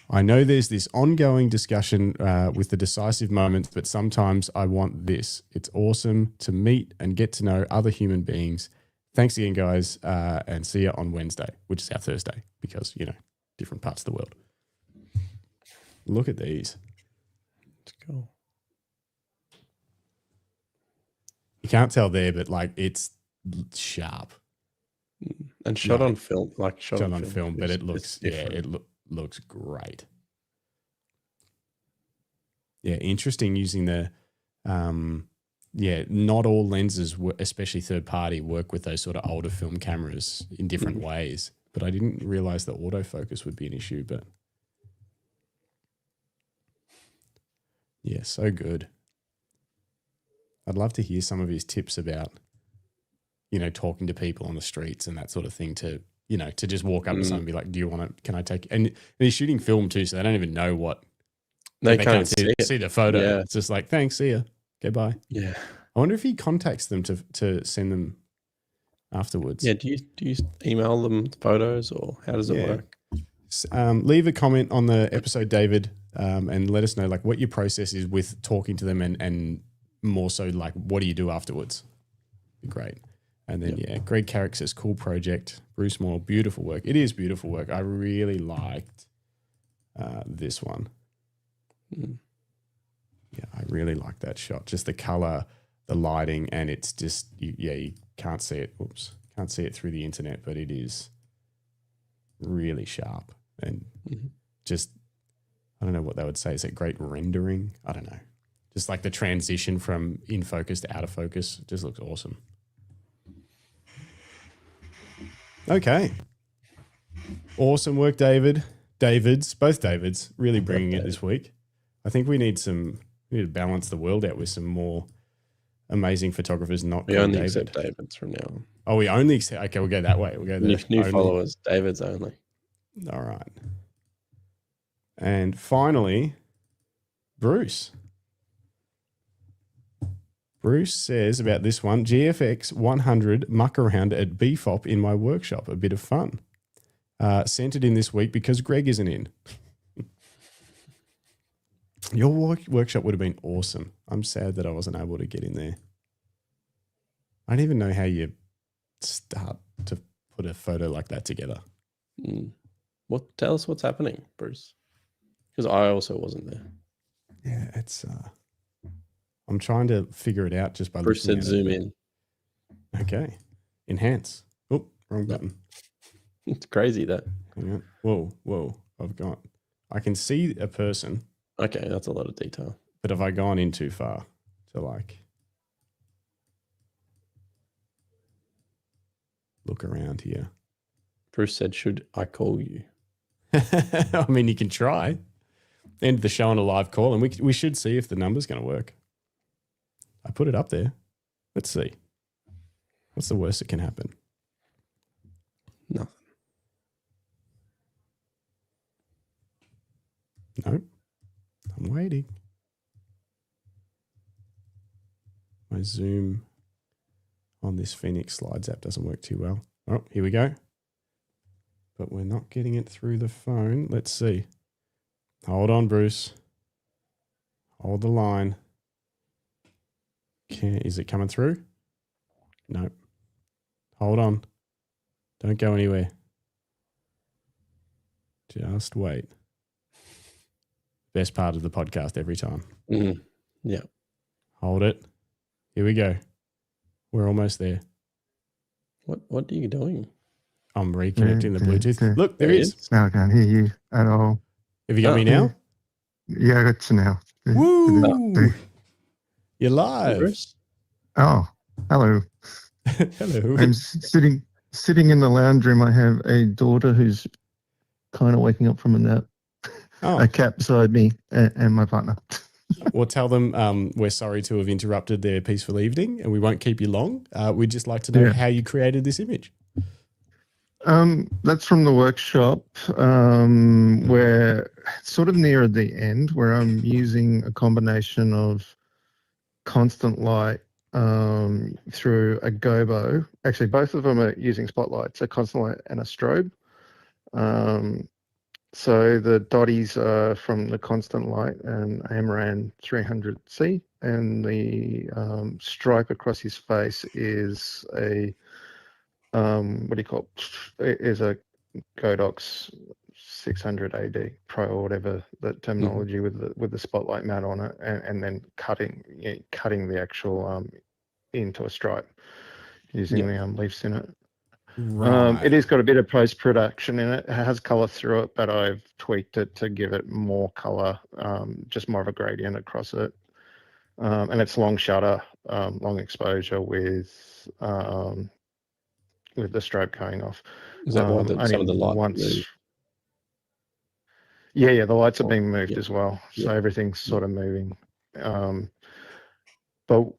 Speaker 2: I know there's this ongoing discussion with the decisive moments, but sometimes I want this. It's awesome to meet and get to know other human beings. Thanks again, guys, and see you on Wednesday, which is our Thursday, because, different parts of the world. Look at these.
Speaker 4: Let's go.
Speaker 2: You can't tell there, but it's sharp.
Speaker 4: And shot
Speaker 2: No.
Speaker 4: on film, shot
Speaker 2: on film, but
Speaker 4: It's-
Speaker 2: it looks,
Speaker 4: it's different.
Speaker 2: it looks great. Yeah, interesting using the, not all lenses, especially third party, work with those sort of older film cameras in different ways. But I didn't realize that autofocus would be an issue. But yeah, so good. I'd love to hear some of his tips about, talking to people on the streets and that sort of thing to just walk up to someone and be like, do you want to, can I take, and he's shooting film too, so they don't even know what,
Speaker 4: They can't
Speaker 2: see the photo.
Speaker 4: Yeah.
Speaker 2: It's just like, thanks, see ya. Okay, bye.
Speaker 4: Yeah.
Speaker 2: I wonder if he contacts them to send them afterwards.
Speaker 4: Yeah. Do you email them the photos, or how does it
Speaker 2: Yeah.
Speaker 4: work?
Speaker 2: Leave a comment on the episode, David, and let us know what your process is with talking to them, and more so what do you do afterwards? Be great. And then Greg Carrick says, cool project. Bruce Moore, beautiful work. It is beautiful work. I really liked this one. Yeah, I really like that shot. Just the color, the lighting, and it's just you can't see it. Oops, can't see it through the internet, but it is really sharp and just, I don't know what they would say. Is it great rendering? I don't know. Just the transition from in focus to out of focus just looks awesome. Okay. Awesome work, David. Both Davids, really bringing it this week. I think we need to balance the world out with some more amazing photographers, not
Speaker 4: We
Speaker 2: called
Speaker 4: only
Speaker 2: David.
Speaker 4: accept Davids from now on.
Speaker 2: Oh, we only accept, okay, we'll go that way. We'll go there.
Speaker 4: New
Speaker 2: Only.
Speaker 4: followers, Davids only.
Speaker 2: All right. And finally, Bruce. Bruce says about this one, GFX 100 muck around at BFOP in my workshop. A bit of fun. Sent it in this week because Greg isn't in. Your workshop would have been awesome. I'm sad that I wasn't able to get in there. I don't even know how you start to put a photo like that together.
Speaker 4: Tell us what's happening, Bruce. Because I also wasn't there.
Speaker 2: Yeah, it's... I'm trying to figure it out just by
Speaker 4: Bruce
Speaker 2: looking
Speaker 4: said
Speaker 2: at it.
Speaker 4: zoom in.
Speaker 2: Okay. Enhance. Oh, wrong button.
Speaker 4: It's crazy that.
Speaker 2: Hang on. Whoa. I can see a person,
Speaker 4: Okay, that's a lot of detail.
Speaker 2: but have I gone in too far to look around here?
Speaker 4: Bruce said, should I call you?
Speaker 2: I mean, you can try. end the show on a live call, and we should see if the number's going to work. I put it up there. Let's see. What's the worst that can happen?
Speaker 4: Nothing.
Speaker 2: Nope. I'm waiting. My Zoom on this Phoenix Slides app doesn't work too well. Oh, here we go. But we're not getting it through the phone. Let's see. Hold on, Bruce. Hold the line. Is it coming through? No. Hold on. Don't go anywhere. Just wait. Best part of the podcast every time.
Speaker 4: Mm. Yeah.
Speaker 2: Hold it. Here we go. We're almost there.
Speaker 4: What are you doing?
Speaker 2: I'm reconnecting the Bluetooth. Look, there it is.
Speaker 8: Now I can't hear you at all.
Speaker 2: Have you got me now?
Speaker 8: Yeah, I got you now.
Speaker 2: Woo! You're live.
Speaker 8: Oh, hello.
Speaker 2: Hello.
Speaker 8: I'm sitting in the lounge room. I have a daughter who's kind of waking up from a nap.
Speaker 2: Oh.
Speaker 8: A cat beside me and my partner.
Speaker 2: Well, tell them we're sorry to have interrupted their peaceful evening, and we won't keep you long. We'd just like to know how you created this image.
Speaker 8: That's from the workshop where sort of near the end, where I'm using a combination of constant light through a gobo. Actually, both of them are using spotlights, a constant light and a strobe. So the dotties are from the constant light and Amaran 300C, and the stripe across his face is a what do you call it? Is a Godox 600 AD Pro or whatever the terminology with the spotlight mat on it, and then cutting the actual into a stripe using the leaves in it.
Speaker 2: Right.
Speaker 8: It has got a bit of post-production in it. It has color through it, but I've tweaked it to give it more color, just more of a gradient across it. And it's long shutter, long exposure with the strobe going off.
Speaker 4: Is that why some of the light?
Speaker 8: Yeah, the lights are being moved as well. So everything's sort of moving. But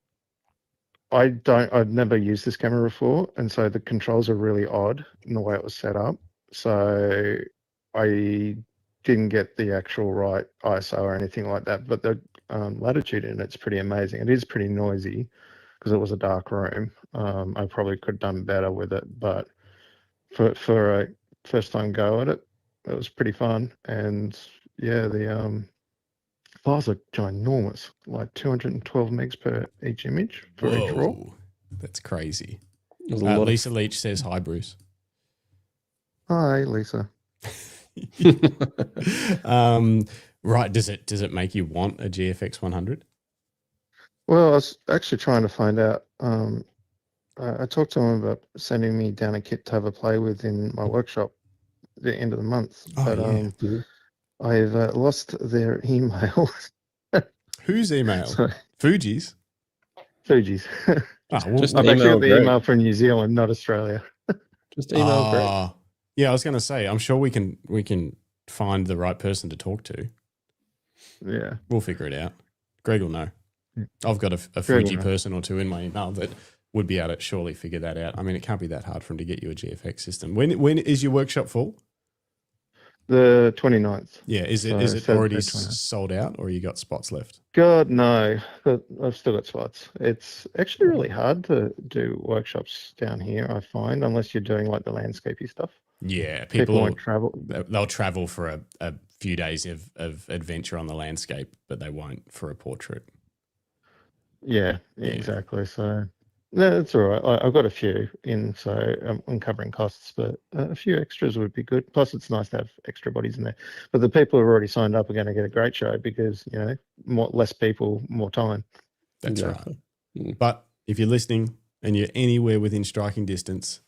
Speaker 8: I've never used this camera before, and so the controls are really odd in the way it was set up. So I didn't get the actual right ISO or anything like that, but the latitude in it's pretty amazing. It is pretty noisy because it was a dark room. I probably could have done better with it, but for a first time go at it, it was pretty fun. And yeah, the files are ginormous, like 212 megs per each image for each raw.
Speaker 2: That's crazy.
Speaker 4: Lisa
Speaker 2: Leach says hi, Bruce.
Speaker 8: Hi, Lisa.
Speaker 2: Right. Does it make you want a GFX 100?
Speaker 8: Well, I was actually trying to find out. I talked to them about sending me down a kit to have a play with in my workshop at the end of the month. I've lost their email.
Speaker 2: Whose email?
Speaker 8: Sorry.
Speaker 2: Fuji's?
Speaker 8: Fuji's.
Speaker 4: Just
Speaker 8: I've actually got the
Speaker 4: Greg.
Speaker 8: email from New Zealand, not Australia.
Speaker 4: Just email Greg.
Speaker 2: Yeah, I was going to say, I'm sure we can find the right person to talk to.
Speaker 8: Yeah.
Speaker 2: We'll figure it out. Greg will know.
Speaker 8: Yeah.
Speaker 2: I've got a Fuji person or two in my email that would be able to surely figure that out. I mean, it can't be that hard for him to get you a GFX system. When is your workshop full?
Speaker 8: The 29th.
Speaker 2: Yeah, is it already sold out, or you got spots left?
Speaker 8: God, no. But I've still got spots. It's actually really hard to do workshops down here, I find, unless you're doing like the landscapey stuff.
Speaker 2: Yeah,
Speaker 8: People won't travel.
Speaker 2: They'll travel for a few days of adventure on the landscape, but they won't for a portrait.
Speaker 8: Yeah, exactly. So no, that's all right. I've got a few in, so I'm covering costs, but a few extras would be good. Plus, it's nice to have extra bodies in there. But the people who are already signed up are going to get a great show because, less people, more time.
Speaker 2: That's right. But if you're listening and you're anywhere within striking distance,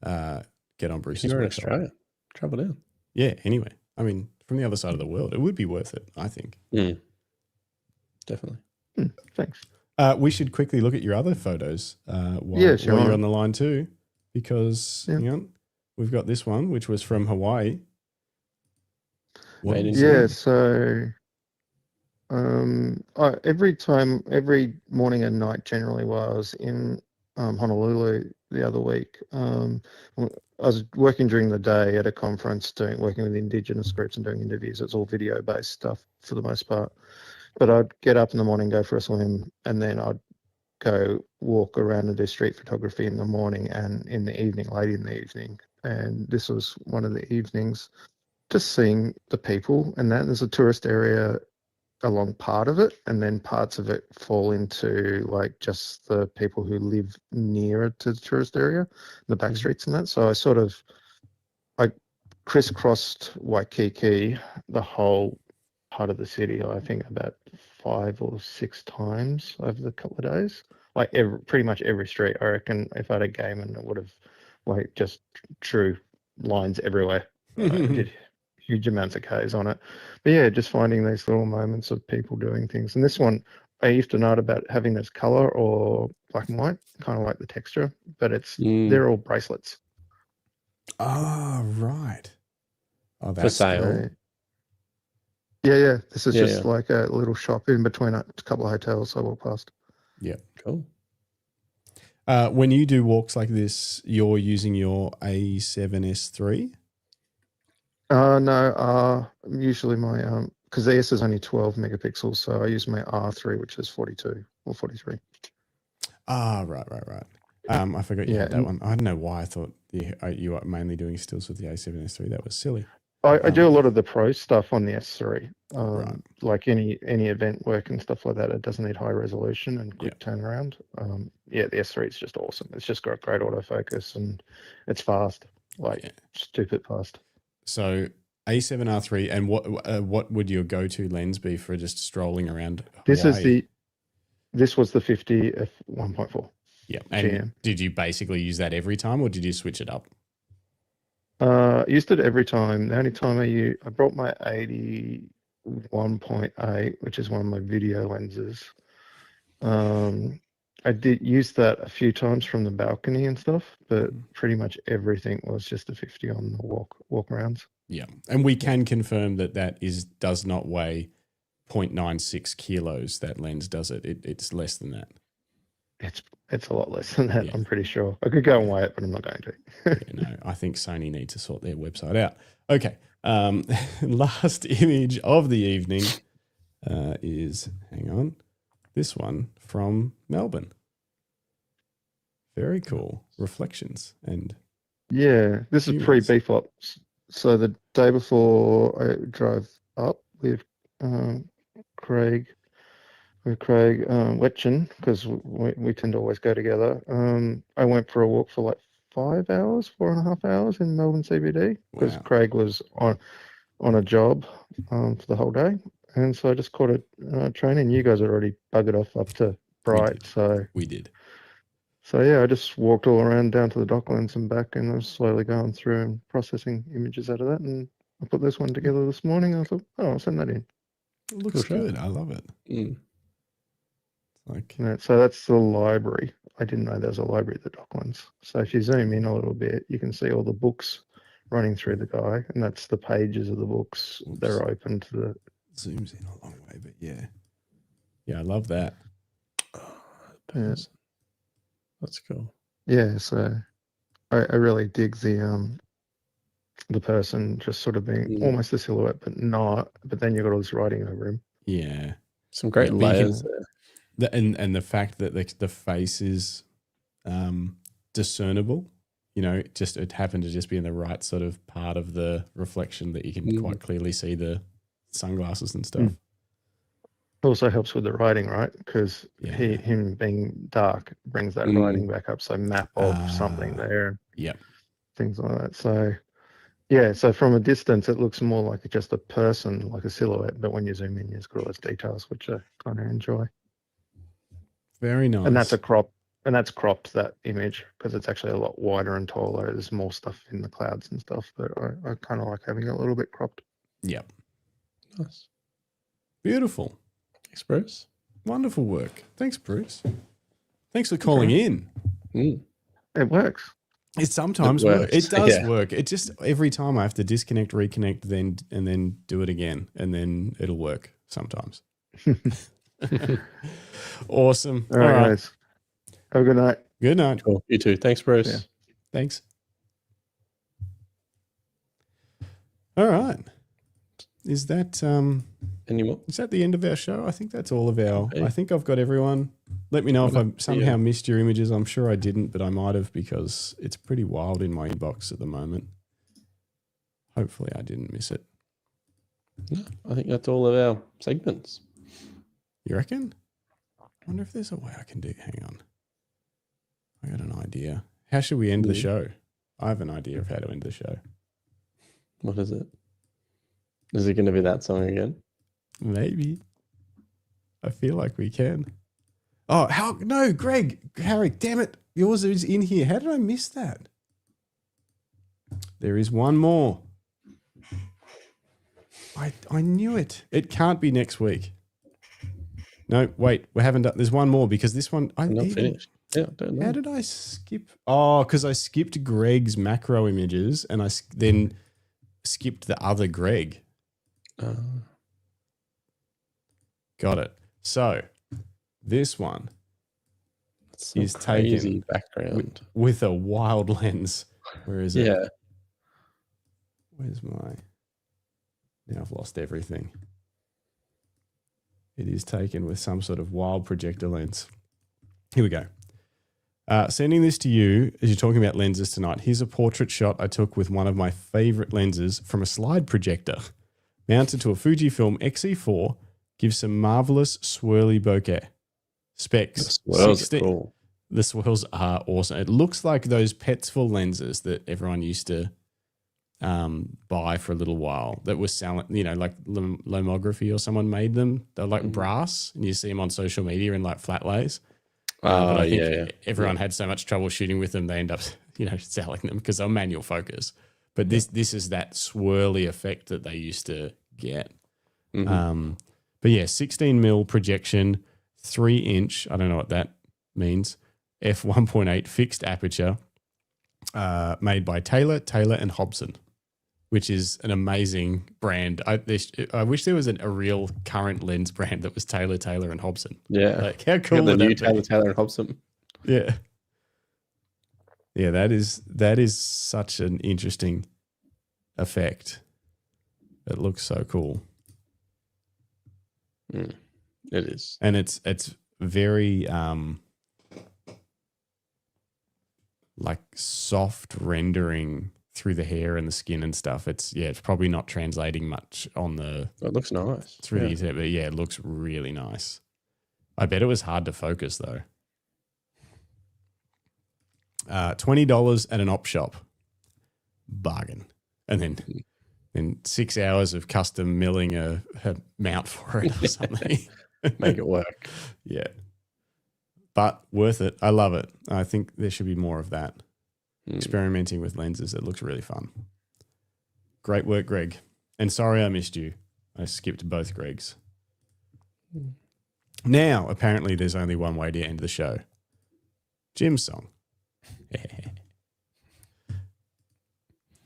Speaker 2: get on Bruce's
Speaker 4: You're in
Speaker 2: website.
Speaker 4: Australia. Travel down.
Speaker 2: Yeah, anyway. I mean, from the other side of the world, it would be worth it, I think.
Speaker 4: Definitely.
Speaker 8: Thanks.
Speaker 2: We should quickly look at your other photos while you're on the line too, because hang on, we've got this one, which was from Hawaii.
Speaker 8: So Every morning and night generally while I was in Honolulu the other week. I was working during the day at a conference working with Indigenous groups and doing interviews. It's all video based stuff for the most part. But I'd get up in the morning, go for a swim, and then I'd go walk around and do street photography in the morning and in the evening, late in the evening. And this was one of the evenings, just seeing the people. And that there's a tourist area along part of it, and then parts of it fall into like just the people who live nearer to the tourist area, the back streets and that. So I crisscrossed Waikiki, the whole part of the city, I think about 5 or 6 times over the couple of days. Like pretty much every street. I reckon if I had a game, and it would have like just true lines everywhere. I did huge amounts of Ks on it. But yeah, just finding these little moments of people doing things. And this one, I used to note about having this color or black and white, kind of like the texture, but they're all bracelets.
Speaker 2: Oh, right. Oh, that's
Speaker 4: For sale.
Speaker 2: cool.
Speaker 8: Yeah. This is just like a little shop in between a couple of hotels I walk past.
Speaker 2: Yeah.
Speaker 4: Cool.
Speaker 2: When you do walks like this, you're using your A7S3?
Speaker 8: No, usually my, because the S is only 12 megapixels, so I use my R3, which is 42 or 43.
Speaker 2: Ah, right. I forgot you had that one. I don't know why I thought you were mainly doing stills with the A7S3. That was silly.
Speaker 8: I do a lot of the pro stuff on the S3,
Speaker 2: Right.
Speaker 8: like any event work and stuff like that. It doesn't need high resolution and quick turnaround. The S3 is just awesome. It's just got great autofocus and it's fast, stupid fast.
Speaker 2: So A7R3, and what would your go-to lens be for just strolling around
Speaker 8: This
Speaker 2: Hawaii?
Speaker 8: This was the 50 f1.4.
Speaker 2: Yeah. And
Speaker 8: GM.
Speaker 2: did you basically use that every time, or did you switch it up?
Speaker 8: Used it every time. The only time I brought my 81.8, which is one of my video lenses. I did use that a few times from the balcony and stuff, but pretty much everything was just a 50 on the walk arounds.
Speaker 2: Yeah. And we can confirm that does not weigh 0.96 kilos. That lens, does it? It's less than that.
Speaker 8: It's a lot less than that, I'm pretty sure. I could go and weigh it, but I'm not going to.
Speaker 2: No, I think Sony need to sort their website out. Okay. Last image of the evening is, hang on, this one from Melbourne. Very cool. Reflections and
Speaker 8: this is pre-BFOP. So the day before I drove up with Craig Wetchen, because we tend to always go together. I went for a walk for like 5 hours, 4.5 hours in Melbourne CBD, because Craig was on a job for the whole day. And so I just caught a train, and you guys had already buggered off up to Bright.
Speaker 2: We did.
Speaker 8: So yeah, I just walked all around down to the Docklands and back, and I was slowly going through and processing images out of that. And I put this one together this morning. And I thought, I'll send that in.
Speaker 2: It looks good. I love it.
Speaker 8: So that's the library. I didn't know there was a library at the Docklands. So if you zoom in a little bit, you can see all the books running through the guy, and that's the pages of the books. Oops. They're open to the...
Speaker 2: Zooms in a long way, but yeah, I love that.
Speaker 4: That's cool.
Speaker 8: Yeah, so I really dig the person just sort of being almost a silhouette, but not. But then you've got all this writing over him.
Speaker 2: Yeah,
Speaker 4: some great layers there.
Speaker 2: And the fact that the face is discernible, it happened to just be in the right sort of part of the reflection that you can quite clearly see the sunglasses and stuff.
Speaker 8: Also helps with the writing, right? Because him being dark brings that writing back up. So map of something there.
Speaker 2: Yep.
Speaker 8: Things like that. So yeah, so from a distance it looks more like just a person, like a silhouette, but when you zoom in, you've got all those details, which I kind of enjoy.
Speaker 2: Very nice.
Speaker 8: And that's cropped, that image, because it's actually a lot wider and taller. There's more stuff in the clouds and stuff, but I kind of like having it a little bit cropped.
Speaker 2: Yep.
Speaker 4: Nice.
Speaker 2: Beautiful.
Speaker 4: Thanks, Bruce.
Speaker 2: Wonderful work. Thanks, Bruce. Thanks for calling in.
Speaker 8: It works.
Speaker 2: It sometimes works. It does work. It just, every time I have to disconnect, reconnect, and then do it again, and then it'll work sometimes. Awesome.
Speaker 8: All right, guys. Have a good night.
Speaker 2: Good night.
Speaker 4: Cool. You too. Thanks, Bruce.
Speaker 8: Yeah.
Speaker 2: Thanks. All right. Is that
Speaker 4: Any more?
Speaker 2: is that the end of our show? I think that's all of our.
Speaker 4: Okay.
Speaker 2: I think I've got everyone. Let me know if I somehow missed your images. I'm sure I didn't, but I might have because it's pretty wild in my inbox at the moment. Hopefully, I didn't miss it.
Speaker 4: No, I think that's all of our segments.
Speaker 2: You reckon? I wonder if there's a way I can do. Hang on. I got an idea. How should we end the show? I have an idea of how to end the show.
Speaker 4: What is it? Is it going to be that song again?
Speaker 2: Maybe. I feel like we can. Oh, how? No, Greg, Harry, damn it. Yours is in here. How did I miss that? There is one more. I knew it. It can't be next week. No, wait. We haven't done. There's one more because this one.
Speaker 4: I'm not finished. Yeah, I don't know.
Speaker 2: How did I skip? Oh, because I skipped Greg's macro images and I then skipped the other Greg. Got it. So this one is taken
Speaker 4: background
Speaker 2: with a wild lens. Where is it?
Speaker 4: Yeah.
Speaker 2: Where's my? Now I've lost everything. It is taken with some sort of wild projector lens. Here we go. Sending this to you as you're talking about lenses tonight. Here's a portrait shot I took with one of my favorite lenses from a slide projector. Mounted to a Fujifilm XE4, gives some marvelous swirly bokeh. Specs.
Speaker 4: The swirls are cool.
Speaker 2: The swirls are awesome. It looks like those Petzval lenses that everyone used to buy for a little while that was selling, like Lomography or someone made them. They're like brass and you see them on social media in like flat lays. But I think everyone had so much trouble shooting with them, they end up, selling them because they're manual focus. But this is that swirly effect that they used to get. But yeah, 16mm projection, 3-inch, I don't know what that means, f1.8 fixed aperture, made by Taylor and Hobson, which is an amazing brand. I wish there was a real current lens brand that was Taylor and Hobson.
Speaker 4: Yeah.
Speaker 2: Like, how cool
Speaker 4: the
Speaker 2: would
Speaker 4: new
Speaker 2: that be?
Speaker 4: Taylor and Hobson.
Speaker 2: Yeah. Yeah, that is such an interesting effect. It looks so cool.
Speaker 4: It is.
Speaker 2: And it's very like soft rendering through the hair and the skin and stuff. It's probably not translating much on the.
Speaker 4: It looks nice.
Speaker 2: Through the internet, but it looks really nice. I bet it was hard to focus though. $20 at an op shop, bargain, and then 6 hours of custom milling a mount for it or something.
Speaker 4: Make it work.
Speaker 2: Yeah, but worth it. I love it. I think there should be more of that. Experimenting with lenses. It looks really fun. Great work, Greg. And sorry I missed you. I skipped both Gregs. Now, apparently, there's only one way to end the show. Jim's song.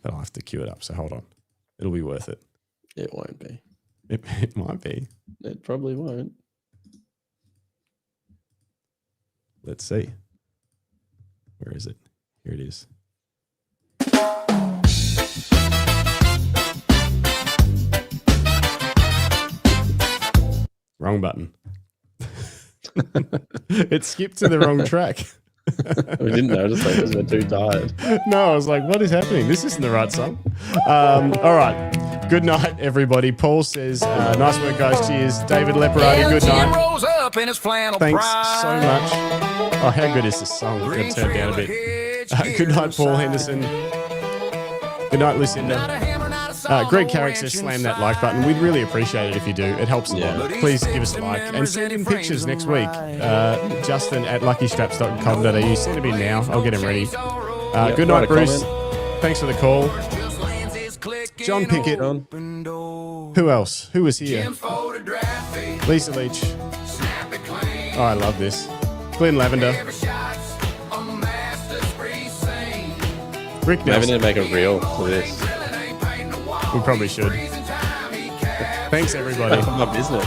Speaker 2: But I'll have to cue it up, so hold on. It'll be worth it.
Speaker 4: It won't be.
Speaker 2: It might be.
Speaker 4: It probably won't.
Speaker 2: Let's see. Where is it? Here it is. Wrong button. It skipped to the wrong track.
Speaker 4: We didn't notice that because we're too tired.
Speaker 2: No, I was like, what is happening? This isn't the right song. All right. Good night, everybody. Paul says, nice work, guys. Cheers. David Leparati, good night.
Speaker 7: Rolls up in his flannel
Speaker 2: Thanks
Speaker 7: pride.
Speaker 2: so much. Oh, how good is this song? I'm going to turn it down a bit. Good night, Paul Henderson. Good night, Lucinda. Greg Carrick says, slam that like button. We'd really appreciate it if you do. It helps a lot. Please give us a like. And send in pictures next week. Justin at luckystraps.com.au. Send them in now. I'll get them ready. Good night, Bruce. Thanks for the call. John Pickett. Who else? Who was here? Lisa Leach. Oh, I love this. Glenn Lavender. Rick
Speaker 4: Maybe
Speaker 2: Nelson.
Speaker 4: need to make a reel for this.
Speaker 2: We probably should. Thanks, everybody.
Speaker 4: My business.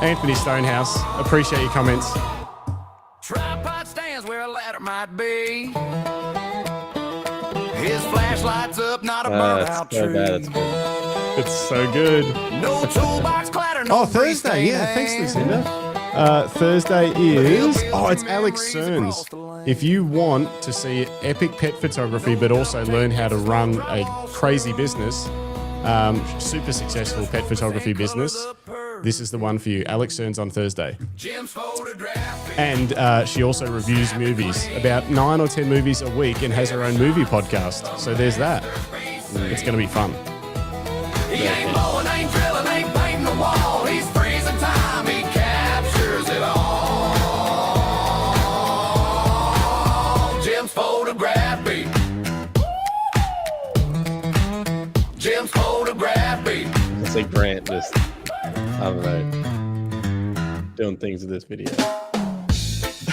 Speaker 2: Anthony Stonehouse, appreciate your comments.
Speaker 7: Tripod stands where a ladder might be. His flashlight's up, not a burnt out
Speaker 4: so
Speaker 7: tree.
Speaker 4: bad, it's good.
Speaker 2: It's so good.
Speaker 7: No toolbox clatter, no
Speaker 2: Oh, Thursday. Yeah, thanks, Lucinda. Thursday is... Oh, it's Alex Cerns. If you want to see epic pet photography, but also learn how to run a crazy business, super successful pet photography business, this is the one for you. Alex Cerns on Thursday. And she also reviews movies, about 9 or 10 movies a week, and has her own movie podcast. So there's that. It's going to be fun.
Speaker 7: He ain't blowing, ain't drilling, ain't painting the wall. He's freezing time, he captures it all. Jim's photograph beat. Jim's photograph beat.
Speaker 4: I see Grant just, I don't know, doing things with this video.